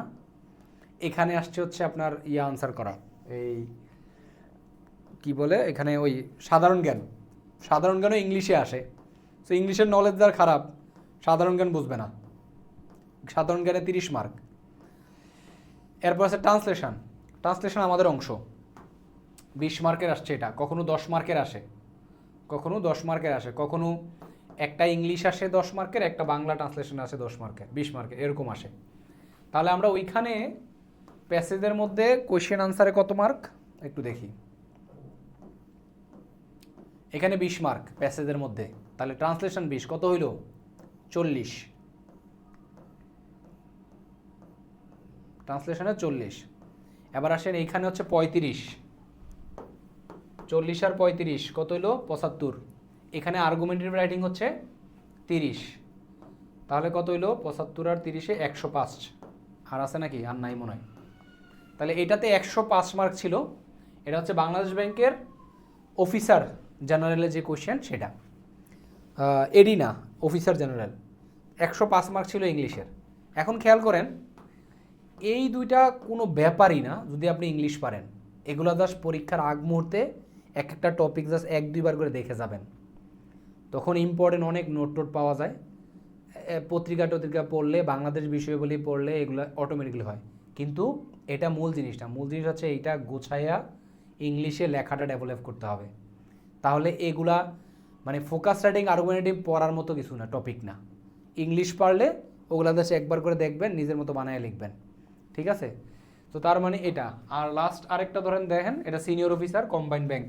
এখানে আসছে হচ্ছে আপনার আনসার করা, এই কি বলে এখানে ওই সাধারণ জ্ঞানও ইংলিশে আসে। সো ইংলিশের নলেজ যার খারাপ, সাধারণ জ্ঞান বুঝবে না। সাধারণ জ্ঞানে 30 মার্ক। এরপর আছে ট্রান্সলেশন আমাদের অংশ, 20 মার্কের আসছে। এটা কখনো 10 মার্কের আসে, কখনো একটা ইংলিশ আসে 10 মার্কের, একটা বাংলা ট্রান্সলেশন আসে 10 মার্কের, 20 মার্কের, এরকম আসে। তাহলে আমরা ওইখানে প্যাসেজের মধ্যে কোয়েশ্চেন আনসারে কত মার্ক একটু দেখি। এখানে 20 মার্ক প্যাসেজের মধ্যে, তাহলে ট্রান্সলেশন 20 কত হইল 40, ট্রান্সলেশনে 40। এবার আসেন এইখানে হচ্ছে 35, 40 আর 35 কত হইল 75। এখানে আর্গুমেন্টেটিভ রাইটিং হচ্ছে 30, তাহলে কত হইল 75 আর 30-এ 105। আর আছে নাকি? আর নাই মনে হয়। তাহলে এটাতে 105 মার্ক ছিল। এটা হচ্ছে বাংলাদেশ ব্যাংকের অফিসার জেনারেলের যে কোশ্চেন সেটা, এডি না, অফিসার জেনারেল। 105 মার্ক ছিল ইংলিশের। এখন খেয়াল করেন, এই দুইটা কোনো ব্যাপারই না যদি আপনি ইংলিশ পারেন। এগুলো জাস্ট পরীক্ষার আগ মুহূর্তে এক একটা টপিক জাস্ট 1-2 বার করে দেখে যাবেন, তখন ইম্পর্টেন্ট অনেক নোট টোট পাওয়া যায়। পত্রিকা টত্রিকা পড়লে, বাংলাদেশ বিষয়গুলি পড়লে এগুলো অটোমেটিকলি হয়। কিন্তু এটা মূল জিনিসটা, মূল জিনিস হচ্ছে এইটা গোছাইয়া ইংলিশে লেখাটা ডেভেলপ করতে হবে। তাহলে এগুলা মানে ফোকাস রাইটিং আর্গুমেন্টেটিভ পড়ার মতো কিছু না, টপিক না। ইংলিশ পারলে ওগুলা জাস্ট একবার করে দেখবেন, নিজের মতো বানায় লিখবেন, ঠিক আছে? তো তার মানে এটা। আর লাস্ট আরেকটা ধরেন দেখেন, এটা senior officer combined bank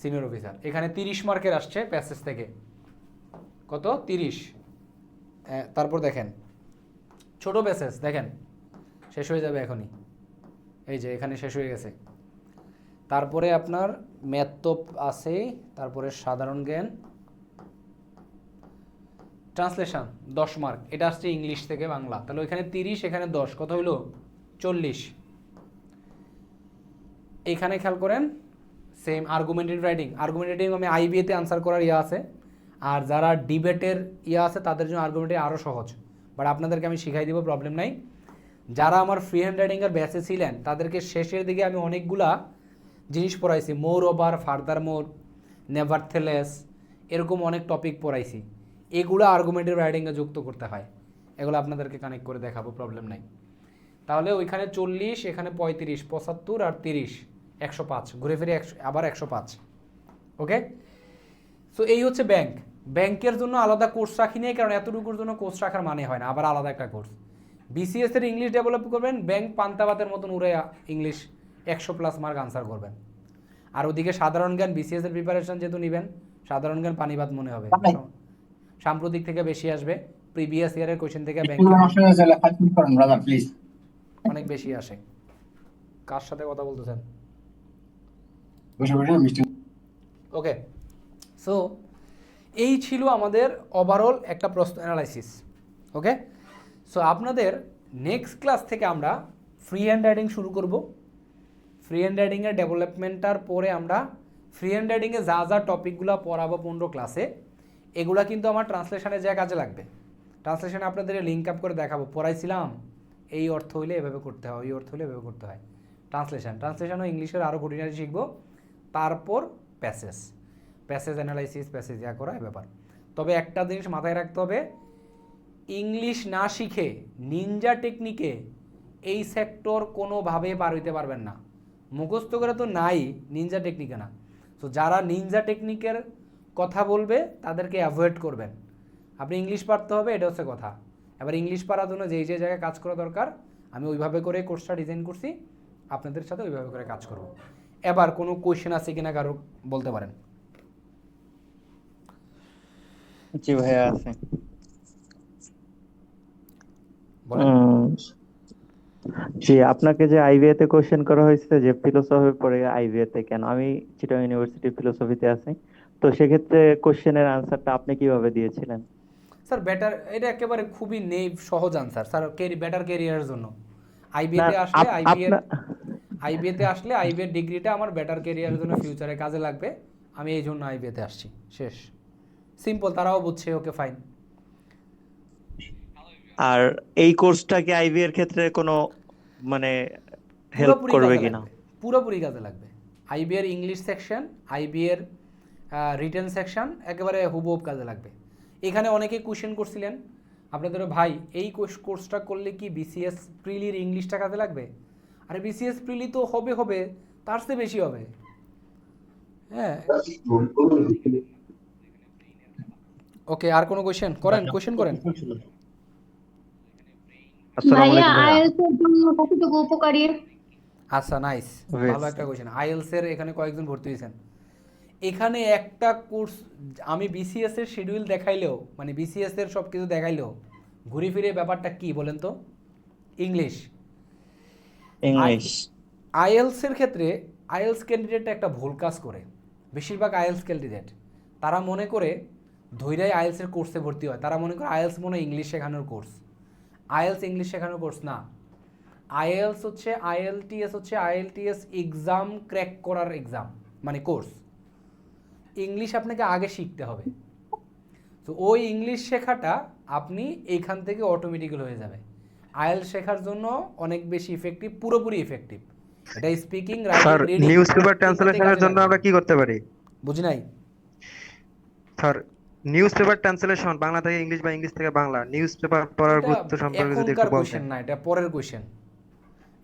senior officer. এখানে 30 মার্কের আসছে প্যাসেজ থেকে, কত 30। তারপর দেখেন ছোট প্যাসেজ, দেখেন শেষ হয়ে যাবে এখনই, এই যে এখানে শেষ হয়ে গেছে। তারপরে আপনার ম্যাথ তো আছে, তারপরে সাধারণ জ্ঞান, ট্রান্সলেশন 10 মার্ক, এটা আসছে ইংলিশ থেকে বাংলা। তাহলে ওইখানে 30, এখানে 10, কত হইলো 40। এইখানে খেয়াল করেন সেম আর্গুমেন্টেটিভ রাইটিং। আর্গুমেন্টেটিভ আমি আইবিএতে আনসার করার ইয়ে আছে, আর যারা ডিবেটের ইয়ে আছে তাদের জন্য আর্গুমেন্টেটিভ আরও সহজ, বাট আপনাদেরকে আমি শিখাই দিব, প্রবলেম নাই। যারা আমার ফ্রি হ্যান্ড রাইটিংয়ের ব্যাচে ছিলেন তাদেরকে শেষের দিকে আমি অনেকগুলা জিনিস পড়াইছি, মোর ওভার, ফার্দার মোর, নেভারথেলেস, এরকম অনেক টপিক পড়াইছি। এগুলো আর্গুমেন্টেটিভ রাইটিংয়ে যুক্ত করতে হয়, এগুলো আপনাদেরকে কানেক্ট করে দেখাবো, প্রবলেম নাই। তাহলে ওইখানে 40, এখানে 35, 75 আর 30, 105, ঘুরে ফিরে আবার 105। ওকে, সো এই হচ্ছে ব্যাংক। ব্যাংকের জন্য আলাদা কোর্স রাখি নেই, কারণ এতটুকুর জন্য কোর্স রাখার মানে হয় না, আবার আলাদা একটা কোর্স। বিসিএস এর ইংলিশ ডেভেলপ করবেন, ব্যাংক পান্তাবাতের মতন উড়ে ইংলিশ 100+ মার্ক আনসার করবেন। আর ওদিকে সাধারণ জ্ঞান, বিসিএস এর প্রিপারেশন যেহেতু নেবেন, সাধারণ জ্ঞান পানিবাদ মনে হবে, সাম্প্রতিক থেকে বেশি আসবে, প্রিভিয়াস ইয়ারের কোশ্চেন থেকে ব্যাংক অনেক বেশি আসে। কার সাথে কথা বলতেছেন? ওকে, সো এই ছিল আমাদের ওভারঅল একটা প্রশ্ন অ্যানালাইসিস। ওকে, সো আপনাদের নেক্সট ক্লাস থেকে আমরা ফ্রি হ্যান্ড রাইটিং শুরু করব। ফ্রি হ্যান্ড রাইটিংয়ের ডেভেলপমেন্টটার পরে আমরা ফ্রি হ্যান্ড রাইটিংয়ে যা যা টপিকগুলো পড়াবো 15 ক্লাসে, এগুলা কিন্তু আমার ট্রান্সলেশনে যা কাজে লাগবে। ট্রান্সলেশনে আপনাদের লিঙ্ক আপ করে দেখাবো, পড়াইছিলাম এই অর্থ হইলে এভাবে করতে হয়, এই অর্থ হইলে এভাবে করতে হয়। ট্রান্সলেশনও ইংলিশের আরও খুঁটিনাটি শিখবো। তারপর প্যাসেজ অ্যানালাইসিস, প্যাসেজ ইয়া করা ব্যাপার। তবে একটা জিনিস মাথায় রাখতে হবে, ইংলিশ না শিখে নিনজা টেকনিকে এই সেক্টর কোনোভাবে পার হইতে পারবেন না। মুখস্থ করে তো নাই, নিনজা টেকনিকে না। তো যারা নিনজা টেকনিকের কথা বলবে তাদেরকে অ্যাভয়েড করবেন। আপনি ইংলিশ পারতে হবে, এটা হচ্ছে কথা। এবার ইংলিশ পারার জন্য যেই যে জায়গায় কাজ করা দরকার, আমি ওইভাবে করে কোর্সটা ডিজাইন করছি, আপনাদের সাথে ওইভাবে করে কাজ করব। এবার কোনো কোয়েশ্চেন আছে কিনা কারো বলতে পারেন। জি ভাইয়া আছে। বলেন। জি, আপনাকে যে আইবিএ তে কোশ্চেন করা হয়েছে যে ফিলোসফি পড়ে আইবিএ তে কেন, আমি চিটাগং ইউনিভার্সিটি ফিলোসফিতে আছি, তো সেক্ষেত্রে কোশ্চেনের আনসারটা আপনি কিভাবে দিয়েছিলেন? স্যার বেটার, এটা একেবারে খুবই সহজ আনসার স্যার, বেটার ক্যারিয়ারের জন্য। আইবিএতে না, আসলে আপনার আইবিএর ডিগ্রিটা আমার বেটার ক্যারিয়ারের জন্য ফিউচারে কাজে লাগবে, আমি এই জন্য আইবিএতে আসছি, শেষ, সিম্পল। তারাও বুঝছে, ওকে ফাইন। আর এই কোর্সটা কি আইবি এর ক্ষেত্রে কোনো মানে হেল্প পুরোপুরি করবে কাজে কিনা? লাগবে, পুরোপুরি কাজে লাগবে। আইবিএর ইংলিশ সেকশন, আইবিএর রিটেন সেকশন একেবারে হুবহুব কাজে লাগবে। এখানে অনেকে কোশ্চেন করছিলেন আপনাদের, ভাই এই কোর্সটা করলে কি বিসিএস প্রিলির ইংলিশটা কাজে লাগবে? আরে বিসিএস প্রিলি তো হবে, তার চেয়ে বেশি হবে। হ্যাঁ, ওকে, আর কোনো কোশ্চেন করেন, কোশ্চেন করেন। আসসালামু ভাইয়া আলাইকুম ভাইয়া। আইএলটিএস এর জন্য কতটুকু উপকারী? আচ্ছা, নাইস, Wait, ভালো একটা কোয়েশ্চেন। আইএলস এর এখানে কয়েকজন ভর্তি হয়েছেন। এখানে একটা কোর্স আমি বিসিএস এর শিডিউল দেখাইলেও, মানে বিসিএস এর সব কিছু দেখাইলেও ঘুরে ফিরে ব্যাপারটা কি বলেন তো? ইংলিশ। ইংলিশ। আইএলস এর ক্ষেত্রে আইএলস ক্যান্ডিডেটটা একটা ভুল কাজ করে। বেশিরভাগ আইএলস ক্যান্ডিডেট তারা মনে করে ধৈর্যই আইএলস এর কোর্সে ভর্তি হয়। তারা মনে করে আইএলস মনে হয় ইংলিশ শেখানোর কোর্স। আইএলস ইংলিশ শেখানোর কোর্স না। আইএলস হচ্ছে আইএলটিএস এক্সাম ক্র্যাক করার এক্সাম, মানে কোর্স। ইংলিশ আপনাকে আগে শিখতে হবে। তো ওই ইংলিশ শেখাটা আপনি এইখান থেকে অটোমেটিক্যালি হয়ে যাবে। আইএলস শেখার জন্য অনেক বেশি ইফেক্টিভ, পুরোপুরি ইফেক্টিভ। এটা speaking, writing, sir reading newspaper তিনটাতেই ট্রান্সলেশনের কাজে জন্য লাগবে। আমরা কি করতে পারি? বুঝি নাই? Sir newspaper translation Bangla থেকে ইংলিশ বা ইংলিশ থেকে বাংলা নিউজ পেপার পড়ার এটা গুরুত্ব সম্পর্কে যদি এখনকার একটু বলতেন। কোয়েশ্চেন না, এটা পরের কোয়েশ্চেন।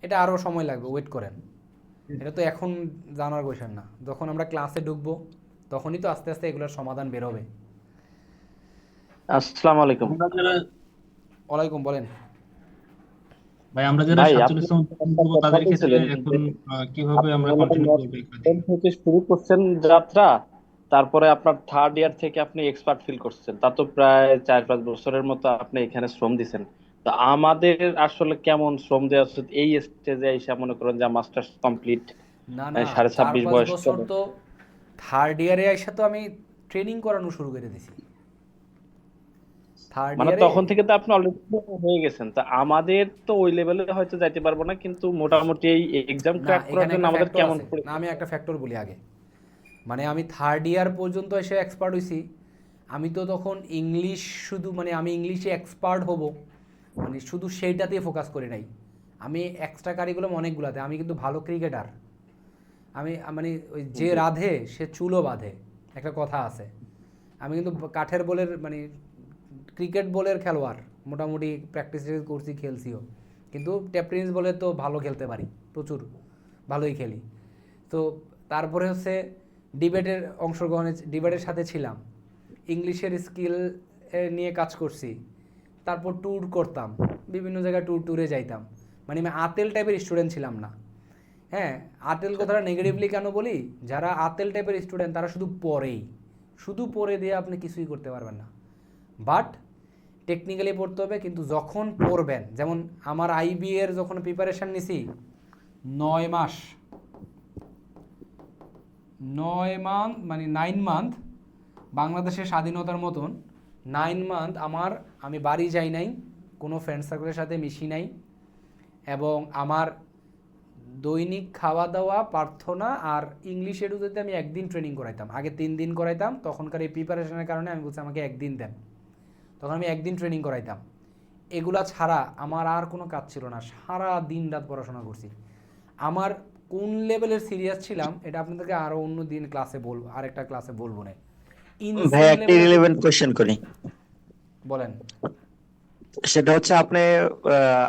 এটা আরও সময় লাগবে, ওয়েট করেন। এটা তো এখন জানার কোয়েশ্চেন না। যখন আমরা ক্লাসে ঢুকবো তখনই তো আস্তে আস্তে এগুলোর সমাধান বেরোবে। আসসালামু আলাইকুম। ওয়ালাইকুম, বলেন। ভাই আমরা যারা ভাই 47 আপনি তম করবো কথা তাদের ক্ষেত্রে বলছিলেন এখন যে কিভাবে আপনি আমরা আমাদের কন্টিনিউ করবো এই কাজে? টেন থেকে শুরু করছেন যাত্রা, তারপরে আপনার থার্ড ইয়ার থেকে আপনি এক্সপার্ট ফিল করছেন, তা তো প্রায় 4-5 বছরের মতো আপনি এখানে শ্রম দিছেন। তো আমাদের আসলে কেমন শ্রম দেওয়া উচিত এই স্টেজে এসে? মনে করেন যে মাস্টার্স কমপ্লিট না না, 26.5 4-5 বয়স বছর চলে। তো থার্ড ইয়ারে এসে তো আমি ট্রেনিং করানো শুরু করে দিছি। থার্ড মানে ইয়ারে তখন থেকে তো আপনি অলরেডি হয়ে গেছেন। তা আমাদের তো ওই লেভেলে হয়তো যাইতে পারবো না, কিন্তু মোটামুটি এই এক্সাম না, ক্র্যাক করার এখানে জন্য একটা আমাদের ফ্যাক্টর কেমন আছে করে? না, আমি একটা ফ্যাক্টর বলি আগে। মানে আমি থার্ড ইয়ার পর্যন্ত এসে এক্সপার্ট হইছি। আমি তো তখন ইংলিশ শুধু, মানে আমি ইংলিশে এক্সপার্ট হব মানে শুধু সেইটাতেই ফোকাস করি নাই। আমি এক্সট্রা কারিকুলাম অনেকগুলাতে। আমি কিন্তু ভালো ক্রিকেটার। আমি মানে ওই যে রাধে সে চুলও বাঁধে, একটা কথা আছে। আমি কিন্তু কাঠের বলের, মানে ক্রিকেট বলের খেলোয়াড়। মোটামুটি প্র্যাকটিস করছি, খেলছিও। কিন্তু টেনিস বলে তো ভালো খেলতে পারি, প্রচুর ভালোই খেলি। তো তারপরে হচ্ছে ডিবেটের সাথে ছিলাম, ইংলিশের স্কিল নিয়ে কাজ করছি। তারপর ট্যুর করতাম, বিভিন্ন জায়গায় ট্যুরে যাইতাম। মানে আমি আতেল টাইপের স্টুডেন্ট ছিলাম না। হ্যাঁ, আতেল কথাটা নেগেটিভলি কেন বলি? যারা আতেল টাইপের স্টুডেন্ট তারা শুধু পড়ে দিয়ে আপনি কিছুই করতে পারবেন না। বাট টেকনিক্যালি পড়তে হবে। কিন্তু যখন পড়বেন, যেমন আমার আইবি এর যখন প্রিপারেশান নিছি 9 মাস, 9 মান্থ, মানে 9 মান্থ, বাংলাদেশের স্বাধীনতার মতন 9 মান্থ আমি বাড়ি যাই নাই, কোনো ফ্রেন্ড সার্কেলের সাথে মিশি নাই, এবং আমার দৈনিক খাওয়া দাওয়া, প্রার্থনা আর ইংলিশ এডুতে আমি একদিন ট্রেনিং করাইতাম। আগে 3 দিন করাইতাম, তখনকার এই প্রিপারেশনের কারণে আমি বলছি আমাকে একদিন দেন। তখন আমি একদিন ট্রেনিং করাইতাম। এগুলা ছাড়া আমার আর কোনো কাজ ছিল না। সারা দিন রাত পড়াশোনা করছি। আমার কোন লেভেলের সিরিয়াস ছিলাম এটা আপনাদেরকে আরও অন্য দিন আরেকটা ক্লাসে বলবো না। ভাই ইনসেন একটা লেভেলের। রিলেভেন্ট কোশ্চেন করি, বলেন। সেটা হচ্ছে আপনি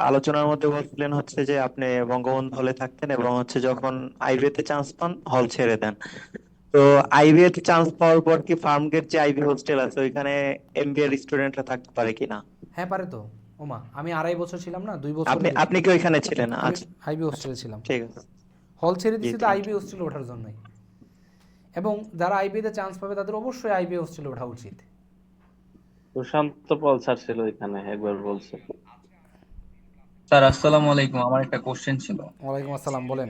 আলোচনার মধ্যে বলছিলেন হচ্ছে যে আপনি বঙ্গবন্ধু হলে থাকতেন এবং হচ্ছে যখন আইবিএ তে চান্স পান হল ছেড়ে দেন। তো আইবিএ তে চান্স পাওয়ার পর কি ফার্মগেট যে আইবি হোস্টেল আছে ওইখানে এমবিএ এর স্টুডেন্টরা থাকতে পারে কিনা? হ্যাঁ, পারে তো। ওমা, আমি 2.5 বছর ছিলাম না, 2 বছর আপনি কি ওইখানে ছিলেন? আমি আচ্ছা, আইবি হোস্টেলে ছিলাম। ঠিক আছে। হল ছেড়ে জি, দিছি তো thank আইবি হোস্টেলে ওঠার জন্যই। এবং যারা আইবিতে চান্স পাবে তাদের অবশ্যই আইবি হোস্টেলে ওঠা উচিত। প্রশান্ত পল স্যার ছিল এখানে, একবার বলছে। স্যার আসসালামু আলাইকুম, আমার একটা কোশ্চেন ছিল। ওয়ালাইকুম আসসালাম, বলেন।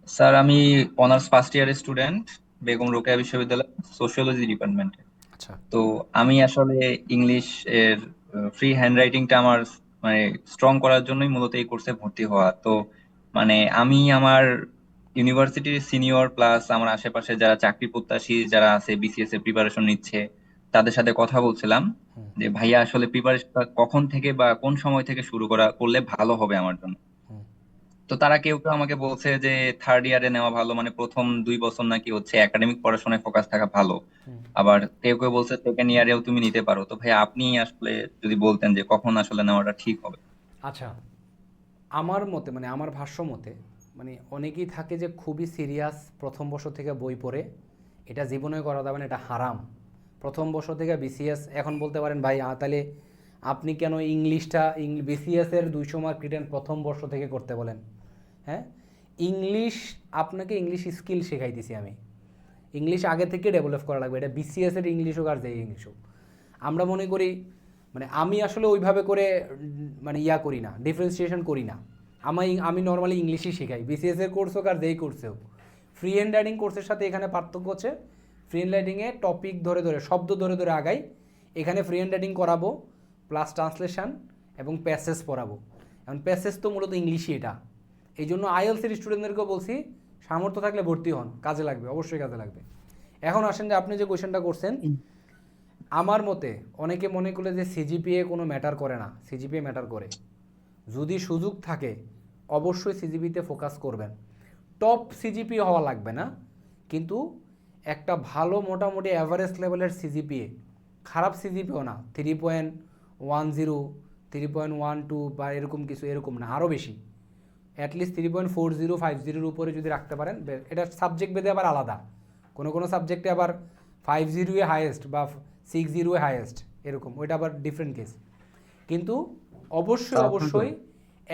স্যার আমি অনার্স ফার্স্ট ইয়ারের স্টুডেন্ট, বেগম রোকেয়া বিশ্ববিদ্যালয়, সোশিওলজি ডিপার্টমেন্টে। আচ্ছা। তো আমি আসলে ইংলিশ এর ফ্রি হ্যান্ড রাইটিংটা আমার মানে স্ট্রং করার জন্যই মূলত এই কোর্সে ভর্তি হওয়া। তো মানে আমি আমার ইউনিভার্সিটির সিনিয়র প্লাস আমার আশেপাশে যারা চাকরি প্রত্যাশী যারা আছে, বিসিএস এর প্রিপারেশন নিচ্ছে, তাদের সাথে কথা বলছিলাম যে ভাইয়া আসলে প্রিপারেশনটা কখন থেকে বা কোন সময় থেকে শুরু করলে ভালো হবে আমার জন্য। তো তারা কেউ কেউ আমাকে বলছে যে থার্ড ইয়ারে নেওয়া ভালো, মানে প্রথম 2 বছর নাকি হচ্ছে একাডেমিক পড়াশোনায় ফোকাস থাকা ভালো। আবার কেউ কেউ বলছে সেকেন্ড ইয়ারেও তুমি নিতে পারো। তো ভাই আপনি আসলে যদি বলতেন যে কখন আসলে নেওয়াটা ঠিক হবে। আচ্ছা, আমার মতে, মানে আমার ভাষ্য মতে, মানে অনেকেই থাকে যে খুবই সিরিয়াস প্রথম বছর থেকে বই পড়ে। এটা জীবনে করা যাবে না, এটা হারাম। প্রথম বছর থেকে বিসিএস, এখন বলতে পারেন ভাই তাহলে আপনি কেন ইংলিশটা বিসিএস এর 200 মার্ক রিটেন প্রথম বর্ষ থেকে করতে বলেন? হ্যাঁ, ইংলিশ, আপনাকে ইংলিশ স্কিল শেখাইতেছি আমি। ইংলিশ আগে থেকে ডেভেলপ করা লাগবে, এটা বিসিএস এর ইংলিশ হোক আর যে ইংলিশ হোক। আমরা মনে করি, মানে আমি আসলে ওইভাবে করে মানে করি না, ডিফারেন্সিয়েশন করি না। আমি নর্মালি ইংলিশই শেখাই, বিসিএস এর কোর্স হোক আর যেই কোর্সে হোক। ফ্রি হ্যান্ড রাইটিং কোর্সের সাথে এখানে পার্থক্য হচ্ছে, ফ্রি হ্যান্ড রাইটিংয়ে টপিক ধরে ধরে, শব্দ ধরে ধরে আগাই, এখানে ফ্রি হ্যান্ড রাইটিং করাবো প্লাস ট্রান্সলেশন এবং প্যাসেজ পড়াবো। এখন প্যাসেজ তো মূলত ইংলিশই, এটা এই জন্য আইএলসির স্টুডেন্টদেরকেও বলছি সামর্থ্য থাকলে ভর্তি হন, কাজে লাগবে, অবশ্যই কাজে লাগবে। এখন আসেন যে আপনি যে কোয়েশ্চেনটা করছেন, আমার মতে অনেকে মনে করলে যে সিজিপিএ কোনো ম্যাটার করে না, সিজিপিএ ম্যাটার করে। যদি সুযোগ থাকে অবশ্যই সিজিপিতে ফোকাস করবেন। টপ সিজিপি হওয়া লাগবে না, কিন্তু একটা ভালো মোটামুটি অ্যাভারেজ লেভেলের সিজিপিএ, খারাপ সিজিপিও না, 3.10, 3.12 বা এরকম কিছু, এরকম না, আরও বেশি, অ্যাটলিস্ট 3.40, 50 উপরে যদি রাখতে পারেন। এটা সাবজেক্ট ভেদে আবার আলাদা, কোনো সাবজেক্টে আবার 50 হাইয়েস্ট বা 60 হাইয়েস্ট, এরকম, ওইটা আবার ডিফারেন্ট কেস। কিন্তু অবশ্যই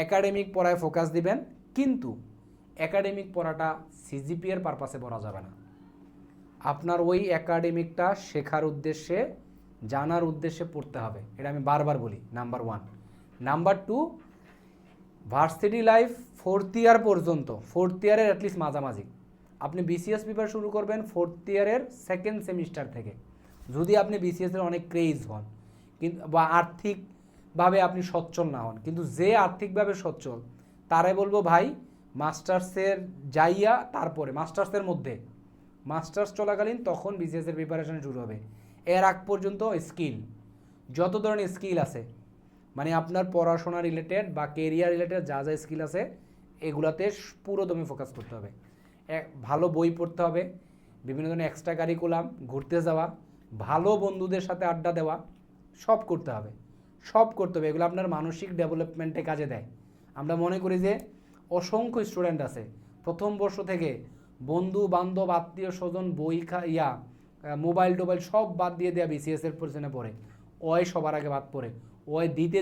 একাডেমিক পড়ায় ফোকাস দিবেন, কিন্তু একাডেমিক পড়াটা সিজিপিএর পারপাসে পড়া যাবে না। আপনার ওই একাডেমিকটা শেখার উদ্দেশ্যে, জানার উদ্দেশ্যে পড়তে হবে, এটা আমি বারবার বলি, number 1। Number 2, varsity life 4th ইয়ার পর্যন্ত, 4th ইয়ারের অ্যাটলিস্ট মাঝামাঝি আপনি বিসিএস প্রিপার শুরু করবেন 4th ইয়ারের 2nd সেমিস্টার থেকে। যদি আপনি বিসিএসের অনেক ক্রেজ হন, কিন্তু বা আর্থিকভাবে আপনি সচ্ছল না হন, কিন্তু যে আর্থিকভাবে সচ্ছল তারাই বলবো ভাই মাস্টার্সের যাইয়া, তারপরে মাস্টার্সের মধ্যে, মাস্টার্স চলাকালীন তখন বিসিএসের প্রিপারেশন শুরু হবে। এর আগ পর্যন্ত স্কিল, যত ধরনের স্কিল আছে, মানে আপনার পড়াশোনা রিলেটেড বা কেরিয়ার রিলেটেড যা যা স্কিল আছে, এগুলাতে পুরো দমে ফোকাস করতে হবে। ভালো বই পড়তে হবে, বিভিন্ন ধরনের এক্সট্রা কারিকুলাম, ঘুরতে যাওয়া, ভালো বন্ধুদের সাথে আড্ডা দেওয়া, সব করতে হবে। এগুলো আপনার মানসিক ডেভেলপমেন্টে কাজে দেয়। আমরা মনে করি যে অসংখ্য স্টুডেন্ট আছে প্রথম বর্ষ থেকে বন্ধু বান্ধব আত্মীয় স্বজন বই মোবাইল টোবাইল সব বাদ দিয়ে দেওয়া বিসিএসের পিছনে পড়ে, ওই সবার আগে বাদ পড়ে, ওই দিতে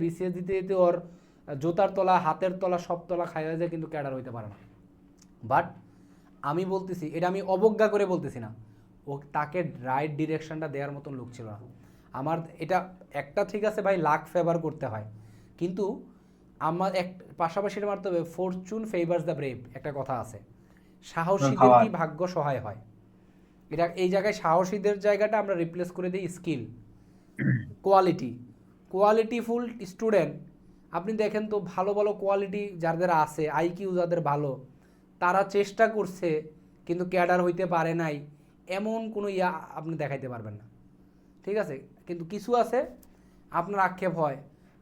বিসিএস দিতে ওর জুতার তলা, হাতের তলা, সব তলা খাই হয়ে যায়, কিন্তু ক্যাডার হইতে পারে না। বাট আমি বলতেছি, এটা আমি অবজ্ঞা করে বলতেছি না, ও তাকে রাইট ডিরেকশনটা দেওয়ার মতন লোক ছিল না। আমার এটা একটা ঠিক আছে ভাই, লাক ফেভার করতে হয়, কিন্তু আমার পাশাপাশি এটা মারতে হবে, ফরচুন ফেভার্স দ্য ব্রেভ, একটা কথা আছে, সাহসীদের কি ভাগ্য সহায় হয়। এটা এই জায়গায় সাহসীদের জায়গাটা আমরা রিপ্লেস করে দিই স্কিল, কোয়ালিটিফুল স্টুডেন্ট। আপনি দেখেন তো ভালো কোয়ালিটি যাদের আছে, আইকিউ যাদের ভালো, তারা চেষ্টা করছে কিন্তু ক্যাডার হইতে পারে নাই, এমন কোনো আপনি দেখাইতে পারবেন না, ঠিক আছে। কিন্তু কিছু আছে আপনার আক্ষেপ হয়,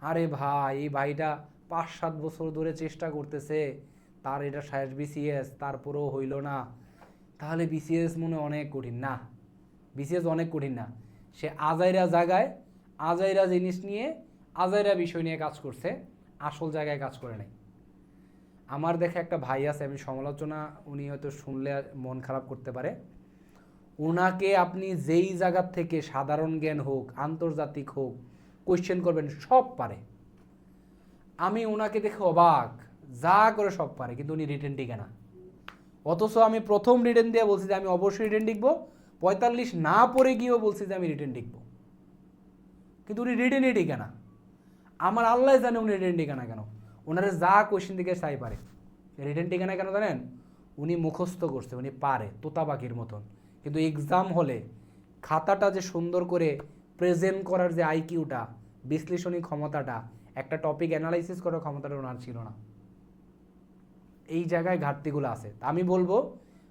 আরে ভাই এই ভাইটা 5-7 বছর ধরে চেষ্টা করতেছে, তার এটা শেষ বিসিএস, তারপরেও হইল না, তাহলে বিসিএস মনে অনেক কঠিন না, বিসিএস অনেক কঠিন না। সে আজাইরা জায়গায় আজাইরা জিনিস নিয়ে, আজাইরা বিষয় নিয়ে কাজ করছে, আসল জায়গায় কাজ করে নাই। আমার দেখে একটা ভাই আছে, আমি সমালোচনা উনি হয়তো শুনলে মন খারাপ করতে পারে, ওনাকে আপনি যেই জায়গার থেকে সাধারণ জ্ঞান হোক, আন্তর্জাতিক হোক, কোয়েশ্চেন করবেন, সব পারে। আমি ওনাকে দেখে অবাক, যা করে সব পারে, কিন্তু উনি রিটেন টিকে না। অথচ আমি প্রথম রিটেন দিয়ে বলছি যে আমি অবশ্যই রিটেন লিখবো, 45 না পড়ে গিয়েও বলছি যে আমি রিটেন লিখবো, কিন্তু উনি রিটেনই টিকে না। আমার আল্লাহ জানে উনি রিটেন টিকে না কেন। ওনারা যা কোয়েশ্চেন দিকে চাই পারে, রিটেন টিকে না কেন জানেন? উনি মুখস্থ করছে, উনি পারে তোতা পাখির মতন, কিন্তু এক্সাম হলে খাতাটা যে সুন্দর করে প্রেজেন্ট করার যে আইকিউটা, বিশ্লেষণী ক্ষমতাটা, একটা টপিক অ্যানালাইসিস করার ক্ষমতাটা ওনার ছিল না। এই জায়গায় ঘাটতিগুলো আছে। আমি বলবো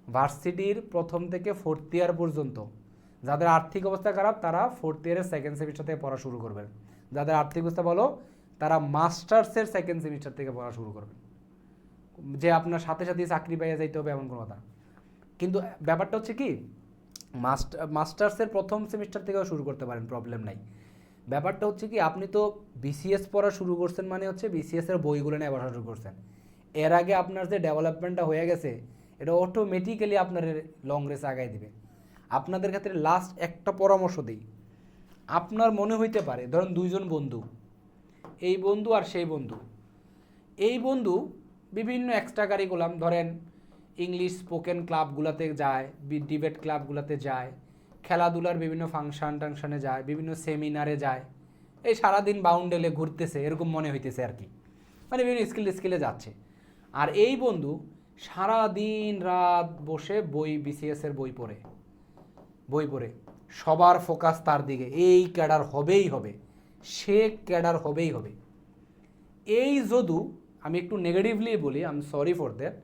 ভার্সিটির প্রথম থেকে 4th ইয়ার পর্যন্ত যাদের আর্থিক অবস্থা খারাপ, তারা 4th ইয়ারের 2nd সেমিস্টার থেকে পড়া শুরু করবেন। যাদের আর্থিক অবস্থা ভালো, তারা মাস্টার্সের 2nd সেমিস্টার থেকে পড়া শুরু করবেন। যে আপনার সাথে সাথে চাকরি পাইয়া যাইতে হবে এমন কোনো কথা। কিন্তু ব্যাপারটা হচ্ছে কি, মাস্টার্সের প্রথম সেমিস্টার থেকেও শুরু করতে পারেন, প্রবলেম নাই। ব্যাপারটা হচ্ছে কি, আপনি তো বিসিএস পড়া শুরু করছেন, মানে হচ্ছে বিসিএসের বইগুলো নিয়ে পড়া শুরু করছেন। এর আগে আপনার যে ডেভেলপমেন্টটা হয়ে গেছে, এটা অটোমেটিক্যালি আপনার লং রেস আগায় দিবে। আপনাদের ক্ষেত্রে লাস্ট একটা পরামর্শ দিই, আপনার মনে হইতে পারে ধরেন দুইজন বন্ধু, এই বন্ধু আর সেই বন্ধু, এই বন্ধু বিভিন্ন এক্সট্রা কারিকুলাম ধরেন ইংলিশ স্পোকেন ক্লাবগুলোতে যায়, ডিবেট ক্লাবগুলোতে যায়, খেলাধুলার বিভিন্ন টাংশনে যায়, বিভিন্ন সেমিনারে যায়, এই সারাদিন বাউন্ডেলে ঘুরতেছে এরকম মনে হইতেছে আর কি, মানে বিভিন্ন স্কিলে যাচ্ছে। আর এই বন্ধু সারা দিন রাত বসে বিসিএসের বই পড়ে সবার ফোকাস তার দিকে, এই ক্যাডার হবেই হবে, সে ক্যাডার হবেই হবে। এই যদু আমি একটু নেগেটিভলি বলি, I am sorry for that,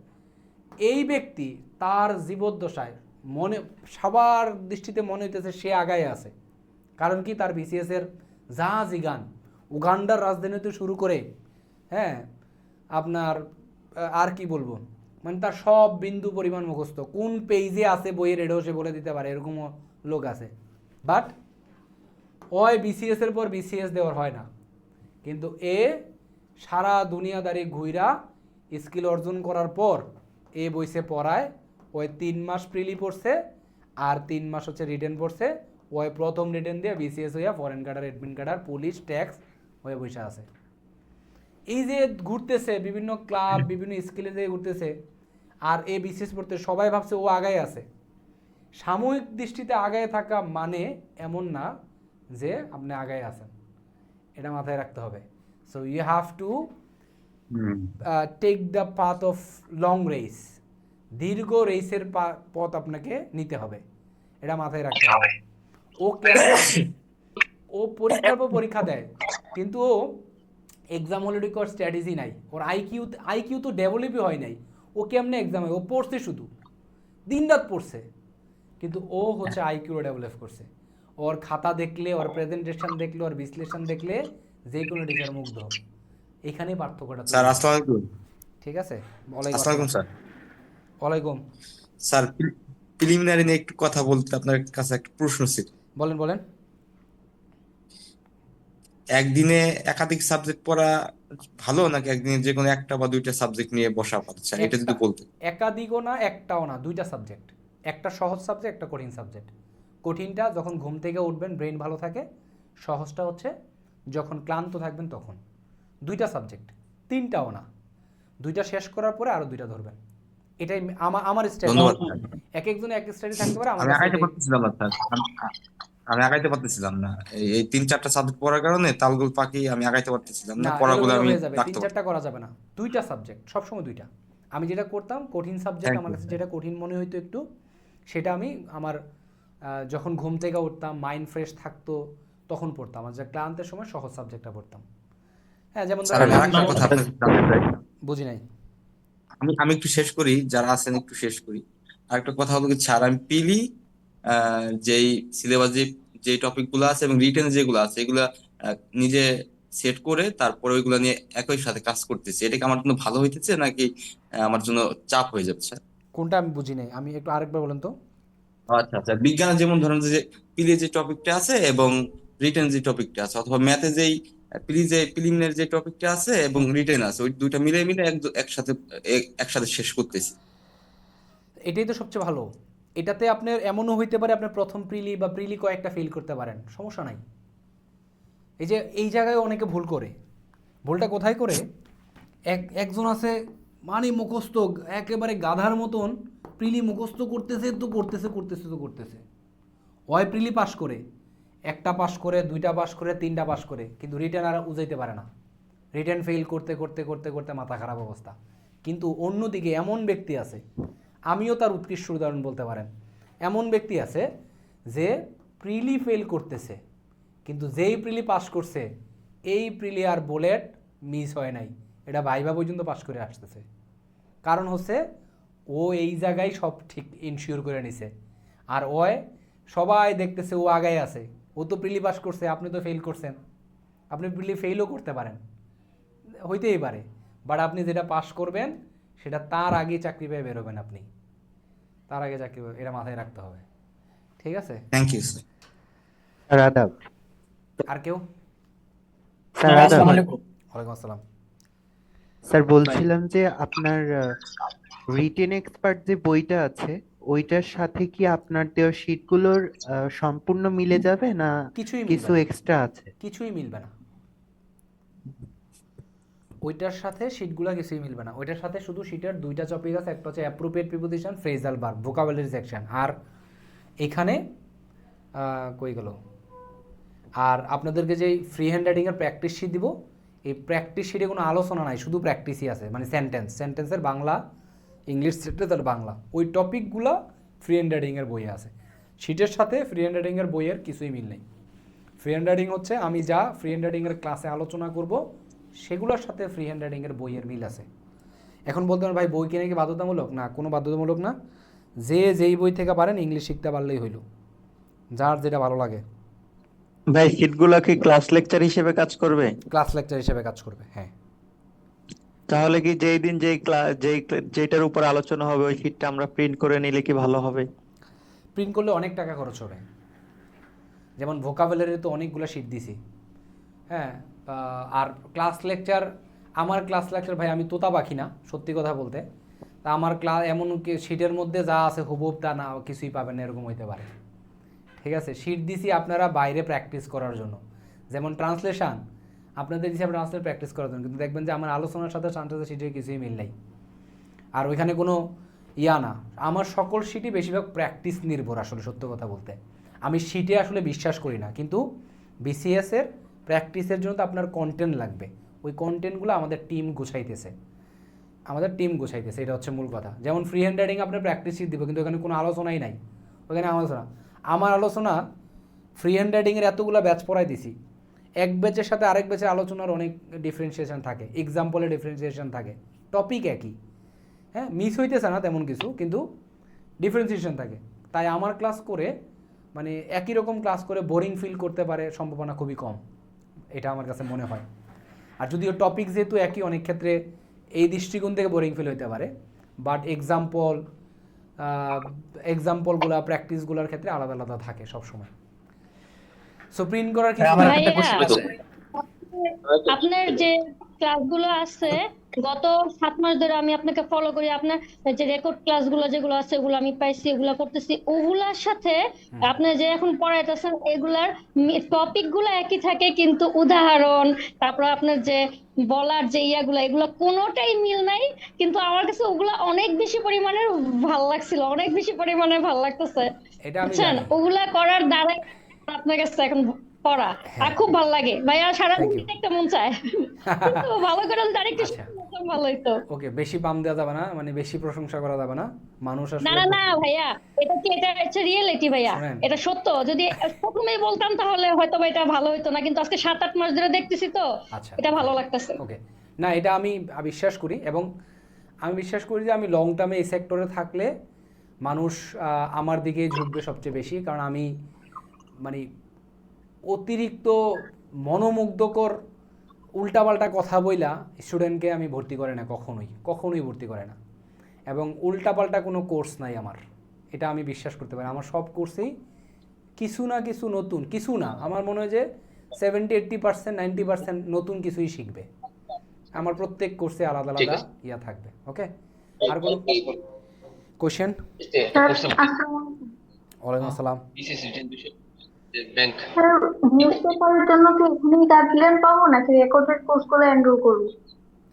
এই ব্যক্তি তার জীবদ্দশায় মনে সবার দৃষ্টিতে মনে হইতেছে সে আগায় আছে। কারণ কি, তার বিসিএসের যা জিগান উগান্ডার রাজধানীতে শুরু করে, হ্যাঁ আপনার আর কি বলবো, মানে তার সব বিন্দু পরিমাণ মুখস্থ, কোন পেজে আছে বইয়ের এটাও সে বলে দিতে পারে, এরকমও লোক আছে। বাট ওই বিসিএসের পর বিসিএস দেওয়ার হয় না, কিন্তু এ সারা দুনিয়াদারি ঘুইরা স্কিল অর্জন করার পর এ বইসে পড়ায়, ওই 3 মাস প্রিলি পড়ছে আর 3 মাস হচ্ছে রিটেন পড়ছে, ওই প্রথম রিটেন দিয়ে বিসিএস হইয়া ফরেন কার্ডার, এডমিন কার্ডার, পুলিশ, ট্যাক্স হয়ে বসে আছে। এই যে ঘুরতেছে বিভিন্ন ক্লাব, বিভিন্ন স্কিলে দিয়ে ঘুরতেছে, আর এ বিসিএস পড়তে সবাই ভাবছে ও আগায় আছে। সাময়িক দৃষ্টিতে আগায় থাকা মানে এমন না যে আপনি আগায় আছেন, এটা মাথায় রাখতে হবে। So you have to take the path of long race, দীর্ঘ রেসের পথ আপনাকে নিতে হবে, এটা মাথায় রাখতে হবে। ও পরীক্ষার পর পরীক্ষা দেয়, কিন্তু ও এক্সাম হলে কর স্ট্র্যাটেজি নাই, ওর আইকিউ তো ডেভেলপই হয় নাই। ও কেমনে এক্সাম হয়, ও পড়ছে শুধু দিন রাত পড়ছে, কিন্তু ও হচ্ছে আইকিউ ডেভেলপ করছে। ওর খাতা দেখলে, ওর প্রেজেন্টেশন দেখলে, ওর বিশ্লেষণ দেখলে যে কোনো টিচার মুগ্ধ। এখানেই পার্থক্যটা। স্যার আসসালামু আলাইকুম। ঠিক আছে, আসসালামু আলাইকুম স্যার। ওয়ালাইকুম স্যার প্রিলিমিনারি নিয়ে একটু কথা বলতে আপনার কাছে একটা প্রশ্ন ছিল। বলেন। একদিনে একাধিক সাবজেক্ট পড়া ভালো নাকি একদিনে যে কোনো একটা বা দুইটা সাবজেক্ট নিয়ে বসা ভালো? স্যার এটা যদি বলতে। একাধিকও না, একটাও না, দুইটা সাবজেক্ট, একটা সহজ সাবজেক্ট, একটা কঠিন সাবজেক্ট। কঠিনটা যখন ঘুম থেকে উঠবেন, ব্রেন ভালো থাকে। সহজটা হচ্ছে যখন ক্লান্ত থাকবেন তখন। দুইটা সাবজেক্ট, তিনটাও না, দুইটা শেষ করার পরে আরো দুইটা ধরবেন। এটাই আমার স্টাইল। ধন্যবাদ। এক একজনের এক স্টাইল থাকতে পারে। আমি আগাইতে পারতেছিলাম না স্যার, আমি আগাইতে পারতেছিলাম না এই 3-4টা সাবজেক্ট পড়ার কারণে তালগোল পাকি আমি আগাইতে পারতেছিলাম না, পড়াগুলো আমি হয়ে যাবে। রাখতে 3-4টা করা যাবে না, দুইটা সাবজেক্ট সবসময় দুইটা। আমি যেটা করতাম কঠিন সাবজেক্ট, আমার কাছে যেটা কঠিন মনে হইতো একটু, সেটা আমি আমার যখন ঘুম থেকে উঠতাম, মাইন্ড ফ্রেশ থাকতো, তখন পড়তাম। আর যে ক্লান্তের সময় সহজ সাবজেক্টটা পড়তাম। হ্যাঁ, যেমন বুঝি নাই। আমি একটু শেষ করি, যারা আছেন একটু শেষ করি। আরেকটা কথা হলো কি স্যার, আমি পিলি যেই সিলেবাস যে টপিক গুলো আছে এবং রিটেন যেগুলো আছে এগুলা নিজে সেট করে তারপরে ওইগুলো নিয়ে একই সাথে কাজ করতেছি। এটা কি আমার জন্য ভালো হইতেছে নাকি আমার জন্য চাপ হয়ে যাবে স্যার? কোনটা আমি বুঝি নাই, আমি একটু আরেকবার বলেন তো। আচ্ছা আচ্ছা, বিজ্ঞানে যেমন ধরেন যে পিলি যে টপিকটা আছে এবং রিটেন যে টপিকটা আছে, অথবা ম্যাথে যেই প্রিলিমিনারি যে টপিকটা আছে এবং রিটেন আছে, ওই দুইটা মিলে একসাথে শেষ করতেছি। এটাই তো সবচেয়ে ভালো। এটাতে আপনার এমনও হইতে পারে আপনার প্রথম প্রিলি বা প্রিলি কয়েকটা ফেল করতে পারেন, সমস্যা নাই। এই জায়গায় অনেকে ভুল করে। ভুলটা কোথায় করে, একজন আছে মানে মুখস্থ একেবারে গাধার মতন প্রিলি মুখস্থ করতেছে। ওই প্রিলি পাস করে, একটা পাস করে, দুইটা পাস করে, তিনটা পাস করে, কিন্তু রিটেন আর উজাইতে পারে না। রিটেন ফেল করতে মাথা খারাপ অবস্থা। কিন্তু অন্যদিকে এমন ব্যক্তি আছে, আমিও তার উৎকৃষ্ট উদাহরণ বলতে পারেন। এমন ব্যক্তি আছে যে প্রিলি ফেল করতেছে, কিন্তু যেই প্রিলি পাস করছে এই প্রিলি আর বুলেট মিস হয় নাই, এটা ভাইবা পর্যন্ত পাস করে আসতেছে। কারণ হচ্ছে ও এই জায়গায় সব ঠিক ইনশিওর করে নিছে। আর সবাই দেখতেছে ও আগায় আছে, ও তো প্রিলি পাস করছে, আপনি তো ফেল করছেন। আপনি প্রিলি ফেলও করতে পারেন, হইতেই পারে, বাট আপনি যেটা পাস করবেন সেটা তার আগে চাকরি পেয়ে বেরোবেন। আপনি তার আগে চাকরি পেয়ে, এটা মাথায় রাখতে হবে। ঠিক আছে, থ্যাংক ইউ স্যার। আদাব। আর কেউ? স্যার আদাব। ওয়ালাইকুম আসসালাম। স্যার বলছিলাম যে আপনার রিটেন এক্সপার্ট যে বইটা আছে ওইটার সাথে কি আপনার দেওয়া শীটগুলোর সম্পূর্ণ মিলে যাবে না কিছুই মিলবে কিছু না, এক্সট্রা আছে? কিছুই মিলবে না। ওইটার সাথে শিটগুলো কিছুই মিলবে না। ওইটার সাথে শুধু শিটের দুইটা টপিক আছে, একটা হচ্ছে appropriate preposition, phrasal verb, vocabulary section. আর এখানে কই গেল, আর আপনাদেরকে যে ফ্রি হ্যান্ড রাইটিংয়ের প্র্যাকটিস শিট দিব, এই প্র্যাকটিস শিটে কোনো আলোচনা নাই, শুধু প্র্যাকটিসই আছে, মানে সেন্টেন্সের বাংলা, ইংলিশ সেন্টেন্সের বাংলা, ওই টপিকগুলো ফ্রি হ্যান্ড রাইটিংয়ের বইয়ে আছে। শিটের সাথে ফ্রি হ্যান্ড রাইটিংয়ের বইয়ের কিছুই মিল নেই। ফ্রি হ্যান্ড রাইটিং হচ্ছে আমি যা ফ্রি হ্যান্ড রাইটিংয়ের ক্লাসে আলোচনা করব সেগুলোর সাথে ফ্রি হ্যান্ড রাইটিংয়ের বইয়ের মিল আছে। এখন বলতে পারেন ভাই বই কিনে কি বাধ্যতামূলক? না, কোনো বাধ্যতামূলক না। যেই বই থেকে পারেন ইংলিশ শিখতে পারলেই হইল, যার যেটা ভালো লাগে। ভাই শীটগুলো কি ক্লাস লেকচার হিসেবে কাজ করবে? ক্লাস লেকচার হিসেবে কাজ করবে, হ্যাঁ। তাহলে কি যেই দিন যেটার উপর আলোচনা হবে ওই শীটটা আমরা প্রিন্ট করে নিলে কি ভালো হবে? প্রিন্ট করলে অনেক টাকা খরচ হবে। যেমন ভোকাবুলারি তো অনেকগুলো শিট দিছি, হ্যাঁ। আর ক্লাস লেকচার, আমার ক্লাস লেকচার ভাই আমি তোতা পাখি না, সত্যি কথা বলতে। তা আমার ক্লাস এমন শিটের মধ্যে যা আছে হুবহুব তা না কিছুই পাবেন না, এরকম হইতে পারে। ঠিক আছে, শিট দিছি আপনারা বাইরে প্র্যাকটিস করার জন্য। যেমন ট্রান্সলেশন আপনাদের দিছি আপনারা ট্রান্সলেট প্র্যাকটিস করার জন্য, কিন্তু দেখবেন যে আমার আলোচনার সাথে ট্রান্সলেশন শিটের কিছুই মিল নাই। আর ওইখানে কোনো না, আমার সকল শিটই বেশিরভাগ প্র্যাকটিস নির্ভর আসলে, সত্য কথা বলতে। আমি শিটে আসলে বিশ্বাস করি না, কিন্তু বিসিএসের প্র্যাকটিসের জন্য তো আপনার কন্টেন্ট লাগবে, ওই কন্টেন্টগুলো আমাদের টিম গুছাইতেছে, এটা হচ্ছে মূল কথা। যেমন ফ্রি হ্যান্ড রাইটিং আপনার প্র্যাকটিস শিট দিব, কিন্তু ওখানে কোনো আলোচনাই নাই। ওখানে আমার আলোচনা ফ্রি হ্যান্ড রাইটিংয়ের এতগুলো ব্যাচ পড়াই দিছি, এক ব্যাচের সাথে আরেক ব্যাচের আলোচনার অনেক ডিফারেন্সিয়েশন থাকে, এক্সাম্পলে ডিফারেন্সিয়েশন থাকে, টপিক একই, হ্যাঁ, মিস হইতেছে না তেমন কিছু, কিন্তু ডিফারেন্সিয়েশন থাকে। তাই আমার ক্লাস করে মানে একই রকম ক্লাস করে বোরিং ফিল করতে পারে সম্ভাবনা খুবই কম, এটা আমার কাছে মনে হয়। আর যদিও টপিক যেহেতু একই, অনেক ক্ষেত্রে এই দৃষ্টিকোণ থেকে বোরিং ফিল হইতে পারে, বাট এক্সাম্পলগুলো প্র্যাকটিসগুলোর ক্ষেত্রে আলাদা আলাদা থাকে সবসময়। সো প্রিন্ট করার কিছু আপনার যে ক্লাসগুলো আছে গত 7 মাস ধরে আমি আপনাকে ফলো করি, আপনার যে রেকর্ড ক্লাসগুলো যেগুলো আছে ওগুলো আমি পাইছি, ওগুলা করতেছি, ওগুলার সাথে আপনি যে এখন পড়াইতেছেন এগুলার টপিক গুলো একই থাকে, কিন্তু উদাহরণ তারপর আপনার যে বলার যে এগুলো কোনোটাই মিল নাই। কিন্তু আমার কাছে ওগুলা অনেক বেশি পরিমাণে ভালো লাগছিল, অনেক বেশি পরিমাণে ভালো লাগতেছে, বুঝছেন? ওগুলা করার দ্বারা আপনার কাছে এখন পড়া আর খুব ভালো লাগে ভাইয়া, সারাদিন দেখতে মন চায়। কিন্তু ভালো করে আরেকটু ভালো হইতো। ওকে, বেশি পাম দেওয়া যাবে না, মানে বেশি প্রশংসা করা যাবে না, মানুষ আসলে না না ভাইয়া, এটা হচ্ছে রিয়েলিটি ভাইয়া, এটা সত্য। যদি প্রথমেই বলতাম তাহলে হয়তো এটা ভালো হইতো না, কিন্তু আজকে 7-8 মাস ধরে দেখতেছি তো এটা ভালো লাগতেছে। ওকে, না এটা আমি বিশ্বাস করি, এবং আমি বিশ্বাস করি যে আমি লং টার্মে এই সেক্টরে থাকলে মানুষ আমার দিকেই ঝুঁকবে সবচেয়ে বেশি, কারণ আমি মানে অতিরিক্ত মনোমুগ্ধকর উল্টাপাল্টা কথা বইলা স্টুডেন্টকে আমি ভর্তি করে না, কখনোই ভর্তি করে না। এবং উল্টাপাল্টা কোনো কোর্স নাই আমার, এটা আমি বিশ্বাস করতে পারি। আমার সব কোর্সেই কিছু না কিছু নতুন, কিছু না, আমার মনে হয় যে 70-80% 90% নতুন কিছুই শিখবে। আমার প্রত্যেক কোর্সে আলাদা আলাদা ইয়া থাকবে। ওকে, আর কোনো কোশ্চেন? ওয়ালাইকুম আসসালাম। নিউজপেপারের জন্য কি এখানেই গাইডলাইন পাবো নাকি রেকর্ডেড কোর্সগুলো এনরোল করব?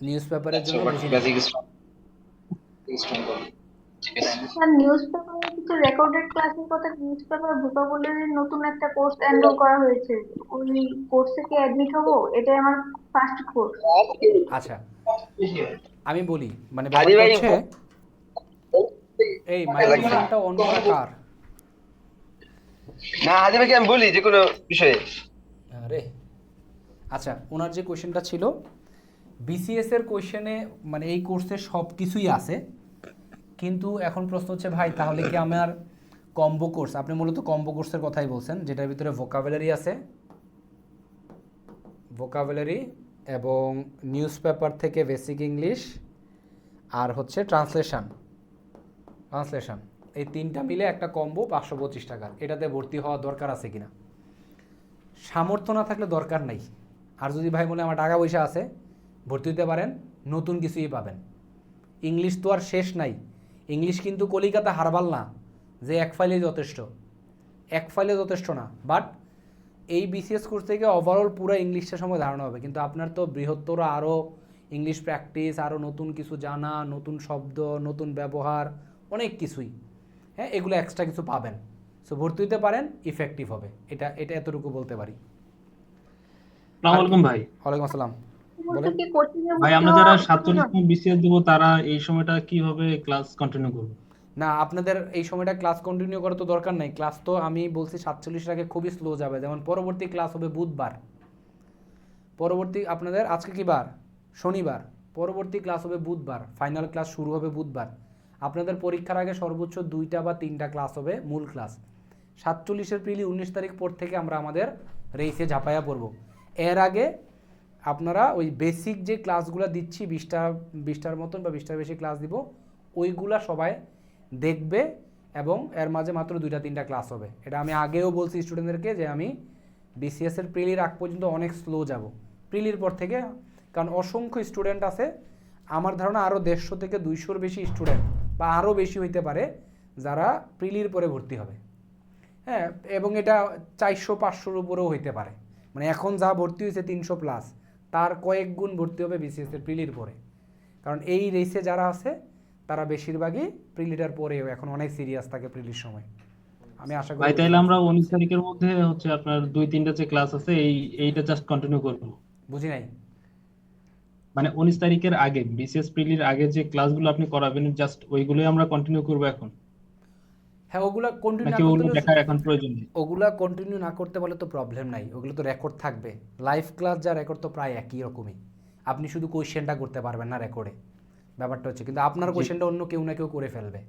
নিউজপেপারের জন্য স্যার নিউজপেপারে কিছু রেকর্ডেড ক্লাসের কথা, নিউজপেপার ভোকাবুলারির নতুন একটা কোর্স এনরোল করা হয়েছে, ওই কোর্সে কি অ্যাডমিট হবো? এটাই আমার ফার্স্ট কোর্স। আচ্ছা, আমি বলি, মানে ব্যাপারটা হচ্ছে এই মাইক্রোফোনটা অন করা কার? না আদিবে কি আমি বলি যে কোনো বিষয়ে? আরে আচ্ছা, ওনার যে কোশ্চেনটা ছিল বিসিএস এর কোশ্চেনে, মানে এই কোর্সে সব কিছুই আছে, কিন্তু এখন প্রশ্ন হচ্ছে ভাই তাহলে কি আমার কম্বো কোর্স, আপনি মূলত কম্বো কোর্সের কথাই বলছেন, যেটার ভিতরে ভোকাবুলারি আছে, ভোকাবুলারি এবং নিউজপেপার থেকে বেসিক ইংলিশ আর হচ্ছে ট্রান্সলেশন, এই তিনটা মিলে একটা কম্বো 525 টাকার। এটাতে ভর্তি হওয়া দরকার আছে কিনা? সামর্থ্য না থাকলে দরকার নাই। আর যদি ভাই বলে আমার টাকা পয়সা আছে, ভর্তি হতে পারেন, নতুন কিছুই পাবেন। ইংলিশ তো আর শেষ নাই, ইংলিশ কিন্তু কলিকাতা হারবাল না যে এক ফাইলে যথেষ্ট, এক ফাইলে যথেষ্ট না। বাট এই বিসিএস কোর্স থেকে ওভারঅল পুরো ইংলিশটা সময় ধারণা হবে, কিন্তু আপনার তো বৃহত্তর আরও ইংলিশ প্র্যাকটিস, আরও নতুন কিছু জানা, নতুন শব্দ, নতুন ব্যবহার, অনেক কিছুই, হ্যাঁ, এগুলো এক্সট্রা কিছু পাবেন। সো ভর্তি হতে পারেন, ইফেক্টিভ হবে, এটা এটা এতটুকু বলতে পারি। আসসালামু আলাইকুম ভাই। ওয়ালাইকুম আসসালাম, বলেন। ভাই আমরা যারা 47 বিসিএস দেবো তারা এই সময়টা কিভাবে ক্লাস কন্টিনিউ করবে? না, আপনাদের এই সময়টা ক্লাস কন্টিনিউ করার তো দরকার নেই। ক্লাস তো আমি বলছি 47 আগে খুবই স্লো যাবে। যেমন পরবর্তী ক্লাস হবে বুধবার, পরবর্তী আপনাদের আজকে কি বার? শনিবার। পরবর্তী ক্লাস হবে বুধবার, ফাইনাল ক্লাস শুরু হবে বুধবার। আপনাদের পরীক্ষার আগে সর্বোচ্চ 2টা বা 3টা ক্লাস হবে, মূল ক্লাস। 47 প্রিলি 19 তারিখ পর থেকে আমরা আমাদের রেসে ঝাঁপাইয়া পড়ব। এর আগে আপনারা ওই বেসিক যে ক্লাসগুলো দিচ্ছি 20টার মতন বা 20টার বেশি ক্লাস দিব, ওইগুলা সবাই দেখবে এবং এর মাঝে মাত্র 2টা-3টা ক্লাস হবে। এটা আমি আগেও বলছি স্টুডেন্টদেরকে যে আমি বিসিএসের প্রিলির আগ পর্যন্ত অনেক স্লো যাব, প্রিলির পর থেকে, কারণ অসংখ্য স্টুডেন্ট আছে। আমার ধারণা আরও 150 থেকে 200-র বেশি স্টুডেন্ট বা আরও বেশি হইতে পারে যারা প্রিলির পরে ভর্তি হবে, হ্যাঁ, এবং এটা 400-500-র উপরেও হইতে পারে। মানে এখন যা ভর্তি হয়েছে 300+, তার কয়েক গুণ ভর্তি হবে বিসিএসের প্রিলির পরে। কারণ এই রেসে যারা আছে তারা বেশিরভাগই প্রিলিটার পরেও এখন অনেক সিরিয়াস থাকে প্রিলির সময়। আমি আশা করি ভাই তাইলে আমরা 19 তারিখের মধ্যে হচ্ছে আপনার 2-3টা যে ক্লাস আছে এইটা জাস্ট কন্টিনিউ করব। বুঝি নাই। মানে 19 তারিখের আগে বিসিএস প্রিলির আগে যে ক্লাসগুলো আপনি করাবেন জাস্ট ওইগুলোই আমরা কন্টিনিউ করব এখন, হ্যাঁ, ওগুলা কন্টিনিউ না নাকি ওগুলো করতে দেখার এখন প্রয়োজন নেই? ওগুলা কন্টিনিউ না করতে পারলে তো প্রবলেম নাই, ওগুলো তো রেকর্ড থাকবে। লাইভ ক্লাস যা রেকর্ড তো প্রায় একই রকমই, আপনি শুধু কোয়েশ্চেনটা করতে পারবেন না রেকর্ডে, ব্যাপারটা হচ্ছে। কিন্তু আপনার কোয়েশ্চেনটা অন্য কেউ না কেউ করে ফেলবে।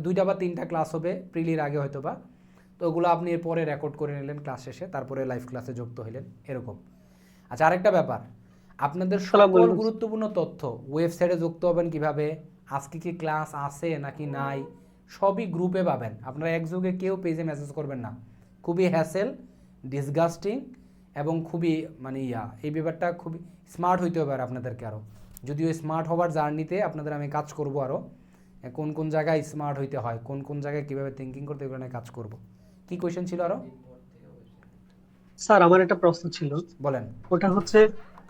2টা বা 3টা ক্লাস হবে প্রিলির আগে হয়তো বা, তো ওগুলো আপনি এরপরে রেকর্ড করে নিলেন ক্লাস শেষে, তারপরে লাইভ ক্লাসে যুক্ত হইলেন, এরকম। আচ্ছা, আরেকটা ব্যাপার, আপনাদের সকল গুরুত্বপূর্ণ তথ্য ওয়েবসাইটে যুক্ত হবেন কিভাবে, আজকে কি ক্লাস আছে নাকি নাই, সবই গ্রুপে পাবেন। আপনারা একযোগে কেউ পেজে মেসেজ করবেন না, খুবই হ্যাসেল, ডিসগাস্টিং এবং খুবই মানে এই ব্যাপারটা খুবই স্মার্ট হইতে হবে আর আপনাদেরকে আরও। যদিও স্মার্ট হওয়ার জার্নিতে আপনাদের আমি কাজ করব আরও, কোন কোন জায়গায় স্মার্ট হইতে হয়, কোন কোন জায়গায় কীভাবে থিঙ্কিং করতে, এগুলো নিয়ে কাজ করব। কি কোয়েশ্চেন ছিল আরও? স্যার আমার একটা প্রশ্ন ছিল, বলেন। ওটা হচ্ছে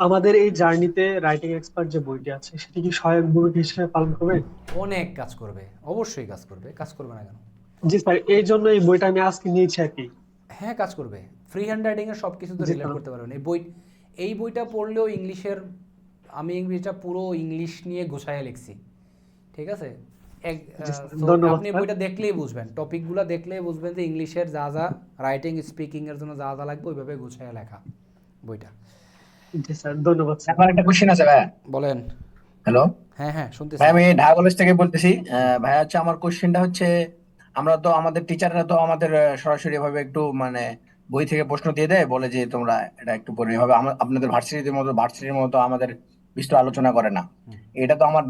আমাদের এই জার্নিতে রাইটিং এক্সপার্ট যে বইটি আছে সেটি কি সহায়ক ভূমিকা হিসেবে পালন করবে? অনেক কাজ করবে, অবশ্যই কাজ করবে, কাজ করবে না কেন? জি স্যার, এই জন্য এই বইটা আমি আজকে নিয়েছি আর কি। হ্যাঁ, কাজ করবে। ফ্রি হ্যান্ড রাইটিংয়ের সব কিছু তো রিলেট করতে পারবেন। এই বইটা পড়লেও ইংলিশের, আমি এটা পুরো ইংলিশ নিয়ে গুছাইয়া লিখছি, ঠিক আছে? আপনি বইটা দেখলেই বুঝবেন, টপিকগুলো দেখলেই বুঝবেন যে ইংলিশের যা যা রাইটিং স্পিকিংয়ের জন্য যা যা লাগবে ওইভাবে গুছাইয়া লেখা বইটা। জি স্যার, ধন্যবাদ স্যার। আমার একটা কোশ্চেন আছে ভাই। বলেন। হ্যালো। হ্যাঁ হ্যাঁ, শুনতেছি ভাই, আমি ঢাকা কলেজ থেকে বলতেছি। ভাই হচ্ছে আমার কোশ্চেনটা হচ্ছে, আমরা তো আমাদের টিচাররা তো আমাদের সরাসরি ভাবে একটু মানে বই থেকে প্রশ্ন দিয়ে দেয়, বলে যে তোমরা এটা একটু পড়ে হবে, আপনাদের ভার্সিটির মতো আমাদের বিস্তর আলোচনা করে না। এটা তো আমার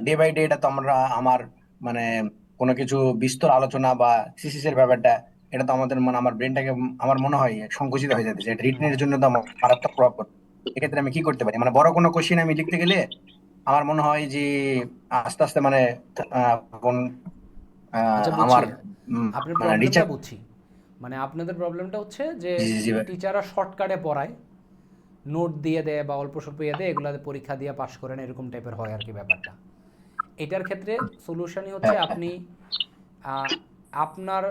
ডে বাই ডে, এটা তো আমার মানে কোনো কিছু বিস্তর আলোচনা বা থিসিস এর ব্যাপারটা, এটা তো আমাদের মানে আমার ব্রেনটাকে আমার মনে হয় সংকুচিত হয়ে যাচ্ছে। এটা রিটেনের জন্য তো আমার মারাত্মক প্রভাব পড়ে। এক্ষেত্রে আমি কি করতে পারি? মানে বড় কোনো কোশ্চেন আমি লিখতে গেলে আমার মনে হয় যে আস্তে আস্তে মানে আমার আপনার মানে প্রবলেমটা বুঝছি। মানে আপনাদের প্রবলেমটা হচ্ছে যে টিচাররা শর্টকাটে পড়ায়, নোট দিয়ে দেয় বা অল্প স্বল্প ইয়ে দেয়, এগুলাতে পরীক্ষা দিয়ে পাশ করেন, এরকম টাইপের হয় আর কি ব্যাপারটা। এটার ক্ষেত্রে সলিউশনই হচ্ছে আপনি আপনার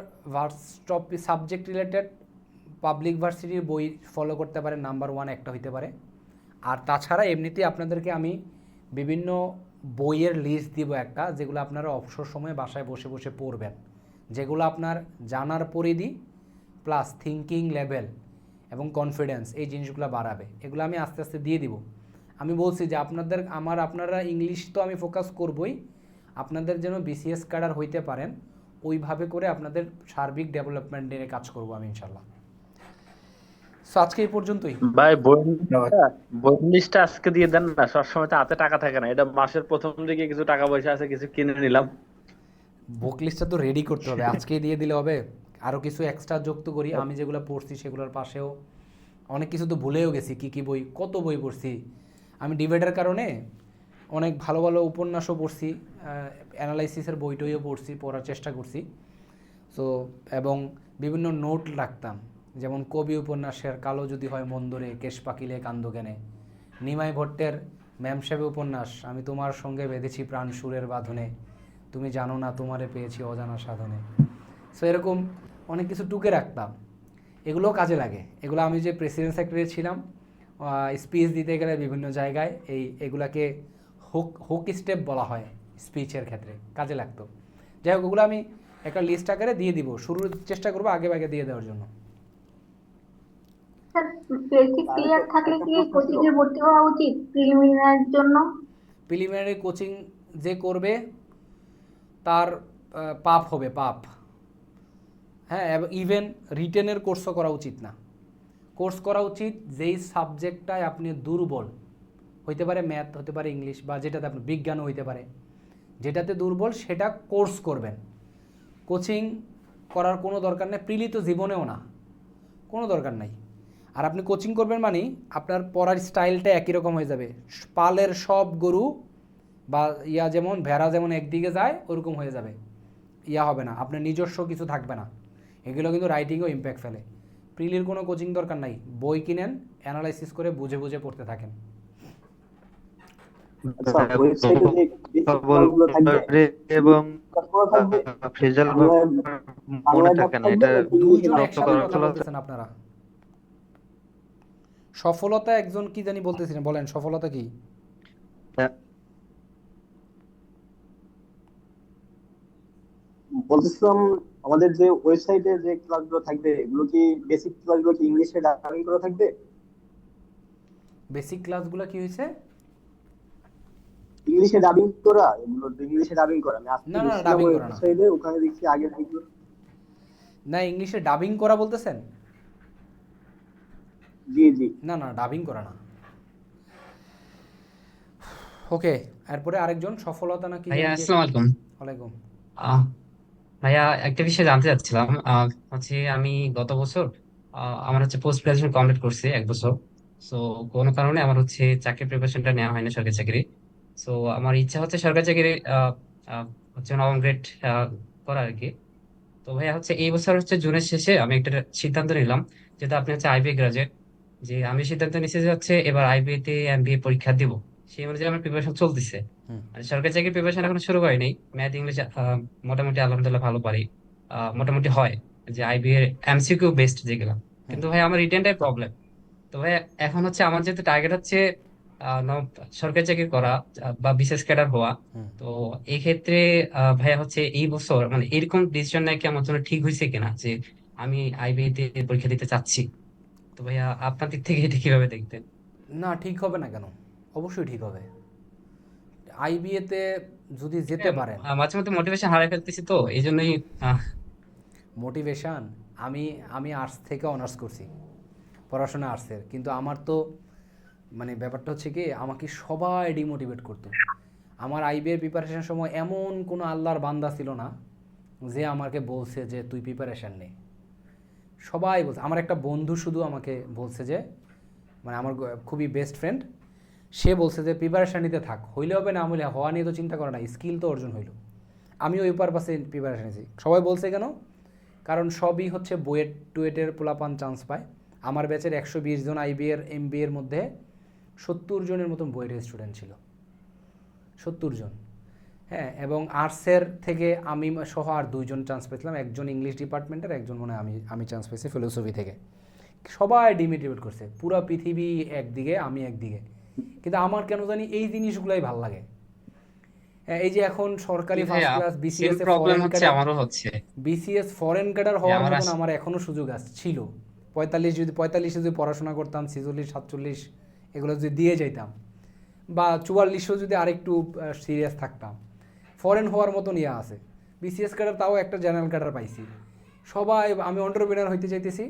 সাবজেক্ট রিলেটেড পাবলিক ভার্সিটির বই ফলো করতে পারেন, নাম্বার 1 একটা হইতে পারে। আর তাছাড়া এমনিতেই আপনাদেরকে আমি বিভিন্ন বইয়ের লিস্ট দিব একটা, যেগুলো আপনারা অবসর সময়ে বাসায় বসে বসে পড়বেন, যেগুলো আপনার জানার পরিধি প্লাস থিঙ্কিং লেভেল এবং কনফিডেন্স এই জিনিসগুলো বাড়াবে। এগুলো আমি আস্তে আস্তে দিয়ে দিব। আমি বলছি যে আপনারা ইংলিশ তো আমি ফোকাস করবই, আপনাদের যেন বিসিএস ক্যাডার হইতে পারেন ওইভাবে করে আপনাদের সার্বিক ডেভেলপমেন্ট নিয়ে কাজ করব আমি ইনশাল্লাহ। সো আজকে এই পর্যন্তই ভাই। বই লিস্টটা আজকে দিয়ে দেন না, সবসময় তো হাতে টাকা থাকে না। এটা মাসের প্রথম দিকে কিছু টাকা পয়সা আছে, কিছু কিনে নিলাম। বুক লিস্টটা তো রেডি করতে হবে, আজকেই দিয়ে দিলে হবে? আরও কিছু এক্সট্রা যুক্ত করি। আমি যেগুলো পড়ছি সেগুলোর পাশেও অনেক কিছু তো ভুলেও গেছি, কি কি বই, কত বই পড়ছি আমি ডিবেটের কারণে। অনেক ভালো ভালো উপন্যাসও পড়ছি, অ্যানালাইসিসের বইটইও পড়ছি, পড়ার চেষ্টা করছি। সো এবং বিভিন্ন নোট রাখতাম, যেমন কবি উপন্যাসের কালো যদি হয় মন্দরে, কেশ পাকিলে কান্দ জ্ঞানে, নিমাই ভট্টের ম্যাম সাহেব উপন্যাস আমি তোমার সঙ্গে বেঁধেছি প্রাণ সুরের বাঁধনে, তুমি জানো না তোমারে পেয়েছি অজানা সাধনে। সো এরকম অনেক কিছু টুকে রাখতাম, এগুলোও কাজে লাগে। এগুলো আমি যে প্রেসিডেন্ট সেক্রেটারি ছিলাম, স্পিচ দিতে গেলে বিভিন্ন জায়গায় এগুলাকে হুক স্টেপ বলা হয় স্পিচের ক্ষেত্রে, কাজে লাগতো। যাই হোক, ওগুলো আমি একটা লিস্ট আকারে দিয়ে দিব, শুরুর চেষ্টা করবো আগে আগে দিয়ে দেওয়ার জন্য। বেসিক ক্লিয়ার থাকলে কি কোচিং এ ভর্তি হওয়া উচিত প্রিলিমিনারির জন্য? প্রিলিমিনারি কোচিং যে করবে তার পাপ হবে, পাপ। হ্যাঁ, এবং ইভেন রিটেনের কোর্সও করা উচিত না। কোর্স করা উচিত যেই সাবজেক্টটায় আপনি দুর্বল, হইতে পারে ম্যাথ, হতে পারে ইংলিশ, বা যেটাতে আপনি বিজ্ঞানও হইতে পারে, যেটাতে দুর্বল সেটা কোর্স করবেন। কোচিং করার কোনো দরকার নেই, প্রিলি তো জীবনেও না, কোনো দরকার নাই। আর আপনি কোচিং করবেন মানে আপনার পড়ার স্টাইলটা একই রকম হয়ে যাবে। পালের সব গরু বা যেমন ভেড়া যেমন একদিকে যায় ওরকম হয়ে যাবে, হবে না, আপনার নিজস্ব কিছু থাকবে না। এগুলো কিন্তু রাইটিংও ইম্প্যাক্ট ফেলে। প্রিলির কোনো কোচিং দরকার নাই, বই কিনেন, অ্যানালাইসিস করে বুঝে বুঝে পড়তে থাকেন। এবং ফেজাল মনে থাকে না, এটা দুইজন একসাথে কথা বলতেছেন আপনারা। সফলতা একজন কি জানি বলতেছিলেন, বলেন সফলতা কি? বলতেছিলাম আমাদের যে ওয়েবসাইটে যে ক্লাসগুলো থাকবে এগুলো কি বেসিক ক্লাসগুলো কি ইংলিশে ডাবিং করা থাকবে? বেসিক ক্লাসগুলো কি হয়েছে? ইংলিশে ডাবিং করা, এগুলো ইংলিশে ডাবিং করা। আমি আজকে না না, ডাবিং করা না। ওয়েবসাইটে ওখানে দেখছি আগে থেকে না, ইংলিশে ডাবিং করা বলতেছেন? জি জি। না না, ডাবিং করা না। ওকে, এরপরে আরেকজন সফলতা নাকি? ভাইয়া আসসালামু আলাইকুম। ওয়ালাইকুম। ভাইয়া একটা বিষয় জানতে চাচ্ছিলাম, হচ্ছে আমি গত বছর আমার হচ্ছে পোস্ট গ্রাজুয়েশন কমপ্লিট করছি 1 বছর। সো কোনো কারণে আমার হচ্ছে চাকরির প্রিপারেশনটা নেওয়া হয়নি, সরকারি চাকরি। সো আমার ইচ্ছা হচ্ছে সরকারি চাকরি হচ্ছে 9ম গ্রেড করা আর কি। তো ভাইয়া হচ্ছে এই বছর হচ্ছে জুনের শেষে আমি একটা সিদ্ধান্ত নিলাম, যেহেতু আপনি হচ্ছে আইবিএ গ্রাজুয়েট, যে আমি সিদ্ধান্ত নিচ্ছি যে হচ্ছে এবার আইবিএ তে এমবিএ পরীক্ষা দিব। সেই অনুযায়ী আমার প্রিপারেশন চলতেছে। মানে সরকারি চাকরির প্রিপারেশন এখন শুরু হয়নি। ম্যাথ ইংলিশ মোটামুটি আলহামদুলিল্লাহ ভালো পারি, মোটামুটি হয়, যে আইবি এর এমসিকিউ বেসড যেগুলো। কিন্তু ভাই আমার রিটেনটাই প্রবলেম। তো ভাই এখন হচ্ছে আমার যেহেতু টার্গেট হচ্ছে সরকারি চাকরি করা বা বিশেষ ক্যাডার হওয়া, তো এই ক্ষেত্রে ভাইয়া হচ্ছে এই বছর মানে এরকম ডিসিশন নেয় কি আমার জন্য ঠিক হয়েছে কিনা, যে আমি আইবি তে পরীক্ষা দিতে চাচ্ছি। তো ভাইয়া আপনার দিক থেকে এটা কিভাবে দেখতেন? না, ঠিক হবে না কেন? অবশ্যই ঠিক হবে। আইবিএ তে যদি যেতে পারেন, মাঝে মধ্যে মোটিভেশন হারিয়ে ফেলতেছি, তো এই জন্যই। মোটিভেশন, আমি আর্টস থেকে অনার্স করছি, পড়াশোনা আর্টসের, কিন্তু আমার তো মানে ব্যাপারটা হচ্ছে কি, আমাকে সবাই ডিমোটিভেট করতো। আমার আইবিএর প্রিপারেশন সময় এমন কোনো আল্লাহর বান্দা ছিল না যে আমাকে বলছে যে তুই প্রিপারেশন নে। সবাই বলছে। আমার একটা বন্ধু শুধু আমাকে বলছে যে, মানে আমার খুবই বেস্ট ফ্রেন্ড, সে বলছে যে প্রিপারেশান নিতে থাক, হইলে হবে না হইলে হওয়া নিয়ে তো চিন্তা করে না, স্কিল তো অর্জন হইল। আমি ওই পারপাসে প্রিপারেশান নিয়েছি। সবাই বলছে কেন? কারণ সবই হচ্ছে বুয়েট টুয়েটের পোলাপান চান্স পায়। আমার ব্যাচের 120 জন আইবিএর এমবিএর মধ্যে 70 জনের মতন বুয়েটের স্টুডেন্ট ছিল, 70 জন। হ্যাঁ, এবং আর্টসের থেকে আমি সহ আর 2 জন চান্স পেয়েছিলাম, একজন ইংলিশ ডিপার্টমেন্টের, একজন মনে হয় আমি চান্স পেয়েছি ফিলোসফি থেকে। সবাই ডিমোটিভেট করছে, পুরো পৃথিবী একদিকে, আমি একদিকে। কিন্তু আমার কেন জানি এই জিনিসগুলাই ভাল লাগে। এই যে এখন সরকারি ফার্স্ট ক্লাস বিসিএস প্রবলেম হচ্ছে, আমারও হচ্ছে বিসিএস ফরেন ক্যাডার হওয়ার মতন আমার এখনো সুযোগ ছিল। 45 যদি পড়াশোনা করতাম, 46 47 এগুলো যদি দিয়ে যাইতাম, বা 44 যদি আরেকটু সিরিয়াস থাকতাম, ফরেন হওয়ার মতন আছে। বিসিএস ক্যাডার তাও একটা জেনারেল ক্যাডার পাইছি। সবাই, আমি এন্টারপ্রেনার হইতে চাইতেছি,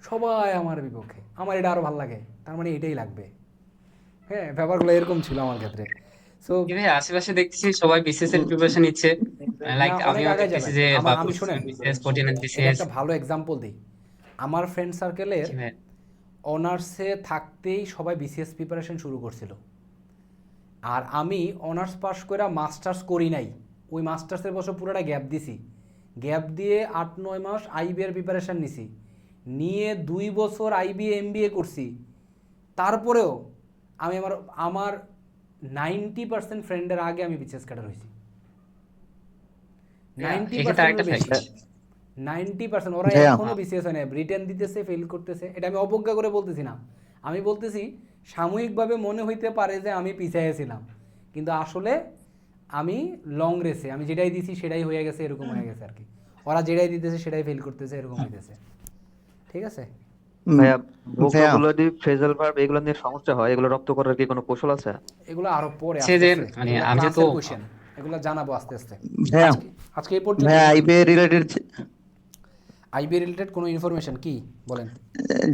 সবাই আমার বিপক্ষে। আমার এটা আরো ভালো লাগে, তার মানে এটাই লাগবে। হ্যাঁ, ব্যাপারগুলো এরকম ছিল আমার ক্ষেত্রে। সো ভাই আশেপাশে দেখছি সবাই বিসিএস এর প্রিপারেশন নিচ্ছে, লাইক আমিও দেখতেছি যে আমি শুনেন, বিসিএস 14 বিসিএস। একটা ভালো এক্সাম্পল দিই। আমার ফ্রেন্ড সার্কেলের অনার্সে থাকতেই সবাই বিসিএস প্রিপারেশন শুরু করছিল। আর আমি অনার্স পাস করে মাস্টার্স করি নাই, ওই মাস্টার্সের বছর পুরোটা গ্যাপ দিছি, গ্যাপ দিয়ে 8-9 মাস আইবিএর প্রিপারেশান নিছি, নিয়ে 2 বছর আইবিএ এমবিএ করছি। তারপরেও আমি আমার 90% ফ্রেন্ডের আগে আমি বিসিএস ক্যাডার হয়েছি। 90% ওরা এখনো বিসিএস হয় না, রিটেন দিতেছে, ফেল করতেছে। এটা আমি অবজ্ঞা করে বলতেছি না, আমি বলতেছি সাময়িকভাবে মনে হইতে পারে যে আমি পিছিয়ে ছিলাম, কিন্তু আসলে আমি লং রেসে আমি যেটাই দিছি সেটাই হয়ে গেছে, এরকম হয়ে গেছে আর কি। ওরা যেটাই দিতেছে সেটাই ফেল করতেছে, এরকম হইতেছে। ঠিক আছে ভাইয়া, ভোকাবুলারি, ফ্রেজাল ভার্ব এগুলো নিয়ে সমস্যা হয়, এগুলো রপ্ত করার কি কোনো কৌশল আছে? এগুলো আরো পরে সে যে মানে আমি তো কোশ্চেন এগুলো জানাবো আস্তে আস্তে। ভাইয়া আজকে এই পর্যন্ত। ভাইয়া আইবিএ রিলেটেড কোনো ইনফরমেশন কি বলেন?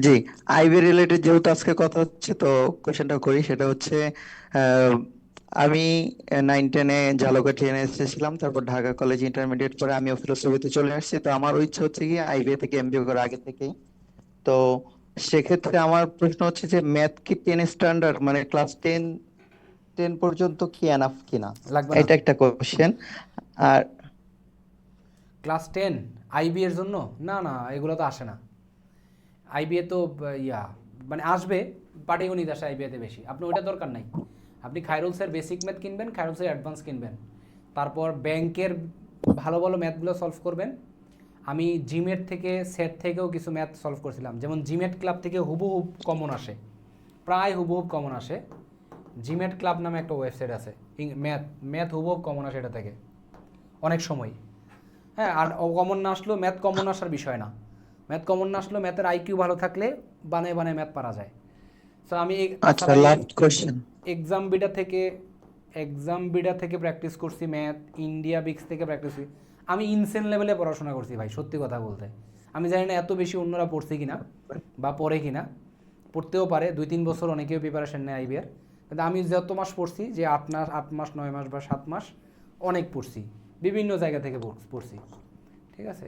জি, আইবিএ রিলেটেড যেহেতু আজকে কথা হচ্ছে, তো কোশ্চেনটা করি। সেটা হচ্ছে আমি 9-10-এ ঝালকাঠি এনএসএ ছিলাম, তারপর ঢাকা কলেজ ইন্টারমিডিয়েট করে আমিও ফিলোসফিতে চলে আসছি। তো আমার ইচ্ছা হচ্ছে কি আইবিএ থেকে এমবিএ করা আগে থেকেই। তো সেক্ষেত্রে আমার প্রশ্ন হচ্ছে যে ম্যাথ কি 10 স্ট্যান্ডার্ড, মানে ক্লাস 10 পর্যন্ত কি এনাফ কিনা, এটা একটা কোশ্চেন। আর ক্লাস 10 আইবি এর জন্য না না, এগুলো তো আসে না। আইবিএ তো মানে আসবে, পাটিগণিত আসে আইবিএতে বেশি, আপনি ওইটা দরকার নাই। আপনি খায়রুলসের বেসিক ম্যাথ কিনবেন, খায়রুলসের অ্যাডভান্স কিনবেন, তারপর ব্যাংকের ভালো ভালো ম্যাথগুলো সলভ করবেন। আমি জিমেট থেকে সেট থেকেও কিছু ম্যাথ সলভ করছিলাম, যেমন জিমেট ক্লাব থেকে হুবহুব কমন আসে, প্রায় হুবহুব কমন আসে। জিমেট ক্লাব নামে একটা ওয়েবসাইট আছে, ম্যাথ হুবহুব কমন আসে এটা থেকে অনেক সময়। হ্যাঁ, আর কমন না আসলেও ম্যাথ কমন আসার বিষয় না, ম্যাথ কমন না আসলেও ম্যাথের আইকিউ ভালো থাকলে বানায় বানায় ম্যাথ পারা যায়। সো আমি আচ্ছা, লাস্ট কোশ্চেন, এক্সাম বিডা থেকে প্র্যাকটিস করছি ম্যাথ, ইন্ডিয়া বিক্স থেকে প্র্যাকটিস করছি। আমি ইনসেন লেভেলে পড়াশোনা করছি ভাই, সত্যি কথা বলতে। আমি জানি না এত বেশি অন্যরা পড়ছে কিনা বা পড়ে কিনা, পড়তেও পারে, 2-3 বছর অনেকেও প্রিপারেশন নেয় আইবিএর, কিন্তু আমি যত মাস পড়ছি, যে 8 মাস 9 মাস বা 7 মাস অনেক পড়ছি, বিভিন্ন জায়গা থেকে পড়ছি। ঠিক আছে,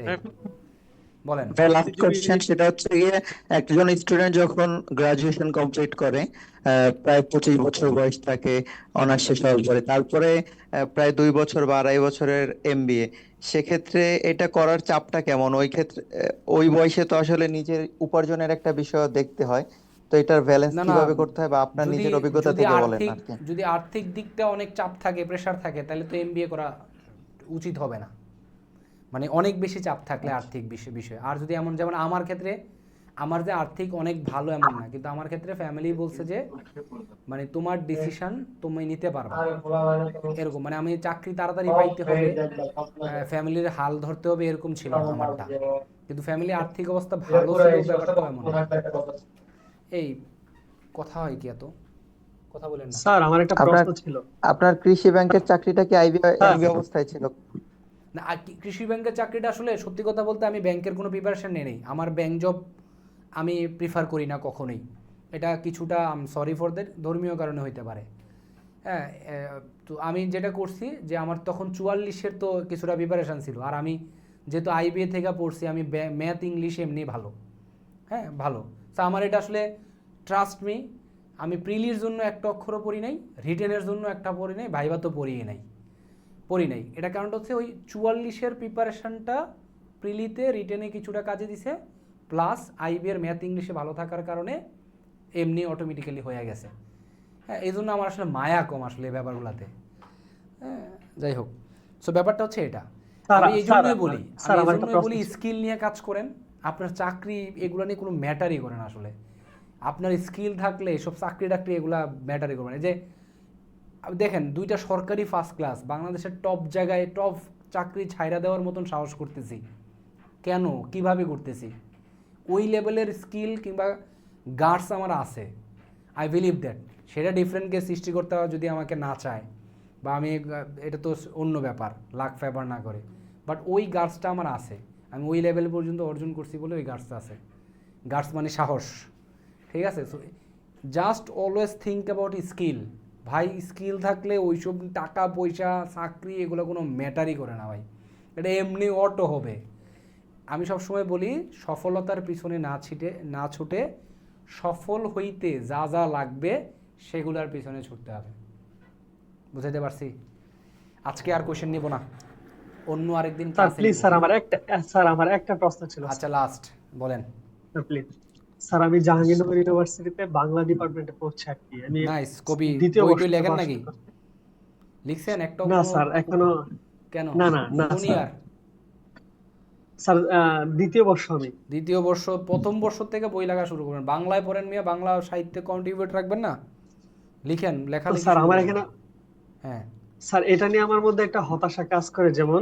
বলেন। লাস্ট কোশ্চেন, সেটা হচ্ছে গিয়ে একজন স্টুডেন্ট যখন গ্রাজুয়েশন কমপ্লিট করে, প্রায় 25 বছর বয়স থাকে, অনার্স শেষ হওয়ার পরে, তারপরে প্রায় 2 বছর বা 2.5 বছরের এমবিএ, সেক্ষেত্রে এটা করার চাপটা কেমন? ওই ক্ষেত্রে ওই বয়সে তো আসলে নিজের উপার্জনের একটা বিষয় দেখতে হয়, তো এটার ব্যালেন্স কিভাবে করতে হয়, বা আপনার নিজের অভিজ্ঞতা থেকে বলেন আর কি। যদি আর্থিক দিকটা অনেক চাপ থাকে, প্রেসার থাকে, তাহলে তো এমবিএ করা উচিত হবে না, মানে অনেক বেশি চাপ থাকলে আর্থিক বিষয়। আর যদি এমন, যেমন আমার ক্ষেত্রে, আমার যে আর্থিক অনেক ভালো এমন না, কিন্তু আমার ক্ষেত্রে ফ্যামিলি বলছে যে মানে তোমার ডিসিশন তুমি নিতে পারবে এরকম, মানে আমি চাকরি তাড়াতাড়ি পাইতে হবে, ফ্যামিলির হাল ধরতে হবে, এরকম ছিল না আমারটা। কিন্তু ফ্যামিলি আর্থিক অবস্থা ভালো ছিল, ব্যাপারটা এমন। এই কথা হয় কি এত কথা বলেন না স্যার, আমার একটা প্রশ্ন ছিল। আপনার কৃষি ব্যাংকের চাকরিটা কি আইবি অবস্থায় ছিল? না, কৃষি ব্যাংকের চাকরিটা আসলে সত্যি কথা বলতে আমি ব্যাংকের কোনো প্রিপারেশন নেই। আমার ব্যাংক জব আমি প্রিফার করি না কখনোই। এটা কিছুটা সরি ফর দ্যাট, ধর্মীয় কারণে হইতে পারে। হ্যাঁ, তো আমি যেটা করছি যে আমার তখন 44-এর তো কিছুটা প্রিপারেশান ছিল, আর আমি যেহেতু আইবিএ থেকে পড়ছি, আমি ম্যাথ ইংলিশ এমনি ভালো, হ্যাঁ ভালো। তো আমার এটা আসলে ট্রাস্ট মি, আমি প্রিলির জন্য একটা অক্ষরও পড়ি নাই, রিটেনের জন্য একটা পড়ি নাই, ভাইবা তো পড়ি নাই। এটা কারণটা হচ্ছে ওই 44-এর প্রিপারেশনটা প্রিলিতে, রিটেনে কিছুটা কাজে দিছে, প্লাস আইবিএর ম্যাথ ইংলিশে ভালো থাকার কারণে এমনি অটোমেটিক্যালি হয়ে গেছে। হ্যাঁ, এই জন্য আমার আসলে মায়া কম আসলে এই ব্যাপারগুলোতে। হ্যাঁ, যাই হোক, সো ব্যাপারটা হচ্ছে এটা। আমি এই জন্যই বলি স্কিল নিয়ে কাজ করেন, আপনার চাকরি এগুলো নিয়ে কোনো ম্যাটারই করে না আসলে। আপনার স্কিল থাকলে এসব চাকরি টাকরি এগুলা ম্যাটারই করবে না। যে দেখেন, 2টা সরকারি ফার্স্ট ক্লাস, বাংলাদেশের টপ জায়গায় টপ চাকরি ছাইরা দেওয়ার মতন সাহস করতেছি কেন, কিভাবে করতেছি? ওই লেভেলের স্কিল কিংবা গার্ডস আমার আছে, আই বিলিভ দ্যাট। সেটা ডিফারেন্টকে সৃষ্টি করতে হয় যদি আমাকে না চায়, বা আমি, এটা তো অন্য ব্যাপার, লাক ফেভার না করে, বাট ওই গার্ডসটা আমার আছে, আমি ওই লেভেল পর্যন্ত অর্জন করছি বলে ওই গার্ডসটা আছে। গার্ডস মানে সাহস, ঠিক আছে? So just always think about skill ভাই। স্কিল থাকলে ওইসব টাকা পয়সা চাকরি এগুলো কোনো ম্যাটারই করে না ভাই, এটা এমনি অটো হবে। আমি সবসময় বলি, সফলতার পিছনে না ছুটে সফল হইতে যা যা লাগবে সেগুলোর পিছনে ছুটতে হবে। বুঝাইতে পারছি? আজকে আর কোশ্চেন নিব না, অন্য আরেকদিন স্যার ক্লাসে প্লিজ নিব। স্যার আমার একটা প্রশ্ন ছিল আচ্ছা লাস্ট বলেন। প্লিজ স্যার, আমি জাহাঙ্গীরনগর ইউনিভার্সিটিতে বাংলা ডিপার্টমেন্টে পড়ছি আর কি। আমি নাইস, কবি দ্বিতীয় বইটই বর্ষে লেখেন নাকি? পড়াশোনা করছি। লিখছেন একটাও? না কোনো স্যার, এখনো কেন? না না না কোন স্যার। ইয়ার? স্যার দ্বিতীয় বর্ষ আমি। দ্বিতীয় বর্ষ, প্রথম বর্ষ থেকে বই লেখা শুরু করবেন। বাংলায় পড়েন মিয়া, বাংলা সাহিত্যে কন্ট্রিবিউট রাখবেন না, লিখেন, তো লেখালেখি স্যার শুরু আমার করেন। এখানে হ্যাঁ স্যার এটা নিয়ে আমার মধ্যে একটা হতাশা কাজ করে। যেমন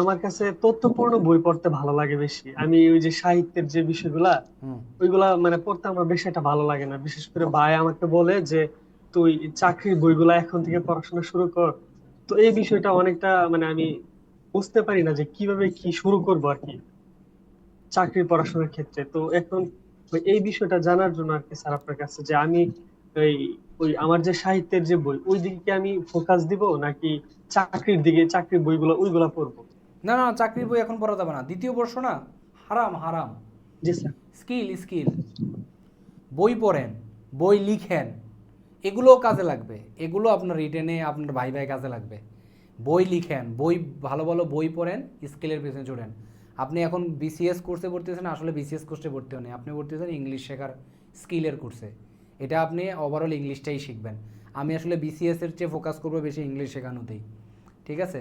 আমার কাছে তথ্যপূর্ণ বই পড়তে ভালো লাগে বেশি। আমি ওই যে সাহিত্যের যে বিষয়গুলা হুম ওইগুলা মানে পড়তে আমার বেশি একটা ভালো লাগে না। বিশেষ করে ভাই আমাকে বলে যে তুই চাকরির বইগুলা এখন থেকে পড়াশোনা শুরু কর। তো এই বিষয়টা অনেকটা মানে আমি বুঝতে পারি না যে কিভাবে কি শুরু করবো আর কি চাকরির পড়াশোনার ক্ষেত্রে। তো এখন এই বিষয়টা জানার জন্য আর কি স্যার আপনার কাছে, যে আমি ওই ওই আমার যে সাহিত্যের যে বই ওই দিকে কি আমি ফোকাস দিব নাকি চাকরির দিকে, চাকরির বইগুলো ওইগুলা পড়বো? না না, চাকরির বই এখন পড়া যাবে না, দ্বিতীয় বর্ষ না, হারাম হারাম। জি স্যার। স্কিল বই পড়েন, বই লিখেন, এগুলোও কাজে লাগবে, এগুলো আপনার রিটেনে আপনার ভাই কাজে লাগবে। বই লিখেন, বই ভালো ভালো বই পড়েন, স্কিলের পেছনে চড়েন। আপনি এখন বিসিএস কোর্সে ভর্তি হয়েছেন, আসলে বিসিএস কোর্সে ভর্তি হন, আপনি ভর্তি হয়েছেন ইংলিশ শেখার স্কিলের কোর্সে। এটা আপনি ওভারঅল ইংলিশটাই শিখবেন। আমি আসলে বিসিএস এর চেয়ে ফোকাস করবো বেশি ইংলিশ শেখানোতেই, ঠিক আছে?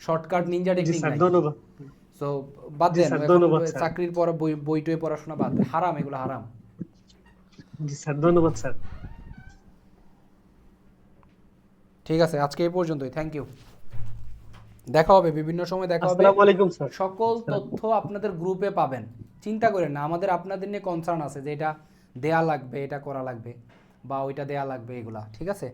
শর্টকাট নিনজা জি টেকনিক স্যার, নাই। ধন্যবাদ। সো বাদ জি দেন, স্যার, এখন ধন্যবাদ স্যার। চাকরির পর বই টই পড়াশোনা বাদ দেন, হারাম, এগুলো হারাম। জি স্যার, ধন্যবাদ স্যার। ঠিক আছে, আজকে এই পর্যন্তই, থ্যাংক ইউ। দেখা হবে বিভিন্ন সময়, দেখা হবে। আসসালামু আলাইকুম স্যার। সকল তথ্য আপনাদের গ্রুপে পাবেন, চিন্তা করেন না। আমাদের আপনাদের নিয়ে কনসার্ন আছে যে এটা দেয়া লাগবে, এটা করা লাগবে, বা ওইটা দেয়া লাগবে, এগুলা ঠিক আছে।